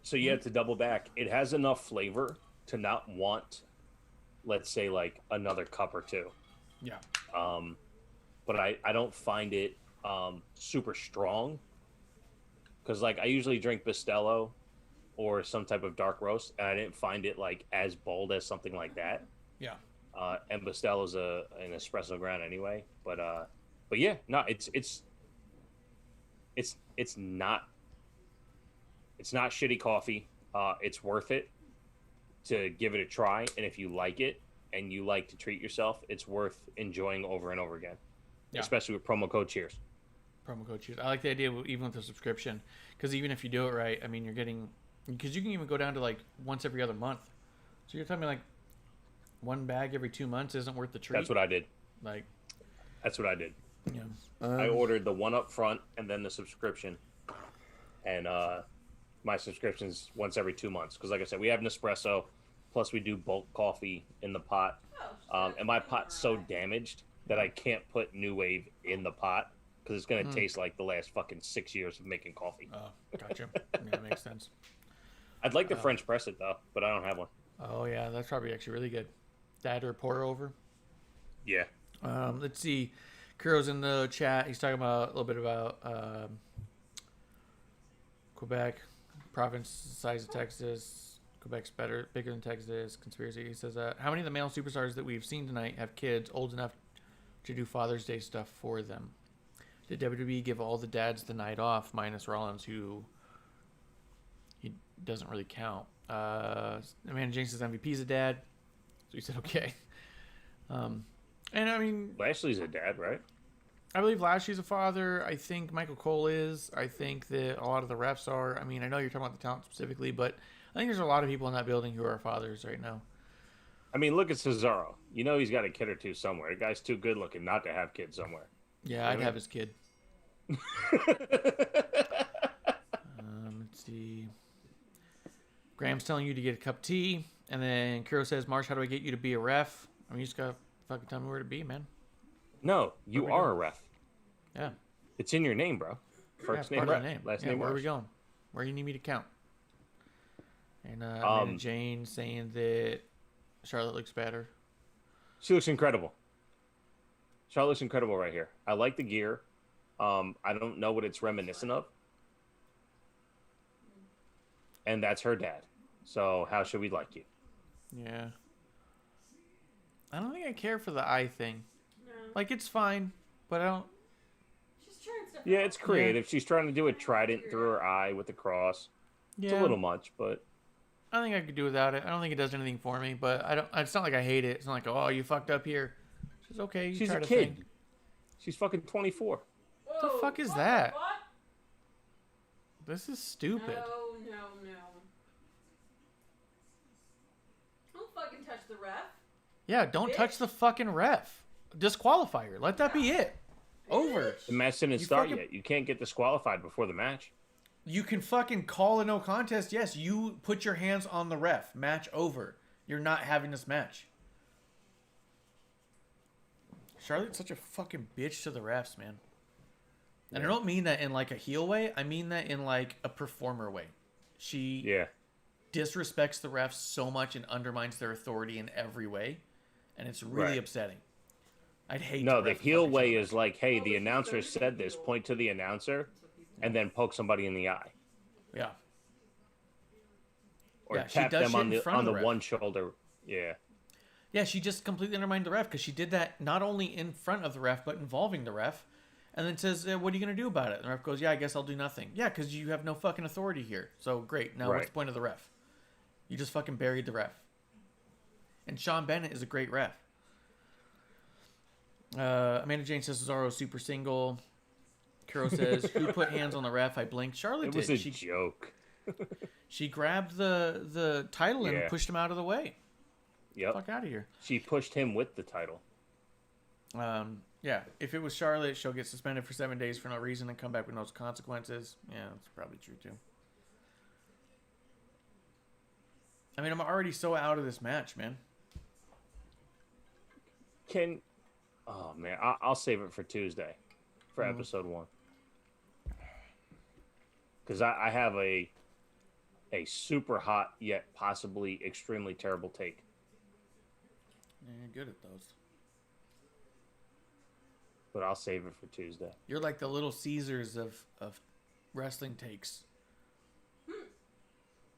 So yeah, to double back, it has enough flavor to not want, let's say, like another cup or two. Yeah. But I don't find it super strong, because like I usually drink Bustelo or some type of dark roast, and I didn't find it like as bold as something like that. Yeah. and Bustella's an espresso ground anyway. But yeah, no, it's not shitty coffee. It's worth it to give it a try, and if you like it and you like to treat yourself, it's worth enjoying over and over again. Yeah. Especially with promo code Cheers. Promo code Cheers. I like the idea of, even with the subscription, because even if you do it right, I mean, you're getting, because you can even go down to like once every other month. So you're telling me like one bag every 2 months isn't worth the treat? That's what I did. That's what I did. Yeah. I ordered the one up front and then the subscription. And my subscription's once every 2 months. Because like I said, we have Nespresso, plus we do bulk coffee in the pot. And my pot's so damaged that I can't put New Wave in the pot because it's going to taste like the last fucking 6 years of making coffee. Oh, gotcha. Yeah, makes sense. I'd like to French press it, though, but I don't have one. Oh, yeah, that's probably actually really good. That or pour over? Yeah. Let's see. Kuro's in the chat. He's talking about a little bit about Quebec, province size of Texas. Quebec's bigger than Texas. Conspiracy. He says, how many of the male superstars that we've seen tonight have kids old enough to do Father's Day stuff for them? Did WWE give all the dads the night off, minus Rollins, who he doesn't really count? Amanda James says MVP's a dad, so he said okay. And I mean, Lashley's a dad, right? I believe Lashley's a father. I think Michael Cole is. I think that a lot of the refs are. I mean, I know you're talking about the talent specifically, but I think there's a lot of people in that building who are fathers right now. I mean, look at Cesaro. You know he's got a kid or two somewhere. The guy's too good looking not to have kids somewhere. Yeah, I'd have his kid. Let's see. Graham's telling you to get a cup of tea, and then Kuro says, Marsh, how do I get you to be a ref? I mean, you just gotta fucking tell me where to be, man. No, you are a ref. Yeah. It's in your name, bro. First name, ref. Last name, where Marsh. are we going? Where you need me to count? And Amanda Jane saying that Charlotte looks better. She looks incredible. Charlotte looks incredible right here. I like the gear. I don't know what it's reminiscent of. And that's her dad. So how should we like you? Yeah. I don't think I care for the eye thing. No. Like, it's fine, but I don't... She's trying stuff Yeah, out. it's creative. She's trying to do a trident through her eye with the cross. Yeah. It's a little much, but... I think I could do without it. I don't think it does anything for me, but I don't. It's not like I hate it. It's not like, oh, you fucked up here. She's okay. You She's a tried kid. thing. She's fucking 24. Whoa, What the fuck is what that? the fuck? This is stupid. No. Don't fucking touch the ref. Yeah, don't touch the fucking ref. Disqualify her. Let that be it. Over. The match didn't You start fucking- yet. You can't get disqualified before the match. You can fucking call a no contest. Yes, you put your hands on the ref. Match over. You're not having this match. Charlotte's such a fucking bitch to the refs, man. And I don't mean that in like a heel way. I mean that in like a performer way. She disrespects the refs so much and undermines their authority in every way. And it's really upsetting. I'd hate No, to the ref heel fucking way Charlotte. is like, hey, the announcer said this. Point to the announcer and then poke somebody in the eye. Yeah. Or Yeah, she tap does them shit on in the front of the ref. one shoulder. Yeah. Yeah, she just completely undermined the ref because she did that not only in front of the ref, but involving the ref. And then says, what are you going to do about it? And the ref goes, yeah, I guess I'll do nothing. Yeah, because you have no fucking authority here. So great. Now what's the point of the ref? You just fucking buried the ref. And Sean Bennett is a great ref. Amanda Jane says Cesaro's super single. Kuro says, who put hands on the ref? I blinked. Charlotte It was did. a joke. She grabbed the title and pushed him out of the way. Yep. Fuck out of here. She pushed him with the title. Yeah, if it was Charlotte, she'll get suspended for 7 days for no reason and come back with no consequences. Yeah, that's probably true too. I mean, I'm already so out of this match, man. Oh man, I'll save it for Tuesday, for episode 1. Because I have a super hot yet possibly extremely terrible take. Yeah, you're good at those. But I'll save it for Tuesday. You're like the Little Caesars of wrestling takes.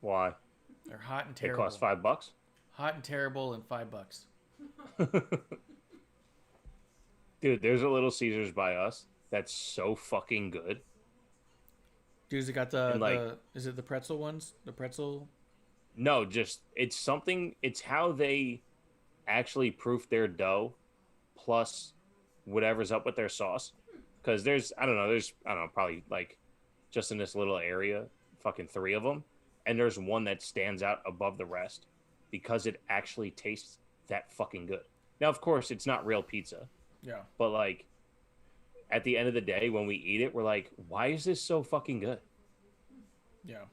Why? They're hot and They terrible. cost $5. Hot and terrible and $5. Dude, there's a Little Caesars by us that's so fucking good. Dude, has it got And, like, is it the pretzel ones? The pretzel? No, just it's something. It's how they actually proof their dough, plus whatever's up with their sauce. Because there's I don't know probably like just in this little area, fucking 3 of them, and there's one that stands out above the rest because it actually tastes that fucking good. Now, of course, it's not real pizza, Yeah. but like at the end of the day, when we eat it, we're like, why is this so fucking good? Yeah.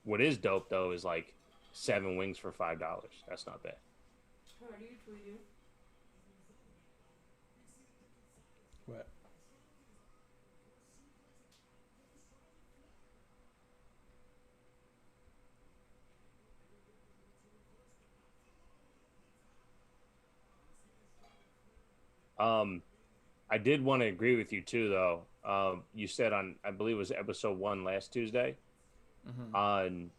What is dope though is like 7 wings for $5. That's not bad. How are you tweeting? What? I did want to agree with you too, though. You said I believe it was episode 1 last Tuesday, on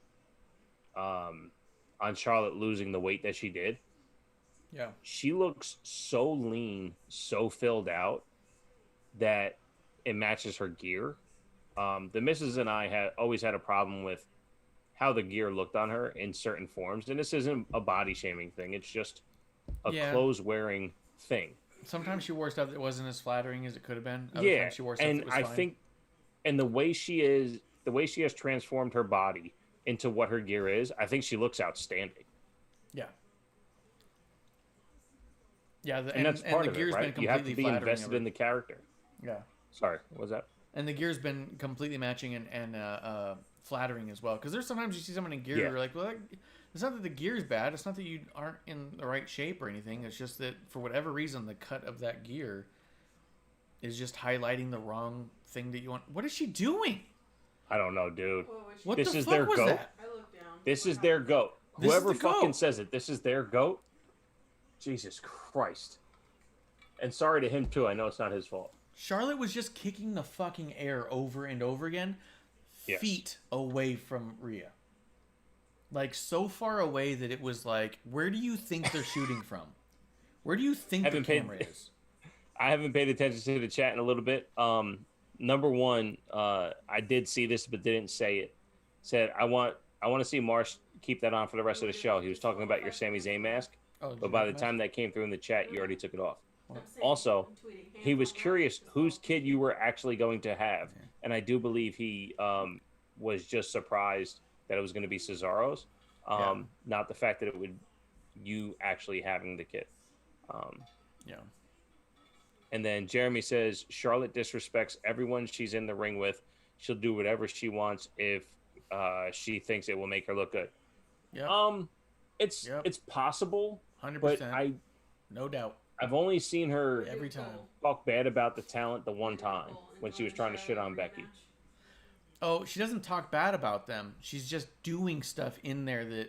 Charlotte losing the weight that she did. Yeah. She looks so lean, so filled out that it matches her gear. The missus and I had always had a problem with how the gear looked on her in certain forms, and this isn't a body shaming thing. It's just a clothes wearing thing. Sometimes she wore stuff that wasn't as flattering as it could have been. Yeah, times she wore stuff and that was I fine. think, and the way she has transformed her body into what her gear is, I think she looks outstanding. Yeah. Yeah, And that's part the of it, gear's right? been You have to completely be flattering invested in the character. Yeah. Sorry, what was that? And the gear's been completely matching and flattering as well. Because there's sometimes you see someone in gear, you're like, well, it's not that the gear's bad. It's not that you aren't in the right shape or anything. It's just that for whatever reason, the cut of that gear is just highlighting the wrong thing that you want. What is she doing? I don't know, dude. What This the is fuck their was goat. that? I looked down. This is their goat. This is Whoever the fucking goat. says it, this is their goat. Jesus Christ. And sorry to him too. I know it's not his fault. Charlotte was just kicking the fucking air over and over again, Yes. feet away from Rhea. Like, so far away that it was like, where do you think they're shooting from? Where do you think the camera is? I haven't paid attention to the chat in a little bit. Number one, I did see this but didn't say it. Said I want to see Marsh keep that on for the rest of the show. He was talking about your Sami Zayn mask, but by the time that came through in the chat, you already took it off. Also, he was curious whose kid you were actually going to have, and I do believe he was just surprised that it was going to be Cesaro's, not the fact that it would you actually having the kid. Yeah. And then Jeremy says Charlotte disrespects everyone she's in the ring with. She'll do whatever she wants if she thinks it will make her look good. Yeah. It's possible, 100%. but no doubt. I've only seen her Every time. talk bad about the talent the one time when she was trying to shit on Becky. Oh, she doesn't talk bad about them. She's just doing stuff in there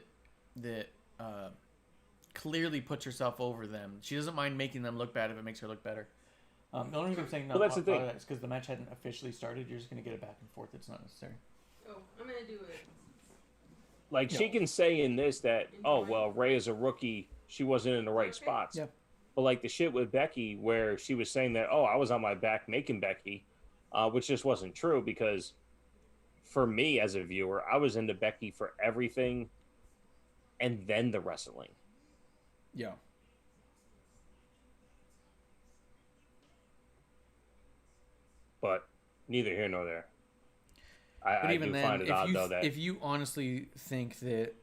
that clearly puts herself over them. She doesn't mind making them look bad if it makes her look better. The only reason I'm saying no, Well, that's the thing. is because the match hadn't officially started. You're just going to get it back and forth. It's not necessary. Oh, I'm gonna do it. Like, she can say in this that, oh, well, Ray is a rookie. She wasn't in the right spots. Yeah. But, like, the shit with Becky where she was saying that, oh, I was on my back making Becky, which just wasn't true because for me as a viewer, I was into Becky for everything and then the wrestling. Yeah. But neither here nor there. But I even do then, find it odd, though, that if you honestly think that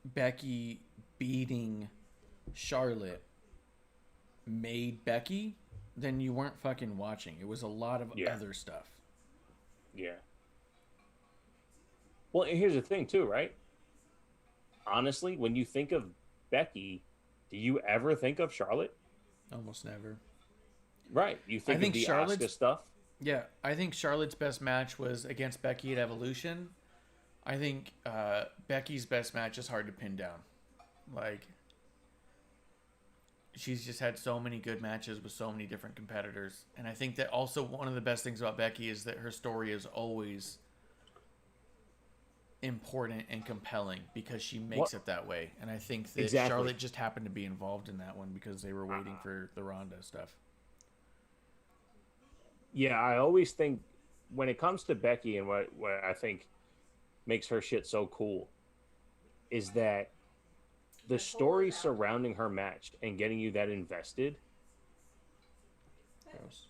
Becky beating Charlotte made Becky, then you weren't fucking watching. It was a lot of other stuff. Yeah. Well, and here's the thing, too, right? Honestly, when you think of Becky, do you ever think of Charlotte? Almost never. Right. You think of the Asuka stuff? Yeah, I think Charlotte's best match was against Becky at Evolution. I think Becky's best match is hard to pin down. Like, she's just had so many good matches with so many different competitors. And I think that also one of the best things about Becky is that her story is always important and compelling because she makes it that way. And I think that Exactly. Charlotte just happened to be involved in that one because they were waiting for the Ronda stuff. Yeah, I always think when it comes to Becky and what I think makes her shit so cool is that the story surrounding her match and getting you that invested. Gross.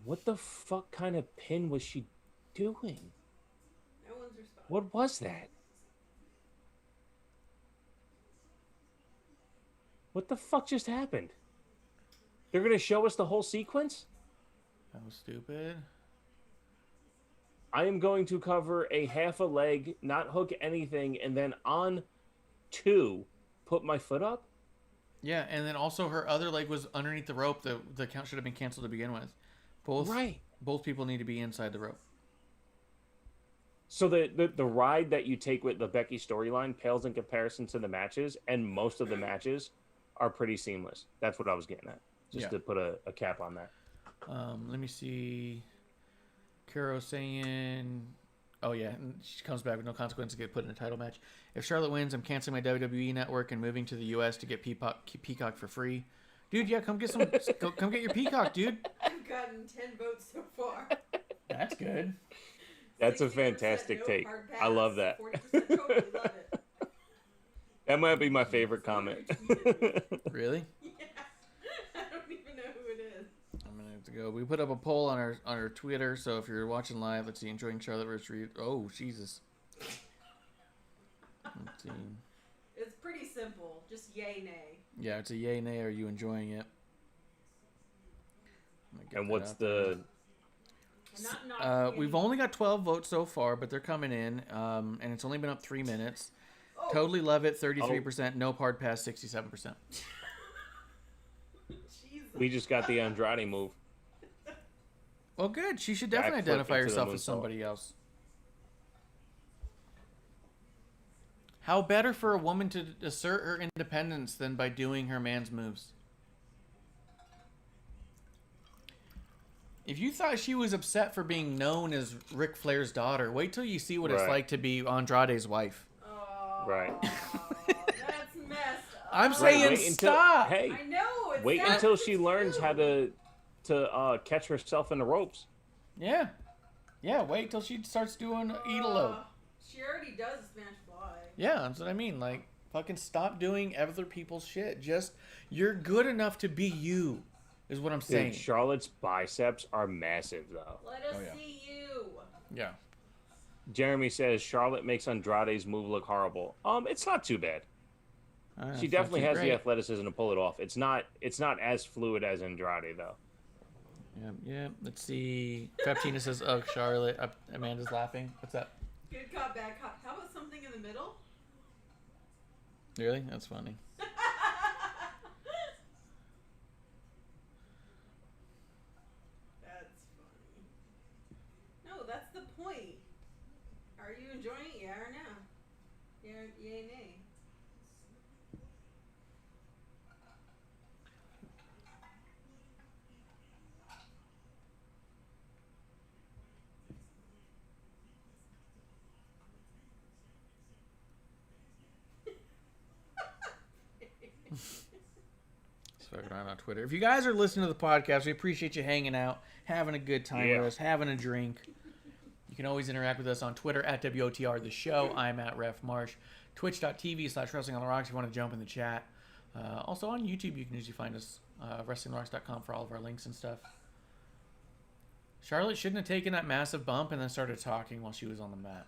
What the fuck kind of pin was she doing? No one's responding. What was that? What the fuck just happened? They're going to show us the whole sequence? That was stupid. I am going to cover a half a leg, not hook anything, and then on two, put my foot up? Yeah, and then also her other leg was underneath the rope. The count should have been canceled to begin with. Both people need to be inside the rope. So the ride that you take with the Becky storyline pales in comparison to the matches, and most of the matches are pretty seamless. That's what I was getting at. Just to put a cap on that. Let me see. Kuro saying, oh yeah, and she comes back with no consequence to get put in a title match. If Charlotte wins, I'm canceling my WWE network and moving to the US to get Peacock for free. Dude, yeah, come get come get your Peacock, dude. I've gotten 10 votes so far. That's good. That's a fantastic take. I love that. 40% totally love it. That might be my favorite comment. Really? Yeah. I don't even know who it is. I'm gonna have to go. We put up a poll on our Twitter, so if you're watching live, let's see, enjoying Charlotte versus Reed. Oh, Jesus. Let's see. It's pretty simple. Just yay, nay. Yeah, it's a yay, nay. Are you enjoying it? And what's the... We've only got 12 votes so far, but they're coming in, and it's only been up 3 minutes. Oh. Totally love it, 33%. No hard pass, 67%. We just got the Andrade move. Well, good. She should definitely identify herself as somebody else. How better for a woman to assert her independence than by doing her man's moves? If you thought she was upset for being known as Ric Flair's daughter, wait till you see what it's like to be Andrade's wife. Oh, right. That's messed up. I'm saying stop. Hey, I know. It's wait until she learns how to catch herself in the ropes. Yeah. Yeah, wait till she starts doing Idolo. She already does Smash Fly. Yeah, that's what I mean. Like, fucking stop doing other people's shit. Just, you're good enough to be you. Is what I'm saying. Dude, Charlotte's biceps are massive, though. Let us see you. Yeah. Jeremy says Charlotte makes Andrade's move look horrible. It's not too bad. She definitely has the athleticism to pull it off. It's not as fluid as Andrade, though. Yeah. Let's see. Faptina says, "Oh, Charlotte." Amanda's laughing. What's up? Good cop, bad cop. How about something in the middle? Really? That's funny. That's the point. Are you enjoying it? Yeah or no? Yay, nay. Fucking around on Twitter. If you guys are listening to the podcast, we appreciate you hanging out, having a good time with us, having a drink. You can always interact with us on Twitter at WOTR The Show. I'm at Ref Marsh. Twitch.tv/Wrestling on the Rocks if you want to jump in the chat. Also on YouTube, you can usually find us, WrestlingRocks.com for all of our links and stuff. Charlotte shouldn't have taken that massive bump and then started talking while she was on the mat.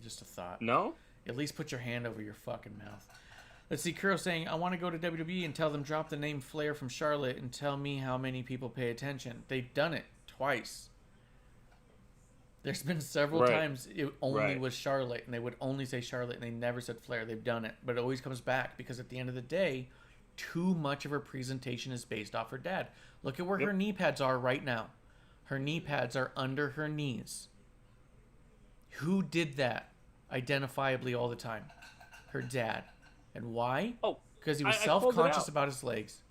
Just a thought. No? At least put your hand over your fucking mouth. Let's see, Kuro saying, I want to go to WWE and tell them drop the name Flair from Charlotte and tell me how many people pay attention. They've done it twice. There's been several times it only was Charlotte, and they would only say Charlotte, and they never said Flair. They've done it, but it always comes back because at the end of the day, too much of her presentation is based off her dad. Look at where her knee pads are right now. Her knee pads are under her knees. Who did that identifiably all the time? Her dad. And why? Oh, because he was self-conscious about his legs.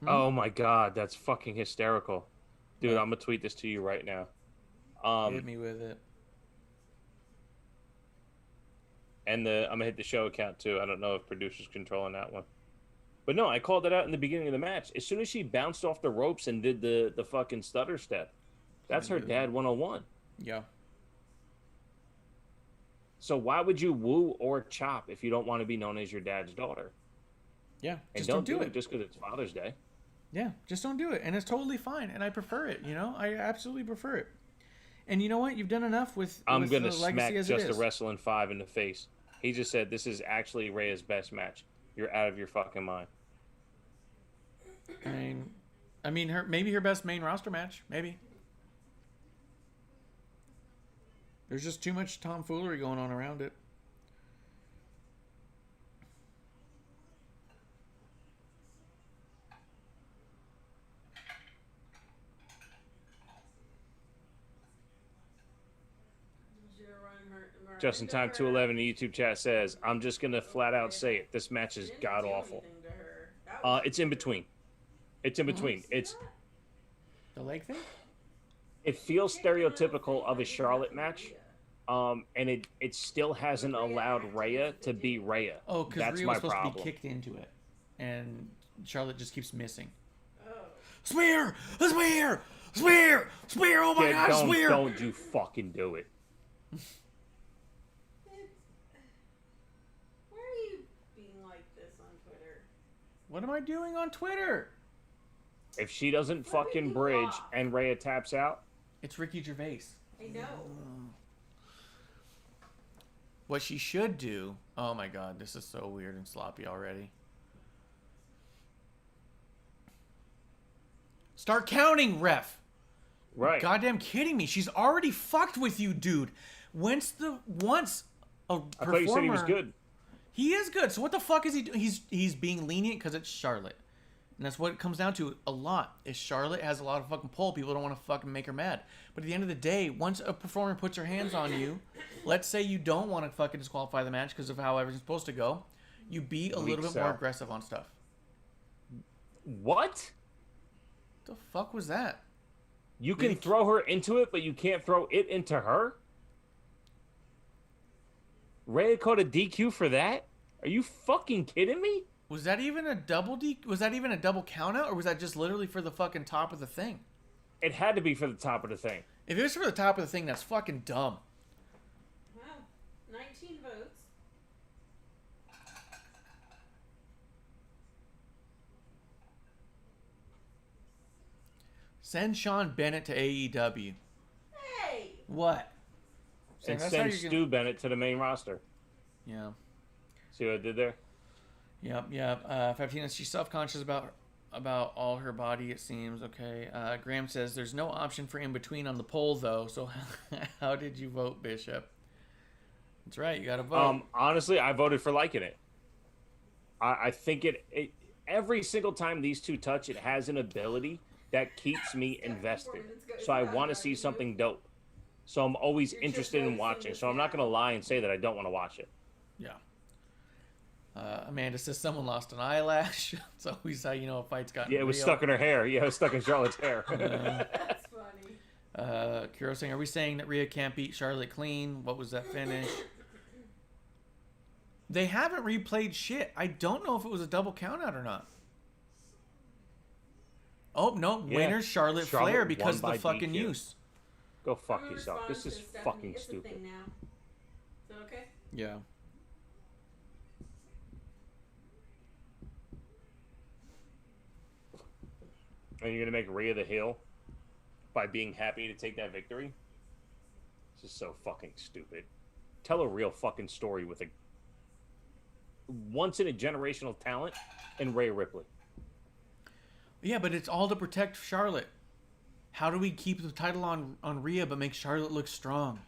Oh my god, that's fucking hysterical. Dude, I'm gonna tweet this to you right now. Hit me with it. And I'm gonna hit the show account too. I don't know if producer's controlling that one. But no, I called it out in the beginning of the match. As soon as she bounced off the ropes and did the fucking stutter step, that's her dad 101. Yeah. So why would you woo or chop if you don't want to be known as your dad's daughter? Yeah. And Just don't do it. just because it's Father's Day. Yeah. Just don't do it. And it's totally fine. And I prefer it. You know, I absolutely prefer it. And you know what? You've done enough with I'm with gonna the smack legacy as Just it a is. Wrestling 5 in the face. He just said this is actually Rhea's best match. You're out of your fucking mind. I mean, maybe her best main roster match. Maybe. There's just too much tomfoolery going on around it. Just in time 211 in the YouTube chat says, I'm just gonna flat out say it. This match is god awful. It's in between. It's in between. It's The leg thing? it feels stereotypical of a Charlotte match. And it still hasn't allowed Rhea to be Rhea. Oh, because that's Rhea my was supposed problem. to be kicked into it. And Charlotte just keeps missing. Oh. Spear! A spear! Spear! Spear! Oh my Yeah, god, spear! don't you fucking do it. Why are you being like this on Twitter? What am I doing on Twitter? If she doesn't fucking bridge and Rhea taps out, It's Ricky Gervais. I know. What she should do... Oh my god, this is so weird and sloppy already. Start counting, ref! right? Goddamn kidding me. She's already fucked with you, dude. Once a performer... I thought you said he was good. He is good. So what the fuck is he doing? He's being lenient because it's Charlotte. And that's what it comes down to a lot. Is Charlotte has a lot of fucking pull. People don't want to fucking make her mad. But at the end of the day, once a performer puts her hands on you, let's say you don't want to fucking disqualify the match because of how everything's supposed to go, you be a little bit more aggressive on stuff. What? The fuck was that? You can throw her into it, but you can't throw it into her? Rhea caught a DQ for that? Are you fucking kidding me? Was that even a was that even a double count out, or was that just literally for the fucking top of the thing? It had to be for the top of the thing. If it was for the top of the thing, that's fucking dumb. Wow. 19 votes. Send Sean Bennett to AEW. Hey! What? And that's how send you're Stu Bennett to the main roster. Yeah. See what I did there? Yep. 15. She's self-conscious about all her body, it seems. Okay. Graham says there's no option for in between on the poll though. So how did you vote, Bishop? That's right. You got to vote. Honestly, I voted for liking it. I think it every single time these two touch, it has an ability that keeps me invested. So I want to see something dope. So I'm always interested in watching. So I'm not going to lie and say that I don't want to watch it. Yeah. Amanda says someone lost an eyelash. It's always how you know a fight's gotten Yeah, it was real. stuck in her hair. Yeah, it was stuck in Charlotte's hair. That's funny. Kiro saying, are we saying that Rhea can't beat Charlotte clean? What was that finish? They haven't replayed shit. I don't know if it was a double count out or not. Oh, no. Yeah. Winner Charlotte Charlotte Flair because of won the by fucking DQ. use. Go fuck I'm gonna yourself. respond This is to Stephanie. fucking It's a stupid. thing now. Is that okay? Yeah. And you're going to make Rhea the heel by being happy to take that victory? This is so fucking stupid. Tell a real fucking story with a once in a generational talent and Rhea Ripley. Yeah, but it's all to protect Charlotte. How do we keep the title on Rhea but make Charlotte look strong?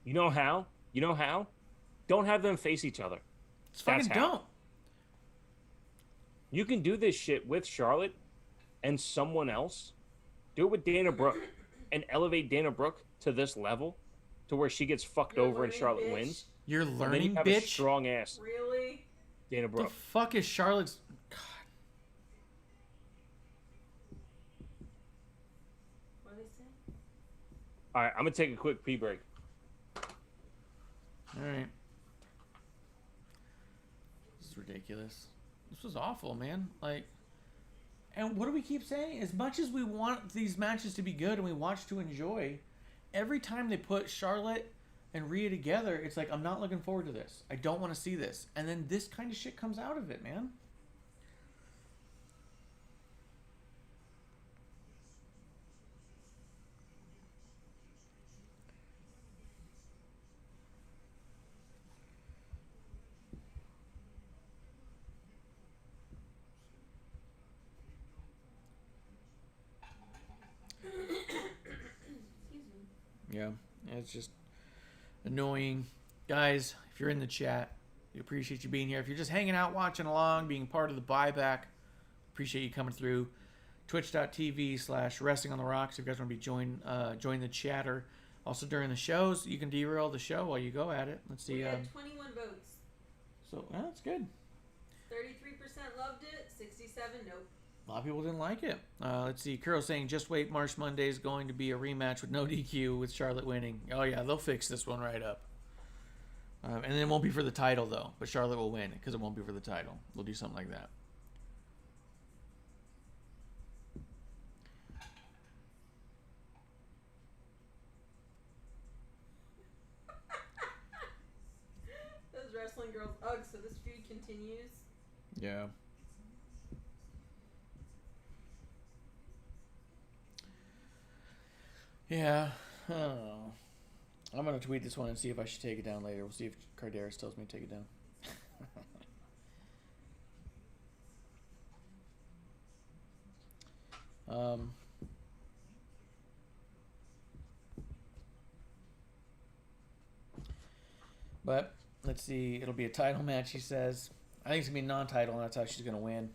You know how? You know how? Don't have them face each other. It's fucking That's how. don't. You can do this shit with Charlotte and someone else. Do it with Dana Brooke and elevate Dana Brooke to this level to where she gets fucked You're over and learning, Charlotte bitch. wins. You're And then learning, you have a bitch. strong ass Really? Dana The Brooke. fuck is Charlotte's... God. What did they say? All right, I'm going to take a quick pee break. All right. ridiculous. This was awful, man. Like, and what do we keep saying? As much as we want these matches to be good and we watch to enjoy, every time they put Charlotte and Rhea together, it's like, I'm not looking forward to this. I don't want to see this. And then this kind of shit comes out of it, man. Yeah, it's just annoying. Guys, if you're in the chat, we appreciate you being here. If you're just hanging out, watching along, being part of the buyback, appreciate you coming through. Twitch.tv/Wrestling on the Rocks. If you guys want to be join the chatter. Also during the shows, you can derail the show while you go at it. Let's see. We had 21 votes. So that's good. 33% loved it. 67 nope. A lot of people didn't like it. Let's see. Kuro saying, just wait, Marsh Monday is going to be a rematch with no DQ with Charlotte winning. Oh, yeah, they'll fix this one right up. And then it won't be for the title, though. But Charlotte will win because it won't be for the title. We'll do something like that. Those wrestling girls. Ugh, so this feud continues. Yeah. Yeah. Oh. I'm going to tweet this one and see if I should take it down later. We'll see if Carderas tells me to take it down. But let's see. It'll be a title match, he says. I think it's going to be non-title, and that's how she's going to win.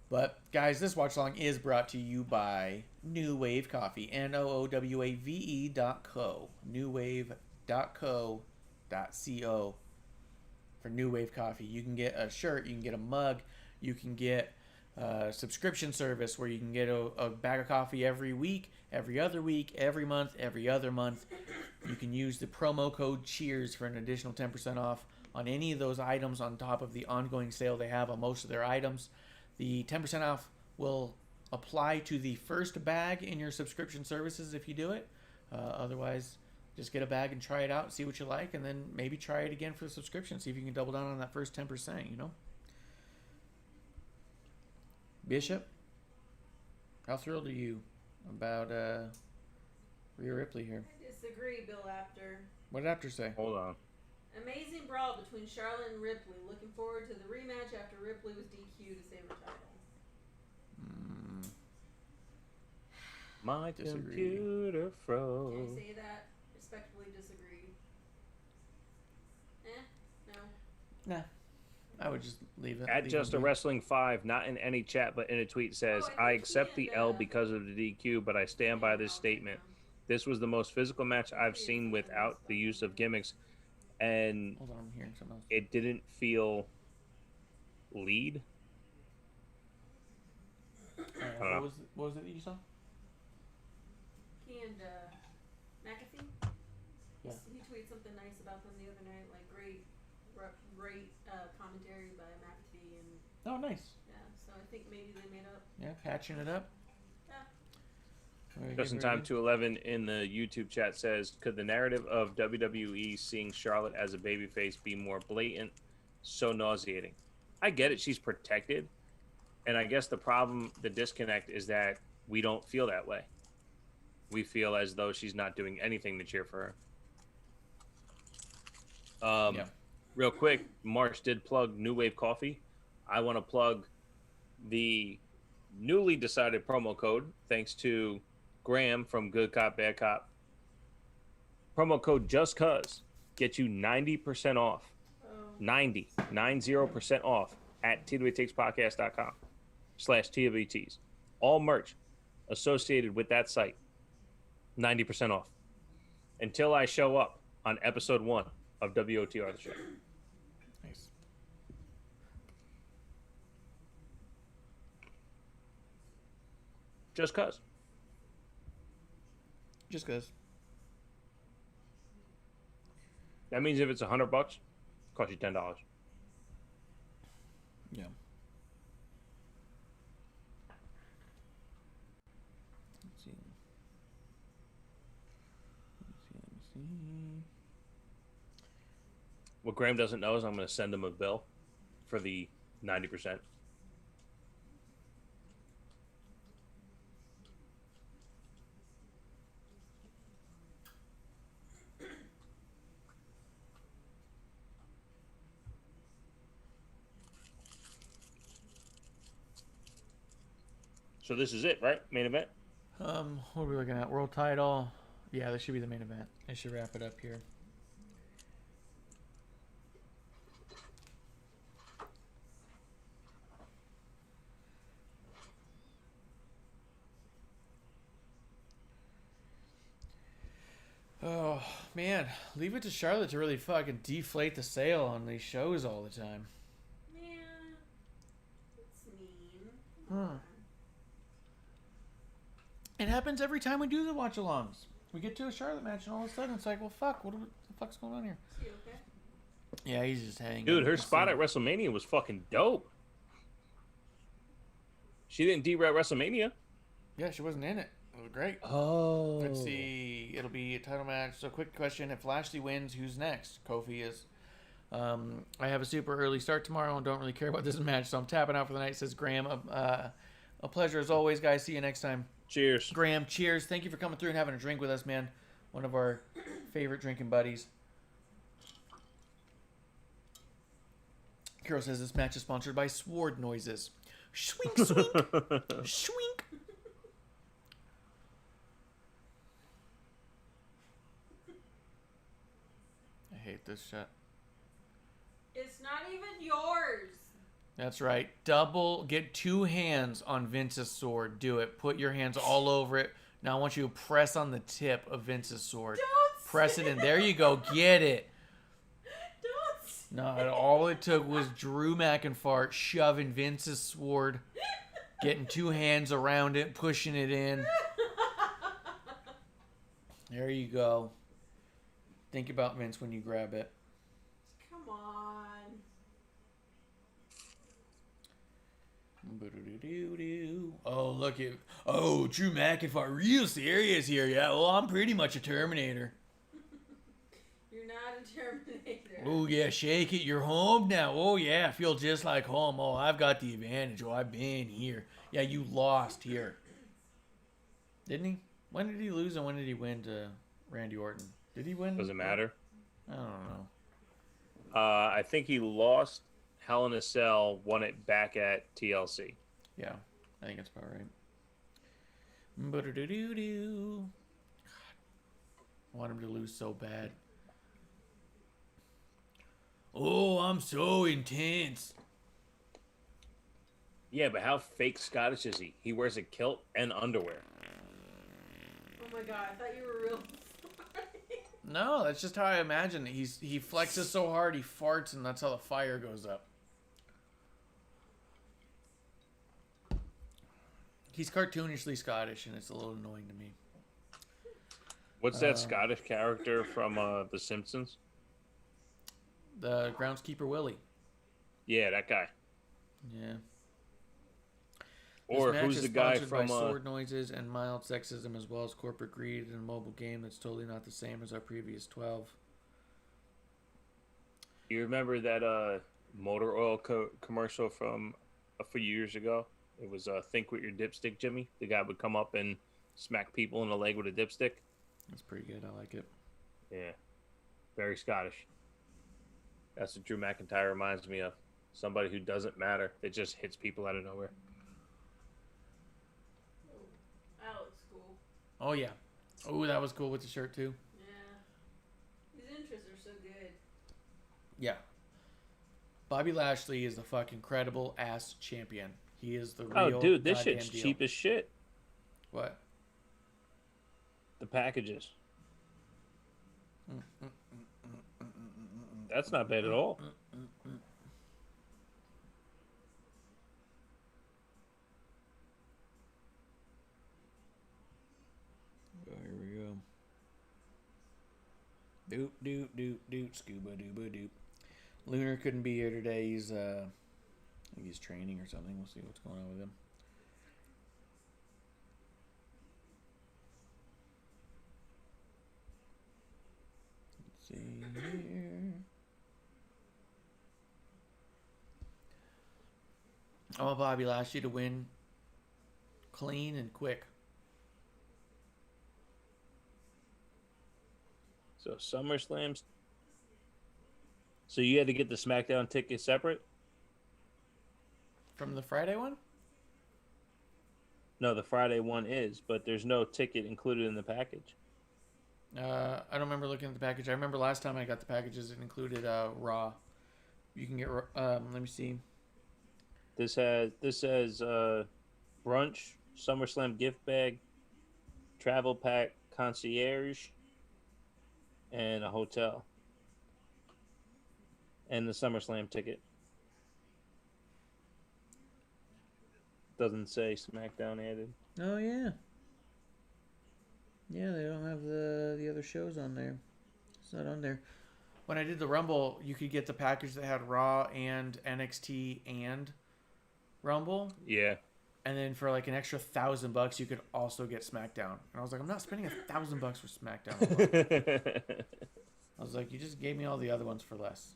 But, guys, this watch-along is brought to you by New Wave Coffee. NOOWAVE.co. newwave.co.co for New Wave Coffee. You can get a shirt. You can get a mug. You can get a subscription service where you can get a bag of coffee every week, every other week, every month, every other month. You can use the promo code CHEERS for an additional 10% off on any of those items on top of the ongoing sale they have on most of their items. The 10% off will apply to the first bag in your subscription services if you do it. Otherwise, just get a bag and try it out, see what you like, and then maybe try it again for the subscription. See if you can double down on that first 10%, you know? Bishop, how thrilled are you about Rhea Ripley here? I disagree, Bill Apter. What did Apter say? Hold on. Amazing brawl between Charlotte and Ripley. Looking forward to the rematch after Ripley was DQ'd to save her title. My Disagree. computer froze. Can I say that? Respectfully disagree. No. Nah, I would just leave it. At leave Just it a be. Wrestling 5, not in any chat, but in a tweet says, Oh, I I think accept he the and, L because of the DQ, but I stand by this statement. This was the most physical match I've seen without the use of gimmicks, and Hold on, I'm hearing something else. it didn't feel lead. Alright, what was it that you saw? He and McAfee. Yeah. He tweeted something nice about them the other night, like great commentary by McAfee, and Oh, nice. yeah. So I think maybe they made up. Yeah, patching it up. Yeah. Very Just in good, very time good. to 11 in the YouTube chat says, could the narrative of WWE seeing Charlotte as a babyface be more blatant, so nauseating? I get it. She's protected. And I guess the problem, the disconnect is that we don't feel that way. We feel as though she's not doing anything to cheer for her. Yeah. Real quick, Marsh did plug New Wave Coffee. I want to plug the newly decided promo code, thanks to Graham from Good Cop, Bad Cop. Promo code JustCuz gets you 90% off. 90% off at twtakes.podcast.com/TWTs. All merch associated with that site, 90% off. Until I show up on episode 1 of WOTR the show. Nice. Just cuz. Just cause. That means if it's $100, cost you $10. What Graham doesn't know is I'm going to send him a bill for the 90%. So this is it, right? Main event? What are we looking at? World title. Yeah, this should be the main event. I should wrap it up here. Oh, man. Leave it to Charlotte to really fucking deflate the sale on these shows all the time. Man, it's mean. It happens every time we do the watch-alongs. We get to a Charlotte match and all of a sudden it's like, well, fuck, what the fuck's going on here? Is he okay? Yeah, he's just hanging. Dude, her spot at WrestleMania was fucking dope. She didn't derail WrestleMania. Yeah, she wasn't in it. It was great. Oh. Let's see. It'll be a title match. So, quick question. If Lashley wins, who's next? Kofi is. I have a super early start tomorrow and don't really care about this match, so I'm tapping out for the night, says Graham. A pleasure as always, guys. See you next time. Cheers. Graham, cheers. Thank you for coming through and having a drink with us, man. One of our favorite drinking buddies. Carol says this match is sponsored by Sword Noises. Swink, swink. Swink. I hate this shit. It's not even yours. That's right. Get 2 hands on Vince's sword. Do it. Put your hands all over it. Now I want you to press on the tip of Vince's sword. Don't Press it in. There you go. Get it. Don't. No, all it took was Drew McIntyre shoving Vince's sword, getting 2 hands around it, pushing it in. There you go. Think about Vince when you grab it. Come on. Oh, look at... Oh, Drew McIntyre, real serious here. Yeah, well, I'm pretty much a Terminator. You're not a Terminator. Oh, yeah, shake it. You're home now. Oh, yeah, I feel just like home. Oh, I've got the advantage. Oh, I've been here. Yeah, you lost here. Didn't he? When did he lose and when did he win to Randy Orton? Did he win? Doesn't matter. I don't know. I think he lost Hell in a Cell, won it back at TLC. Yeah, I think that's about right. Ba-do-do-do-do. God, I want him to lose so bad. Oh, I'm so intense. Yeah, but how fake Scottish is he? He wears a kilt and underwear. Oh my god, I thought you were real. No, that's just how I imagine it. He flexes so hard he farts, and that's how the fire goes up. He's cartoonishly Scottish, and it's a little annoying to me. What's that Scottish character from The Simpsons? The groundskeeper Willie. Yeah, that guy. Yeah. Or This match who's is the guy sponsored from by sword noises and mild sexism, as well as corporate greed in a mobile game that's totally not the same as our previous 12. You remember that motor oil commercial from a few years ago? It was Think with Your Dipstick, Jimmy. The guy would come up and smack people in the leg with a dipstick. That's pretty good. I like it. Yeah. Very Scottish. That's what Drew McIntyre reminds me of. Somebody who doesn't matter. That just hits people out of nowhere. That looks cool. Oh, yeah. Oh, that was cool with the shirt, too. Yeah. His interests are so good. Yeah. Bobby Lashley is the fucking credible ass champion. He is the real Oh, dude, this goddamn shit's deal. cheap as shit. What? The packages. That's not bad at all. Oh, here we go. Doop, doop, doop, doop, scuba dooba doop. Lunar couldn't be here today. He's, I think he's training or something. We'll see what's going on with him. Let's see here. I want Bobby Lashley to win clean and quick. So SummerSlam's. So you had to get the SmackDown ticket separate? From the Friday one? No, the Friday one is, but there's no ticket included in the package. I don't remember looking at the package. I remember last time I got the packages, it included Raw. You can get. Let me see. This says brunch, SummerSlam gift bag, travel pack, concierge, and a hotel, and the SummerSlam ticket. Doesn't say SmackDown added. Oh yeah. Yeah, they don't have the other shows on there. It's not on there. When I did the Rumble, you could get the package that had Raw and NXT and Rumble. Yeah. And then for like an extra $1,000, you could also get SmackDown. And I was like, I'm not spending $1,000 for SmackDown. I was like, you just gave me all the other ones for less.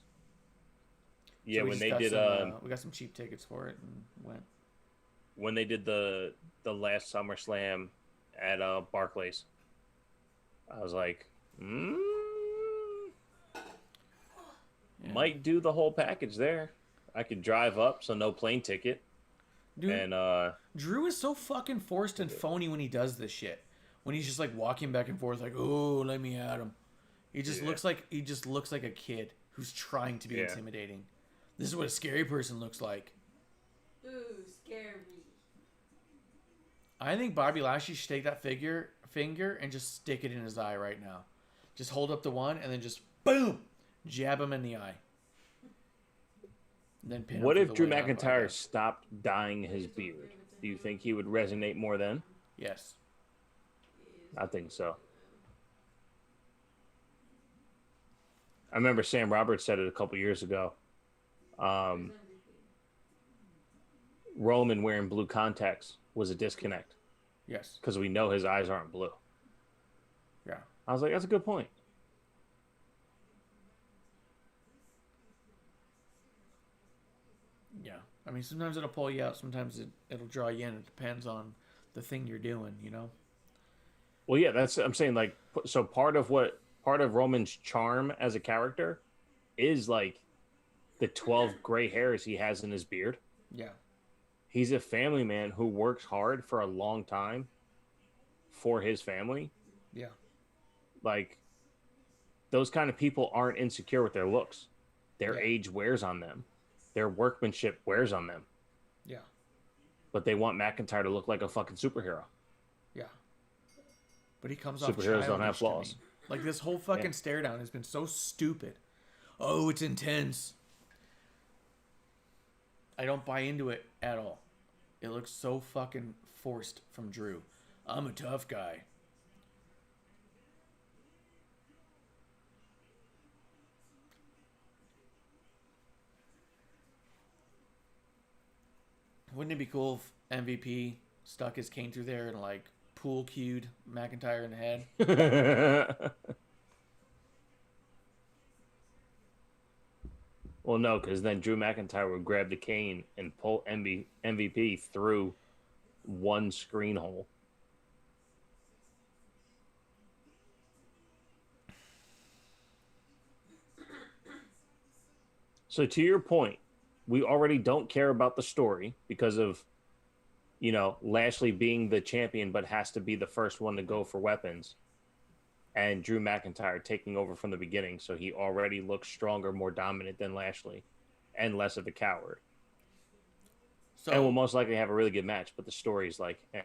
Yeah, So when they did we got some cheap tickets for it and went. When they did the last SummerSlam at Barclays, I was like, Yeah. might do the whole package there. I could drive up, so no plane ticket. Dude, And Drew is so fucking forced and phony when he does this shit. When he's just like walking back and forth, like, "Oh, let me at him." He just looks like a kid who's trying to be intimidating. This is what a scary person looks like. Ooh, scary. I think Bobby Lashley should take that finger and just stick it in his eye right now. Just hold up the one and then just boom, jab him in the eye. And then pin him what for if the Drew win. McIntyre stopped dyeing his beard? Do you think he would resonate more then? Yes. I think so. I remember Sam Roberts said it a couple years ago. Roman wearing blue contacts was a disconnect Yes. because we know his eyes aren't blue. Yeah. I was like, that's a good point. Yeah. I mean, sometimes it'll pull you out. Sometimes it'll draw you in. It depends on the thing you're doing, you know? Well, yeah, I'm saying, like, so part of Roman's charm as a character is like the 12 gray hairs he has in his beard. Yeah. He's a family man who works hard for a long time for his family. Yeah. Like, those kind of people aren't insecure with their looks. Their Yeah. age wears on them. Their workmanship wears on them. Yeah. But they want McIntyre to look like a fucking superhero. Yeah. But he comes off Superheroes don't childish have to flaws. me. Like, this whole fucking stare down has been so stupid. Oh, it's intense. I don't buy into it at all. It looks so fucking forced from Drew. I'm a tough guy. Wouldn't it be cool if MVP stuck his cane through there and like pool cued McIntyre in the head? Well, no, because then Drew McIntyre would grab the cane and pull MVP through one screen hole. So to your point, we already don't care about the story because of, Lashley being the champion, but has to be the first one to go for weapons. And Drew McIntyre taking over from the beginning. So he already looks stronger, more dominant than Lashley and less of a coward. So, And will most likely have a really good match, but the story's like, yeah.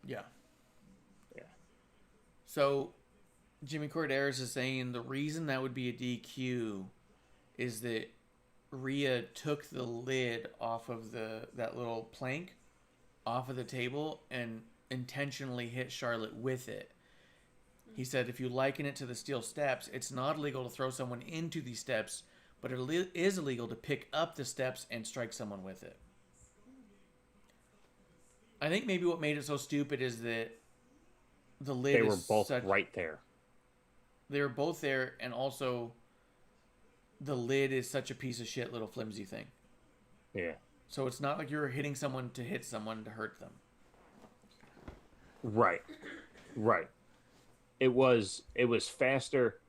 Yeah. So Jimmy Corderas is saying the reason that would be a DQ is that Rhea took the lid off of that little plank off of the table and intentionally hit Charlotte with it. He said if you liken it to the steel steps, it's not illegal to throw someone into these steps, but it is illegal to pick up the steps and strike someone with it. I think maybe what made it so stupid is that the lid they were both right there. They were both there, and also the lid is such a piece of shit little flimsy thing. Yeah. So it's not like you're hitting someone to hit someone to hurt them. Right. Right. It was faster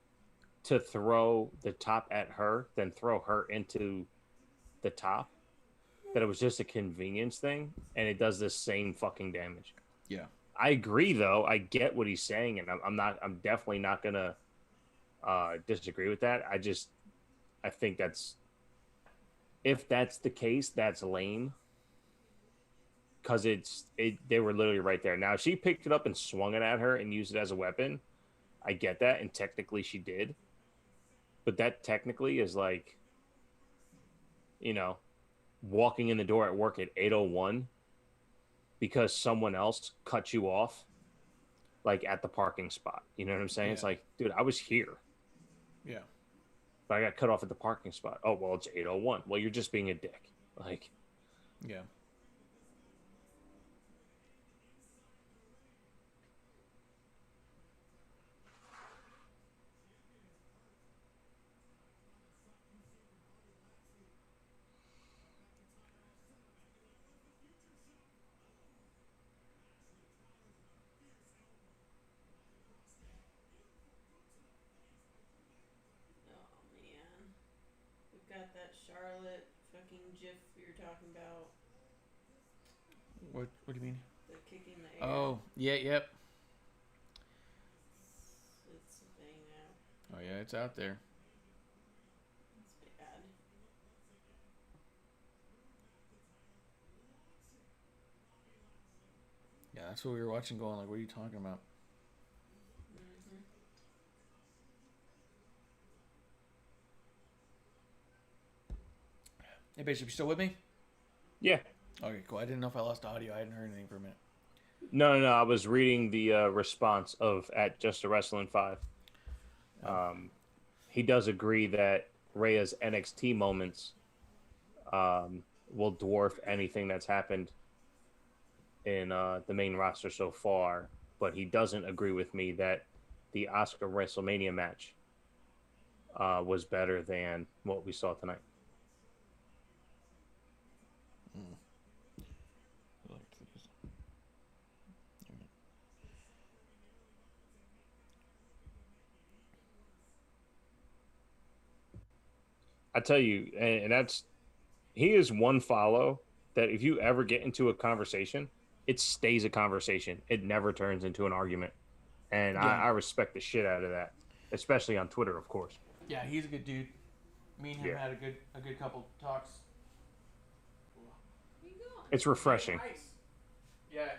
to throw the top at her than throw her into the top. That it was just a convenience thing, and it does the same fucking damage. Yeah. I agree, though. I get what he's saying, and I'm definitely not gonna disagree with that. I think if that's the case, that's lame. Because they were literally right there. Now, if she picked it up and swung it at her and used it as a weapon, I get that, and technically she did. But that technically is like, walking in the door at work at 8:01 because someone else cut you off, like at the parking spot. You know what I'm saying? Yeah. It's like, dude, I was here, Yeah. but I got cut off at the parking spot. Oh, well, it's 8:01. Well, you're just being a dick. Like, Yeah. Oh man, we've got that Charlotte fucking GIF you're talking about. What do you mean? The kicking the air. Oh, yeah, yep. It's a thing now. Oh, yeah, it's out there. It's bad. Yeah, that's what we were watching going, like, what are you talking about? Mm-hmm. Hey, Bishop, you still with me? yeah. Okay, cool. I didn't know if I lost audio. I hadn't heard anything for a minute. No. I was reading the response of at Just a Wrestling 5. He does agree that Rhea's NXT moments will dwarf anything that's happened in the main roster so far, but he doesn't agree with me that the Asuka WrestleMania match was better than what we saw tonight. I tell you, and he is one follow that if you ever get into a conversation, it stays a conversation. It never turns into an argument. And Yeah. I respect the shit out of that, especially on Twitter, of course. Yeah, he's a good dude. Me and him Yeah. had a good couple talks. Where you going? It's refreshing. Nice. Yeah.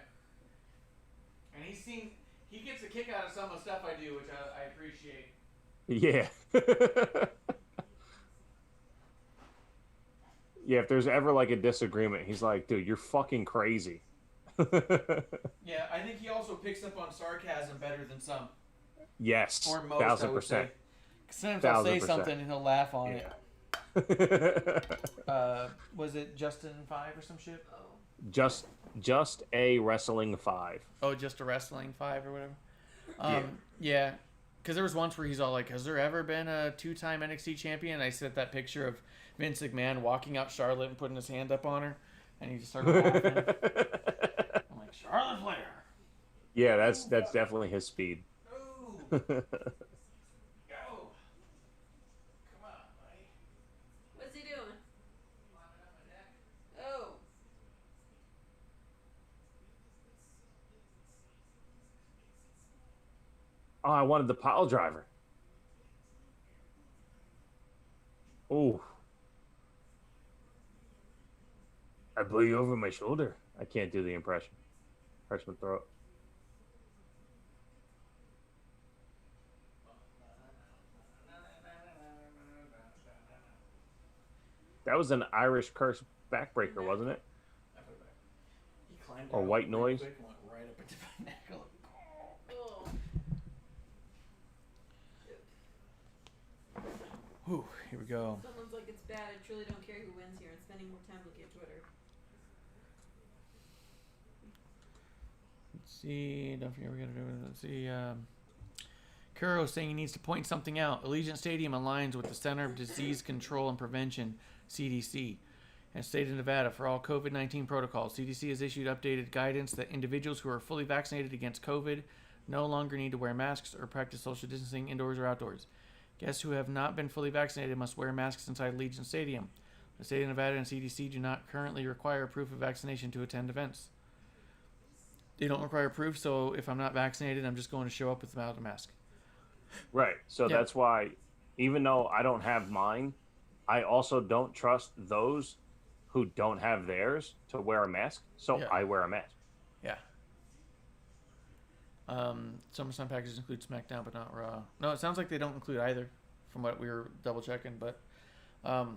And he gets a kick out of some of the stuff I do, which I appreciate. Yeah. Yeah, if there's ever like a disagreement, he's like, dude, you're fucking crazy. Yeah, I think he also picks up on sarcasm better than some. Yes. Or most, I would 1,000%. say. 'Cause sometimes I'll say 1,000%. something and he'll laugh on Yeah. it. Was it Justin 5 or some shit? Oh. Just a wrestling 5. Oh, just a wrestling 5 or whatever? Yeah. Yeah. Because there was once where he's all like, has there ever been a 2-time NXT champion? And I sent that picture of Vince McMahon walking out Charlotte and putting his hand up on her. And he just started laughing. I'm like, Charlotte Flair. Yeah, that's definitely his speed. Ooh. Go. Come on, buddy. What's he doing? Oh. Oh, I wanted the pile driver. Oh. I blew you over my shoulder. I can't do the impression. Hurts my throat. That was an Irish curse backbreaker, wasn't it? I put it back. He climbed Or out white real noise. quick and went right up into my neck. I was like, Oh. whew, here we go. Someone's like, it's bad. I truly don't care who wins here. I'm spending more time looking at Twitter. Let's see. Don't forget, we gotta do it. Let's see. Kuro saying he needs to point something out. Allegiant Stadium aligns with the Center of Disease Control and Prevention, CDC. And state of Nevada, for all COVID-19 protocols, CDC has issued updated guidance that individuals who are fully vaccinated against COVID no longer need to wear masks or practice social distancing indoors or outdoors. Guests who have not been fully vaccinated must wear masks inside Legion Stadium. The state of Nevada and CDC do not currently require proof of vaccination to attend events. They don't require proof, so if I'm not vaccinated, I'm just going to show up without a mask. Right. So Yeah. that's why, even though I don't have mine, I also don't trust those who don't have theirs to wear a mask. So Yeah. I wear a mask. Yeah. SummerSlam packages include SmackDown, but not Raw. No, it sounds like they don't include either, from what we were double checking. But, I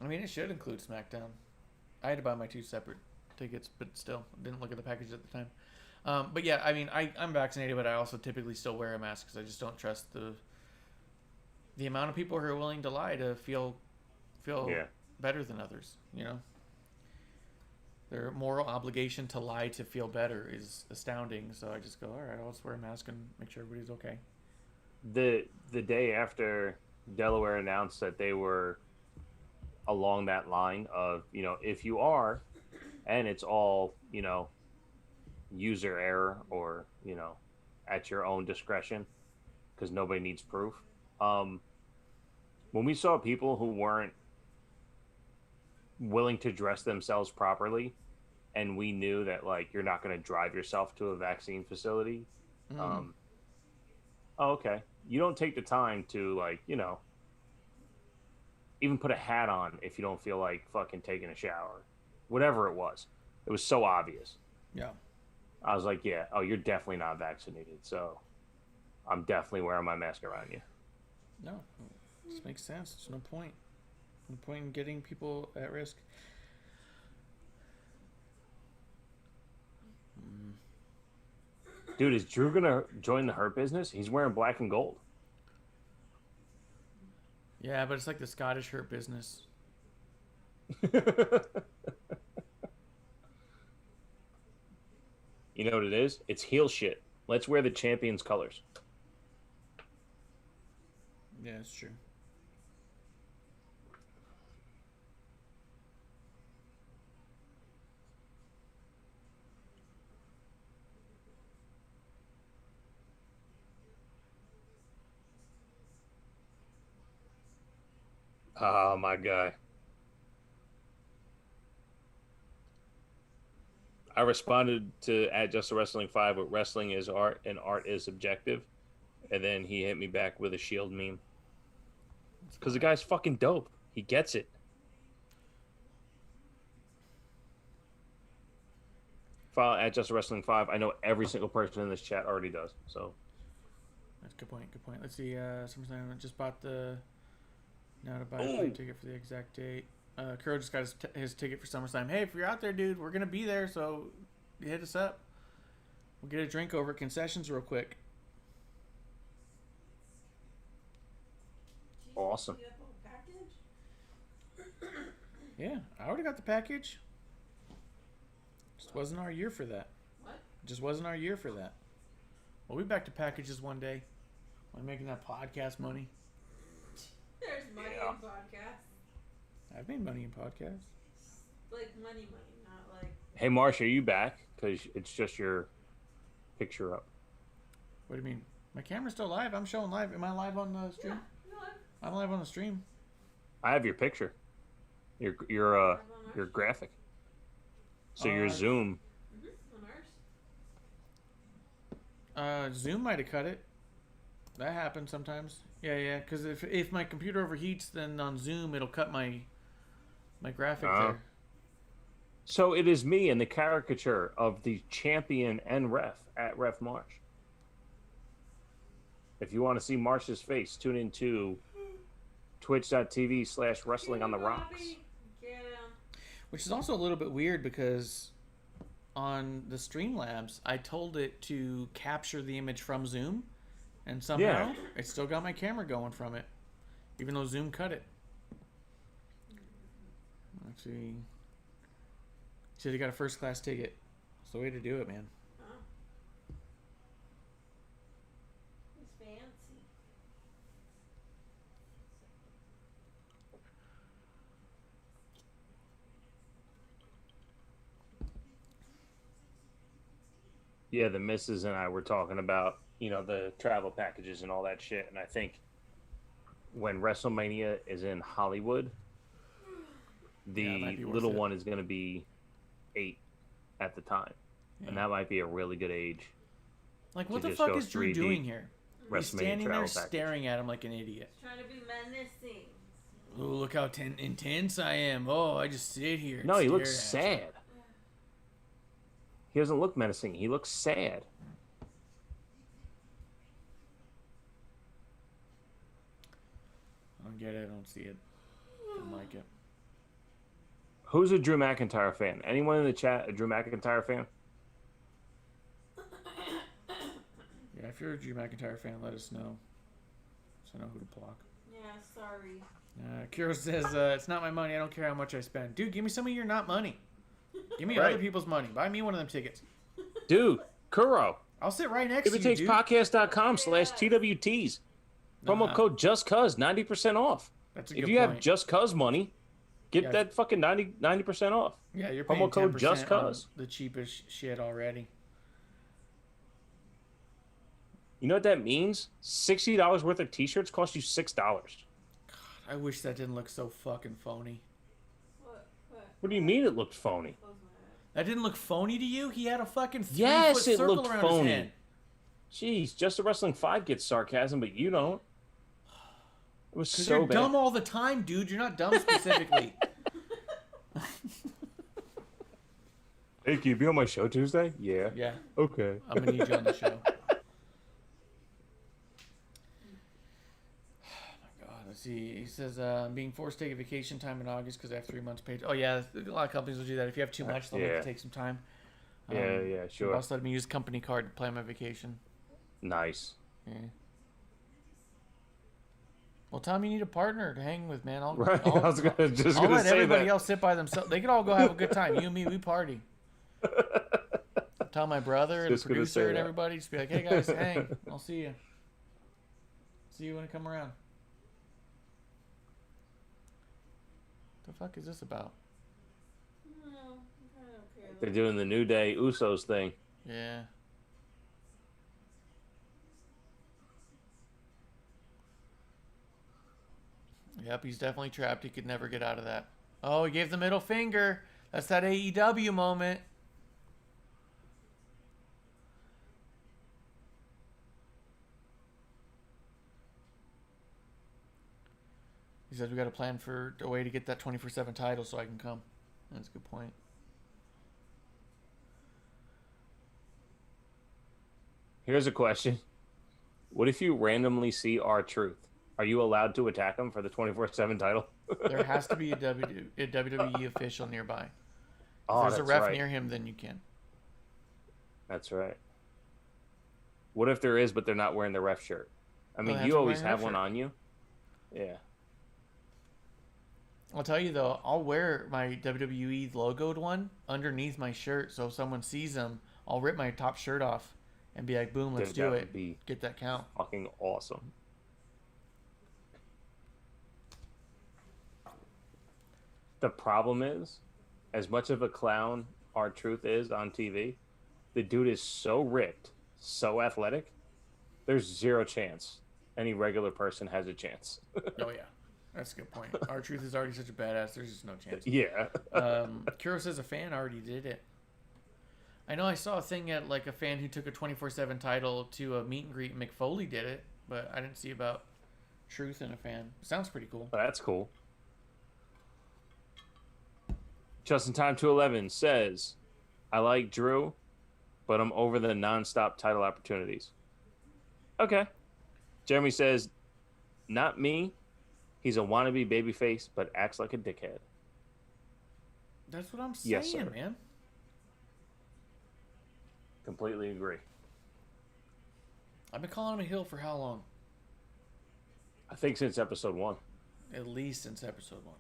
mean, it should include SmackDown. I had to buy my 2 separate tickets, but still, didn't look at the package at the time. But yeah, I mean, I'm vaccinated, but I also typically still wear a mask because I just don't trust the amount of people who are willing to lie to feel Yeah. better than others. You know, their moral obligation to lie to feel better is astounding. So I just go, all right, I'll just wear a mask and make sure everybody's okay. The day after Delaware announced that they were along that line of, if you are, and it's all, user error or, at your own discretion, because nobody needs proof. When we saw people who weren't willing to dress themselves properly, and we knew that, like, you're not going to drive yourself to a vaccine facility. Mm-hmm. Okay. You don't take the time to, like, even put a hat on if you don't feel like fucking taking a shower. Whatever it was. It was so obvious. Yeah. I was like, yeah, you're definitely not vaccinated, so I'm definitely wearing my mask around you. No, this makes sense. There's no point. No point in getting people at risk. Dude, is Drew gonna join the Hurt Business? He's wearing black and gold. Yeah, but it's like the Scottish Hurt Business. You know what it is? It's heel shit. Let's wear the champion's colors. Yeah, it's true. Oh, my guy. I responded to @JustWrestling5 with wrestling is art and art is subjective. And then he hit me back with a Shield meme. Because the guy's fucking dope. He gets it. Follow @JustWrestling5. I know every single person in this chat already does. So That's a good point. Good point. Let's see. Someone just bought the now to buy a plane ticket for the exact date. Kuro just got his ticket for SummerSlam. Hey, if you're out there, dude, we're gonna be there, so hit us up. We'll get a drink over at concessions real quick. awesome. You have a package? Yeah, I already got the package. Just wasn't our year for that. What? Just wasn't our year for that. We'll be back to packages one day. I'm making that podcast money. There's money Yeah. in podcasts. I've made money in podcasts. Like money, not like. Hey, Marsh, are you back? Because it's just your picture up. What do you mean? My camera's still live. I'm showing live. Am I live on the stream? Yeah, no, I'm live on the stream. I have your picture. Your graphic. So your Zoom. on ours. Zoom might have cut it. That happens sometimes. Yeah. Because if my computer overheats, then on Zoom it'll cut my graphic there. So it is me in the caricature of the champion and ref at Ref Marsh. If you want to see Marsh's face, tune into twitch.tv/wrestling on the rocks. Yeah. Which is also a little bit weird because on the Streamlabs, I told it to capture the image from Zoom, and somehow it still got my camera going from it, even though Zoom cut it. Let's see. Said he got a first class ticket. It's the way to do it, man. Oh. He's fancy. Yeah, the missus and I were talking about, the travel packages and all that shit. And I think when WrestleMania is in Hollywood, Yeah, it might the be worth little it. one is going to be 8 at the time. And that might be a really good age. Like, what to the just fuck go is Drew 3D doing here? He's WrestleMania standing there travel package. staring at him like an idiot. Trying to be menacing. Oh, look how intense I am. Oh, I just sit here. And No, he stare looks at you. sad. He doesn't look menacing. He looks sad. I don't get it. I don't see it. Don't like it. Who's a Drew McIntyre fan? Anyone in the chat a Drew McIntyre fan? Yeah, if you're a Drew McIntyre fan, let us know. So I know who to block. Yeah, sorry. Kiro says, it's not my money. I don't care how much I spend. Dude, give me some of your not money. Give me Right. other people's money. Buy me one of them tickets. Dude, Kuro. I'll sit right next to you, dude. TWTakes.com/TWTs. Promo code JustCuz, 90% off. That's a If good you point. have Just Cuz money, get Yeah. that fucking 90% off. Yeah, you're promo paying code 10% on JustCuz. the cheapest shit already. You know what that means? $60 worth of t-shirts cost you $6. I wish that didn't look so fucking phony. What do you mean it looked phony? Close my eyes. That didn't look phony to you? He had a fucking 3-foot Yes, it circle looked around phony. his head. Jeez, Just a Wrestling 5 gets sarcasm, but you don't. It was Because so you're bad. dumb all the time, dude. You're not dumb specifically. Hey, can you be on my show Tuesday? Yeah. Yeah, Okay. I'm going to need you on the show. Let's see. He says, I'm being forced to take a vacation time in August because I have 3 months paid. Oh, yeah. A lot of companies will do that. If you have too much, they'll make Yeah. you take some time. Yeah, My sure. boss let me use company card to plan my vacation. Nice. Yeah. Well, Tom, you need a partner to hang with, man. Right. I was just I'll gonna let say everybody that. else sit by themselves. They could all go have a good time. You and me, we party. Tell my brother and Just gonna producer say and that. everybody, just be like, hey, guys, hang. I'll see you. See you when I come around. The fuck is this about? No, I don't care. They're doing the New Day Usos thing. Yeah. Yep, he's definitely trapped. He could never get out of that. Oh, he gave the middle finger. That's that AEW moment. He says we got to plan for a way to get that 24/7 title so I can come. That's a good point. Here's a question. What if you randomly see R-Truth? Are you allowed to attack him for the 24/7 title? There has to be a WWE official nearby. If Oh, there's a that's ref right. near him, then you can. That's right. What if there is, but they're not wearing the ref shirt? I mean, they have you to always wear a have ref one shirt. on you. Yeah. I'll tell you though, I'll wear my WWE logoed one underneath my shirt, so if someone sees them, I'll rip my top shirt off and be like, "Boom, let's Dude, do that would it. be Get that count." fucking awesome. The problem is, as much of a clown R-Truth is on TV, the dude is so ripped, so athletic, there's zero chance any regular person has a chance. Oh yeah, that's a good point. R-Truth is already such a badass. There's just no chance. Yeah. Kuro says a fan already did it. I know I saw a thing at like a fan who took a 24/7 title to a meet and greet. Mick Foley did it, but I didn't see about Truth and a fan. Sounds pretty cool. That's cool. Justin Time 211 says, I like Drew, but I'm over the non-stop title opportunities. Okay. Jeremy says, not me. He's a wannabe babyface, but acts like a dickhead. That's what I'm saying, Yes, sir. man. Completely agree. I've been calling him a heel for how long? I think since episode 1. At least since episode 1.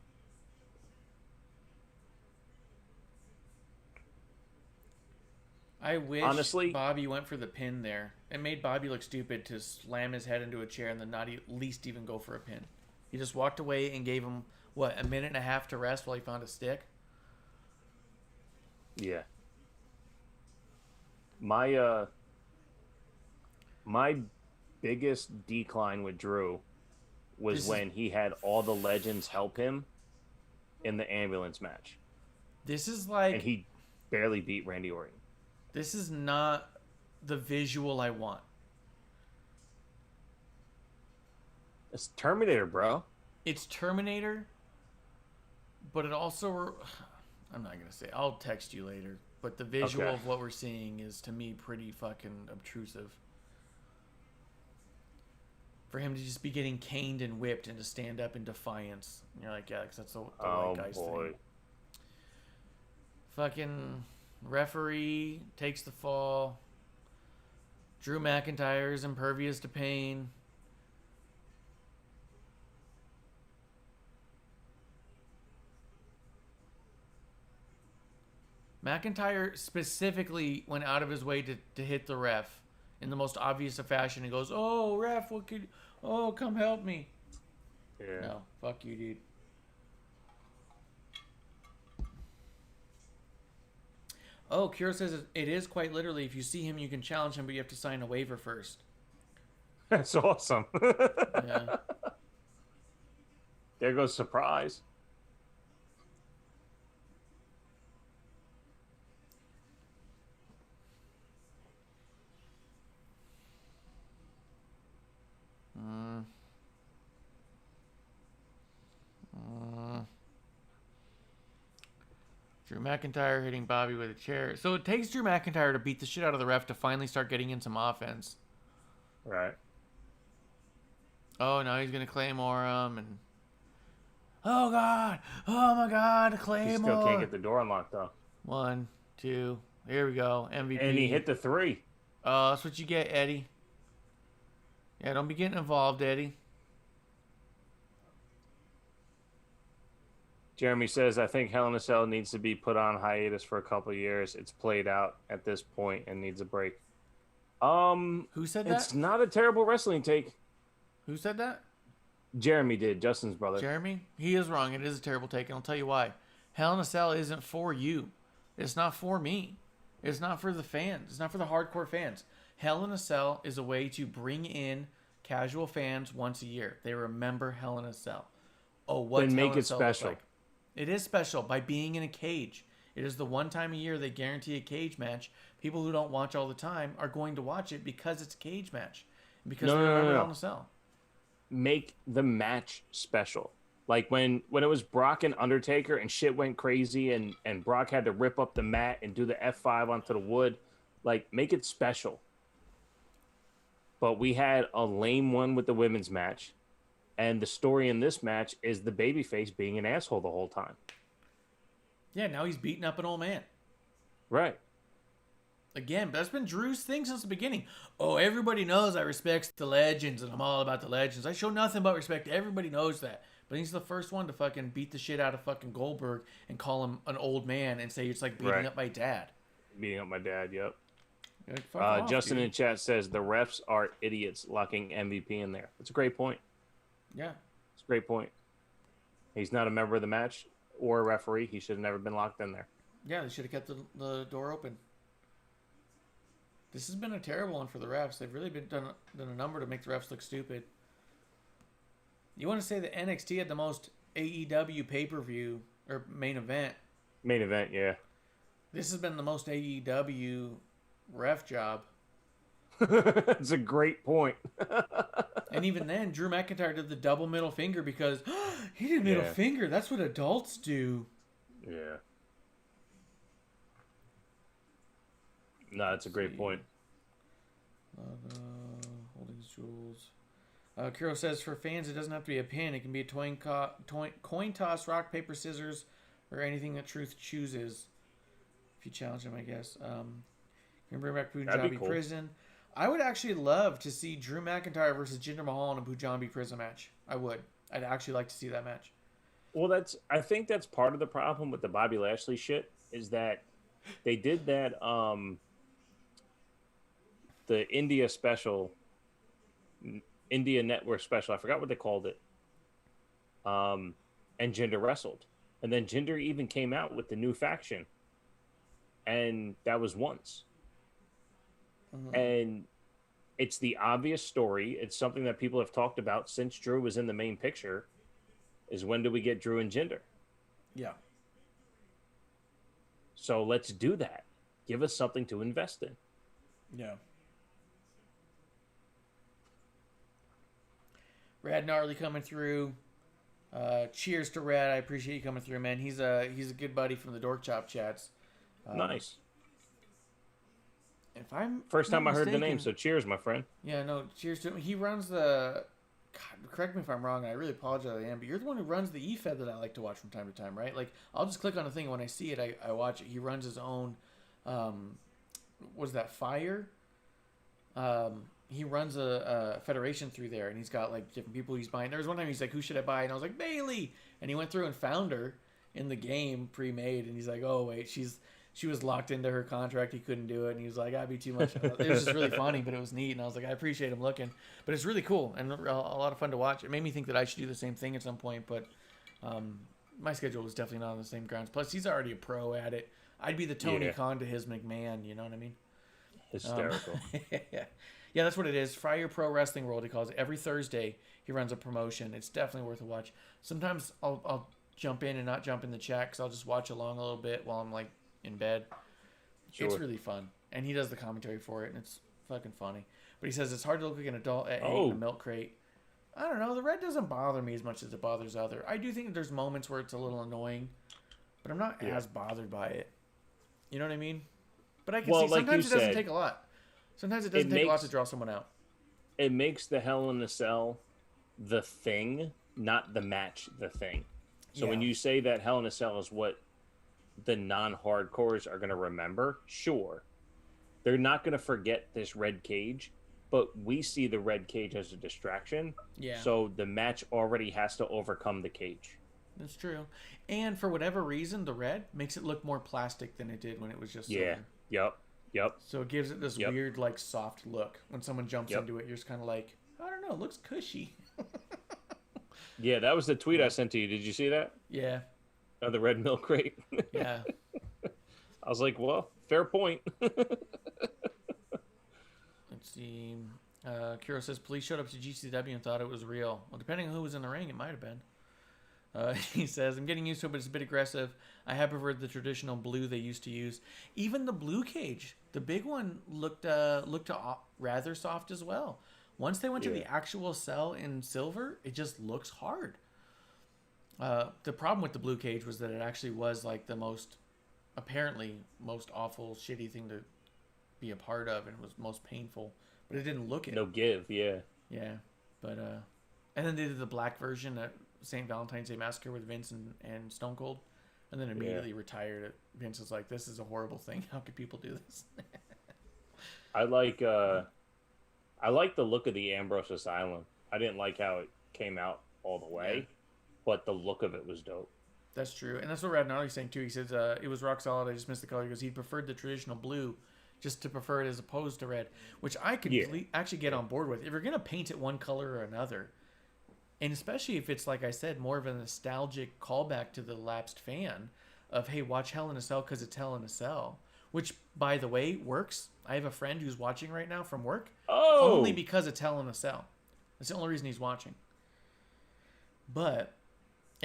I wish Honestly- Bobby went for the pin there. It made Bobby look stupid to slam his head into a chair and then not at least even go for a pin. He just walked away and gave him, what, a minute and a half to rest while he found a stick? Yeah. My my biggest decline with Drew was when he had all the legends help him in the ambulance match. This is like, and he barely beat Randy Orton. this is not the visual I want. It's Terminator, bro. It's Terminator, but it also, I'm not gonna say. I'll text you later. But the visual Okay. of what we're seeing is, to me, pretty fucking obtrusive. For him to just be getting caned and whipped and to stand up in defiance. And you're like, yeah, because that's the white guy's thing. Fucking referee takes the fall. Drew McIntyre is impervious to pain. McIntyre specifically went out of his way to hit the ref in the most obvious of fashion. He goes, "Oh, ref, what could? Oh, come help me." Yeah. No, fuck you, dude. Oh, Kira says it is quite literally. If you see him, you can challenge him, but you have to sign a waiver first. That's awesome. Yeah. There goes surprise. Drew McIntyre hitting Bobby with a chair. So it takes Drew McIntyre to beat the shit out of the ref to finally start getting in some offense. Right. Oh, now he's going to Claymore him. And oh, God. Oh, my God. Claymore. He still can't get the door unlocked, though. 1, 2. Here we go. MVP. And he hit the 3. Oh, that's what you get, Eddie. Yeah, don't be getting involved, Eddie. Jeremy says, I think Hell in a Cell needs to be put on hiatus for a couple of years. It's played out at this point and needs a break. Who said that? It's not a terrible wrestling take. Who said that? Jeremy did, Justin's brother. Jeremy? He is wrong. It is a terrible take, and I'll tell you why. Hell in a Cell isn't for you. It's not for me. It's not for the fans. It's not for the hardcore fans. Hell in a Cell is a way to bring in casual fans once a year. They remember Hell in a Cell. Oh, what's Then Hell make in a it Cell look special. like? It is special by being in a cage. It is the one time a year they guarantee a cage match. People who don't watch all the time are going to watch it because it's a cage match. Because they remember Hell in a Cell. Make the match special. Like when it was Brock and Undertaker and shit went crazy and Brock had to rip up the mat and do the F5 onto the wood. Like, make it special. But we had a lame one with the women's match. And the story in this match is the babyface being an asshole the whole time. Yeah, now he's beating up an old man. Right. Again, that's been Drew's thing since the beginning. Oh, everybody knows I respect the legends and I'm all about the legends. I show nothing but respect. Everybody knows that. But he's the first one to fucking beat the shit out of fucking Goldberg and call him an old man and say it's like beating up my dad. Beating up my dad, yep. Like, fuck off, Justin dude. in chat says the refs are idiots locking MVP in there. That's a great point. Yeah. It's a great point. He's not a member of the match or a referee. He should have never been locked in there. Yeah, they should have kept the door open. This has been a terrible one for the refs. They've really done a number to make the refs look stupid. You want to say that NXT had the most AEW pay-per-view or main event. Main event, yeah. This has been the most AEW ref job. It's a great point. And even then, Drew McIntyre did the double middle finger because he did middle finger. That's what adults do. Yeah. No, that's a great point. Holding his jewels. Kuro says, for fans, it doesn't have to be a pin. It can be a coin toss, rock, paper, scissors, or anything that Truth chooses. If you challenge him, I guess. Can bring back Punjabi cool. Prison. I would actually love to see Drew McIntyre versus Jinder Mahal in a Punjabi Prison match. I would. I'd actually like to see that match. Well, I think that's part of the problem with the Bobby Lashley shit is that they did that the India Network special. I forgot what they called it. And Jinder wrestled. And then Jinder even came out with the new faction. And that was once. And it's the obvious story. It's something that people have talked about since Drew was in the main picture. Is when do we get Drew and Jinder? Yeah. So let's do that. Give us something to invest in. Yeah. Rad Gnarly coming through. Cheers to Rad. I appreciate you coming through, man. He's a good buddy from the Dork Chop chats. Nice. If I'm First time not I heard the mistaken- name, so cheers, my friend. Yeah, no, cheers to him. He runs the. God, correct me if I'm wrong. I really apologize, I am, but you're the one who runs the eFed that I like to watch from time to time, right? Like, I'll just click on a thing, and when I see it, I watch it. He runs his own. Was that Fire? He runs a federation through there, and he's got like different people he's buying. There was one time he's like, "Who should I buy?" And I was like, "Bailey." And he went through and found her in the game pre-made, and he's like, "Oh wait, she was locked into her contract. He couldn't do it." And he was like, "That'd be too much." It was just really funny, but it was neat, and I was like, "I appreciate him looking." But it's really cool and a lot of fun to watch. It made me think that I should do the same thing at some point, but my schedule was definitely not on the same grounds. Plus, he's already a pro at it. I'd be the Tony Khan to his McMahon. You know what I mean? Hysterical. Yeah, that's what it is. Fire Pro Wrestling World, he calls it. Every Thursday, he runs a promotion. It's definitely worth a watch. Sometimes I'll jump in and not jump in the chat because I'll just watch along a little bit while I'm like in bed. Sure. It's really fun, and he does the commentary for it, and it's fucking funny. But he says it's hard to look like an adult at 8 in a milk crate. I don't know. The red doesn't bother me as much as it bothers other. I do think that there's moments where it's a little annoying, but I'm not as bothered by it. You know what I mean? But I can see sometimes it doesn't take a lot. Sometimes it doesn't take a lot to draw someone out. It makes the Hell in a Cell the thing, not the match the thing. So when you say that Hell in a Cell is what the non-hardcores are going to remember, sure. They're not going to forget this red cage, but we see the red cage as a distraction. Yeah. So the match already has to overcome the cage. That's true. And for whatever reason, the red makes it look more plastic than it did when it was just silver. Yep. So it gives it this weird, like, soft look. When someone jumps into it, you're just kind of like, I don't know, it looks cushy. Yeah, that was the tweet I sent to you. Did you see that? Yeah. The red milk crate. Yeah. I was like, well, fair point. Let's see. Kiro says, police showed up to GCW and thought it was real. Well, depending on who was in the ring, it might have been. He says, I'm getting used to it, but it's a bit aggressive. I have preferred the traditional blue they used to use. Even the blue cage, the big one, looked rather soft as well. Once they went to the actual cell in silver, it just looks hard. The problem with the blue cage was that it actually was like the most awful, shitty thing to be a part of, and it was most painful. But it didn't look it. No give, yeah. Yeah, but and then they did the black version at St. Valentine's Day Massacre with Vince and Stone Cold, and then immediately retired it. Vince was like, "This is a horrible thing. How could people do this?" I like the look of the Ambrose Asylum. I didn't like how it came out all the way, but the look of it was dope. That's true, and that's what Rad Gnarly's saying too. He says it was rock solid. I just missed the color because he preferred the traditional blue, just to prefer it as opposed to red, which I could actually get on board with. If you're gonna paint it one color or another, and especially if it's, like I said, more of a nostalgic callback to the lapsed fan of, hey, watch Hell in a Cell because it's Hell in a Cell, which, by the way, works. I have a friend who's watching right now from work, only because it's Hell in a Cell. That's the only reason he's watching. And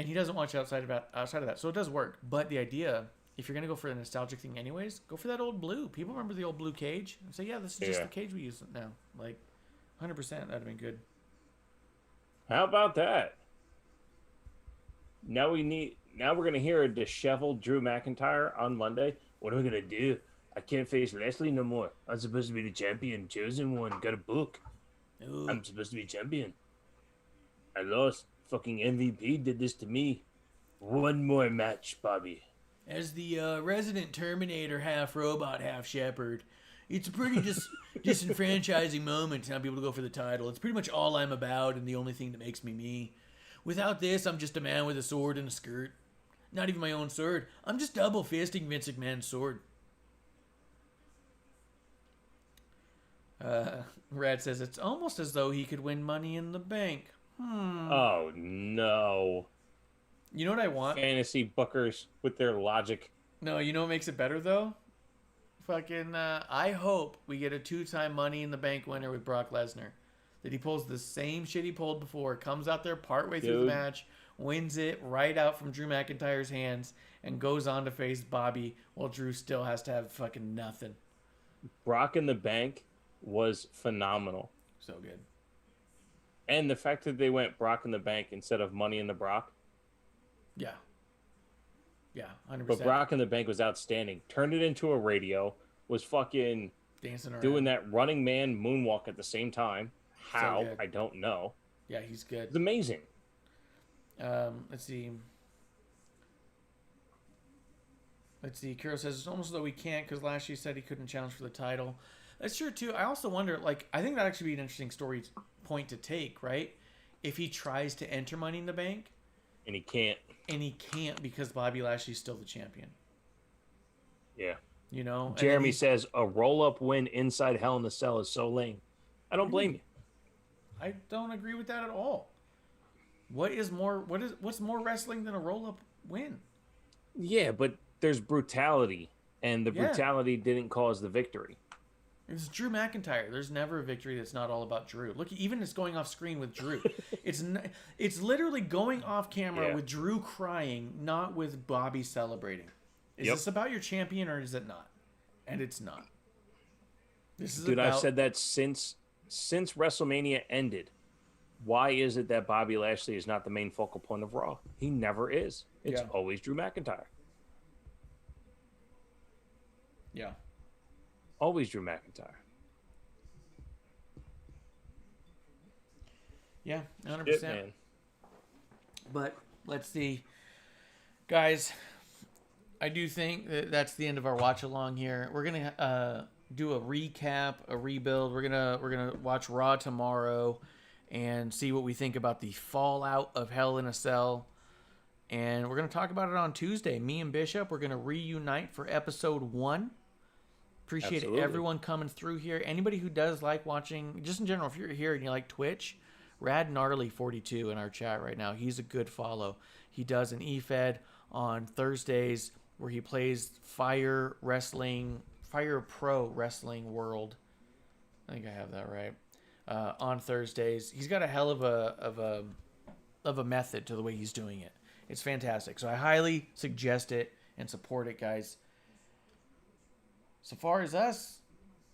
he doesn't watch outside of that, so it does work. But the idea, if you're going to go for a nostalgic thing anyways, go for that old blue. People remember the old blue cage and say, yeah, this is just the cage we use now. Like, 100%, that'd have been good. How about that? Now we're gonna hear a disheveled Drew McIntyre on Monday. What am I gonna do? I can't face Leslie no more. I'm supposed to be the champion, chosen one. Got a book. Ooh. I'm supposed to be champion. I lost. Fucking MVP did this to me. One more match, Bobby. As the resident Terminator, half robot, half shepherd, it's a pretty disenfranchising moment to not be able to go for the title. It's pretty much all I'm about and the only thing that makes me me. Without this, I'm just a man with a sword and a skirt. Not even my own sword. I'm just double fisting Vince McMahon's sword. Rad says it's almost as though he could win Money in the Bank. Oh, no. You know what I want? Fantasy bookers with their logic. No, you know what makes it better, though? fucking. I hope we get a 2-time Money in the Bank winner with Brock Lesnar. That he pulls the same shit he pulled before, comes out there partway through the match, wins it right out from Drew McIntyre's hands, and goes on to face Bobby while Drew still has to have fucking nothing. Brock in the Bank was phenomenal. So good. And the fact that they went Brock in the Bank instead of Money in the Brock. Yeah. Yeah, 100%. But Brock in the Bank was outstanding. Turned it into a radio, was fucking dancing around, doing that running man moonwalk at the same time. How? So I don't know. Yeah, he's good. It's amazing. Let's see. Kuro says it's almost though we can't because last year said he couldn't challenge for the title. That's true too. I also wonder, like, I think that actually be an interesting story point to take, right? If he tries to enter Money in the Bank, and he can't, because Bobby Lashley's still the champion. Yeah. You know, Jeremy says a roll-up win inside Hell in the Cell is so lame. I don't blame you. I don't agree with that at all. What's more wrestling than a roll-up win? Yeah, but there's brutality, and the brutality didn't cause the victory. It's Drew McIntyre. There's never a victory that's not all about Drew. Look, even it's going off screen with Drew. It's literally going off camera with Drew crying, not with Bobby celebrating. Is this about your champion or is it not? And it's not. This is Dude, I've said that since WrestleMania ended. Why is it that Bobby Lashley is not the main focal point of Raw? He never is. It's always Drew McIntyre. Yeah. Always Drew McIntyre. Yeah, 100%. Shit, man. But let's see. Guys, I do think that that's the end of our watch along here. We're going to do a recap, a rebuild. We're going to watch Raw tomorrow and see what we think about the fallout of Hell in a Cell. And we're going to talk about it on Tuesday. Me and Bishop, we're going to reunite for episode 1. Appreciate everyone coming through here. Anybody who does like watching, just in general, if you're here and you like Twitch, Rad Gnarly 42 in our chat right now. He's a good follow. He does an E-Fed on Thursdays where he plays Fire Pro Wrestling World. I think I have that right. On Thursdays, he's got a hell of a method to the way he's doing it. It's fantastic. So I highly suggest it and support it, guys. So far as us,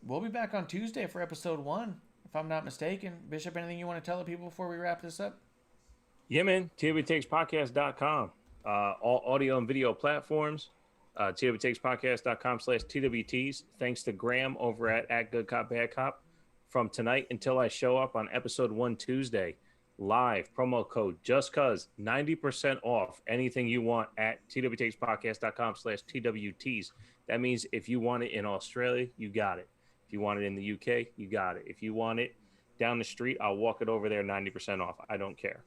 we'll be back on Tuesday for episode 1, if I'm not mistaken. Bishop, anything you want to tell the people before we wrap this up? Yeah, man. TWTakesPodcast.com. All audio and video platforms. TWTakesPodcast.com/TWTs. Thanks to Graham over at Good Cop Bad Cop. From tonight until I show up on episode 1 Tuesday, live promo code JustCuz, 90% off anything you want at TWTakesPodcast.com/TWTs. That means if you want it in Australia, you got it. If you want it in the UK, you got it. If you want it down the street, I'll walk it over there 90% off. I don't care.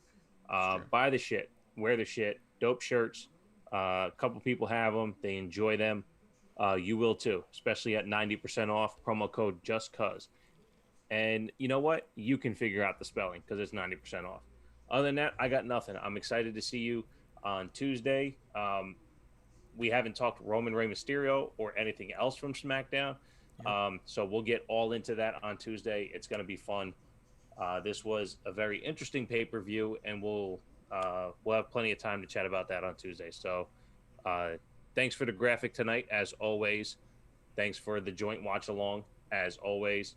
Buy the shit. Wear the shit. Dope shirts. A couple people have them. They enjoy them. You will too, especially at 90% off. Promo code JustCuz. And you know what? You can figure out the spelling because it's 90% off. Other than that, I got nothing. I'm excited to see you on Tuesday. We haven't talked Roman Reigns Mysterio or anything else from SmackDown. So we'll get all into that on Tuesday. It's going to be fun. This was a very interesting pay-per-view, and we'll have plenty of time to chat about that on Tuesday. So thanks for the graphic tonight, as always. Thanks for the joint watch-along, as always.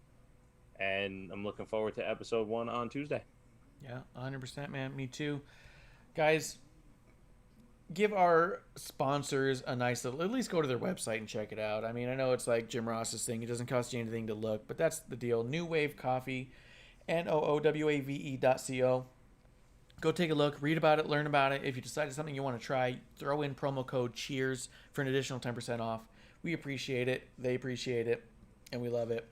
And I'm looking forward to episode 1 on Tuesday. Yeah, 100%, man. Me too. Guys, give our sponsors a nice little, at least go to their website and check it out. I mean, I know it's like Jim Ross's thing. It doesn't cost you anything to look, but that's the deal. New Wave Coffee, NOOWAVE.co. Go take a look, read about it, learn about it. If you decide it's something you want to try, throw in promo code CHEERS for an additional 10% off. We appreciate it. They appreciate it. And we love it.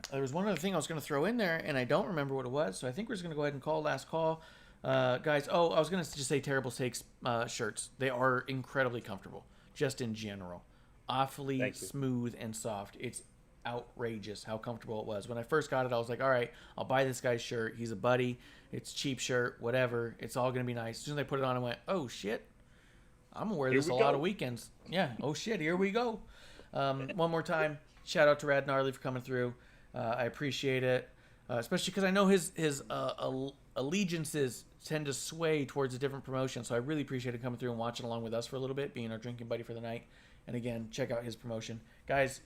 There was one other thing I was going to throw in there, and I don't remember what it was, so I think we're just going to go ahead and call last call. Guys, I was going to just say Terrible Steaks shirts. They are incredibly comfortable, just in general. Awfully smooth and soft. It's outrageous how comfortable it was. When I first got it, I was like, all right, I'll buy this guy's shirt. He's a buddy. It's cheap shirt, whatever. It's all going to be nice. As soon as I put it on, I went, oh, shit. I'm going to wear this a lot of weekends. Yeah. Oh, shit. Here we go. One more time, shout out to Rad Gnarly for coming through. I appreciate it, especially because I know his allegiances tend to sway towards a different promotion. So I really appreciate him coming through and watching along with us for a little bit, being our drinking buddy for the night. And again, check out his promotion. Guys,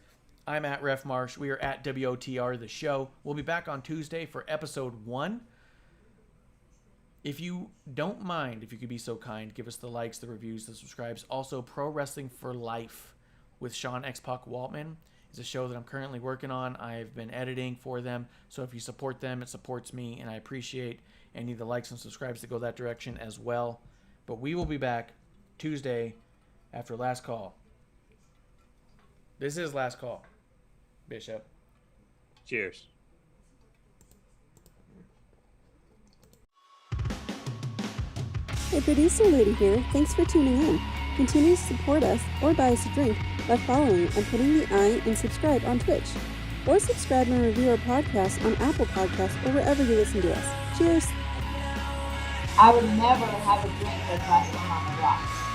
I'm at Ref Marsh. We are at WOTR, the show. We'll be back on Tuesday for episode 1. If you don't mind, if you could be so kind, give us the likes, the reviews, the subscribes. Also, Pro Wrestling for Life with Sean X-Pac Waltman is a show that I'm currently working on. I've been editing for them. So if you support them, it supports me, and I appreciate any of the likes and subscribes that go that direction as well. But we will be back Tuesday after Last Call. This is Last Call. Bishop. Cheers. Hey, producer lady here. Thanks for tuning in. Continue to support us or buy us a drink by following and putting the I in subscribe on Twitch. Or subscribe and review our podcast on Apple Podcasts or wherever you listen to us. Cheers! I would never have a drink with wrestling on the rocks.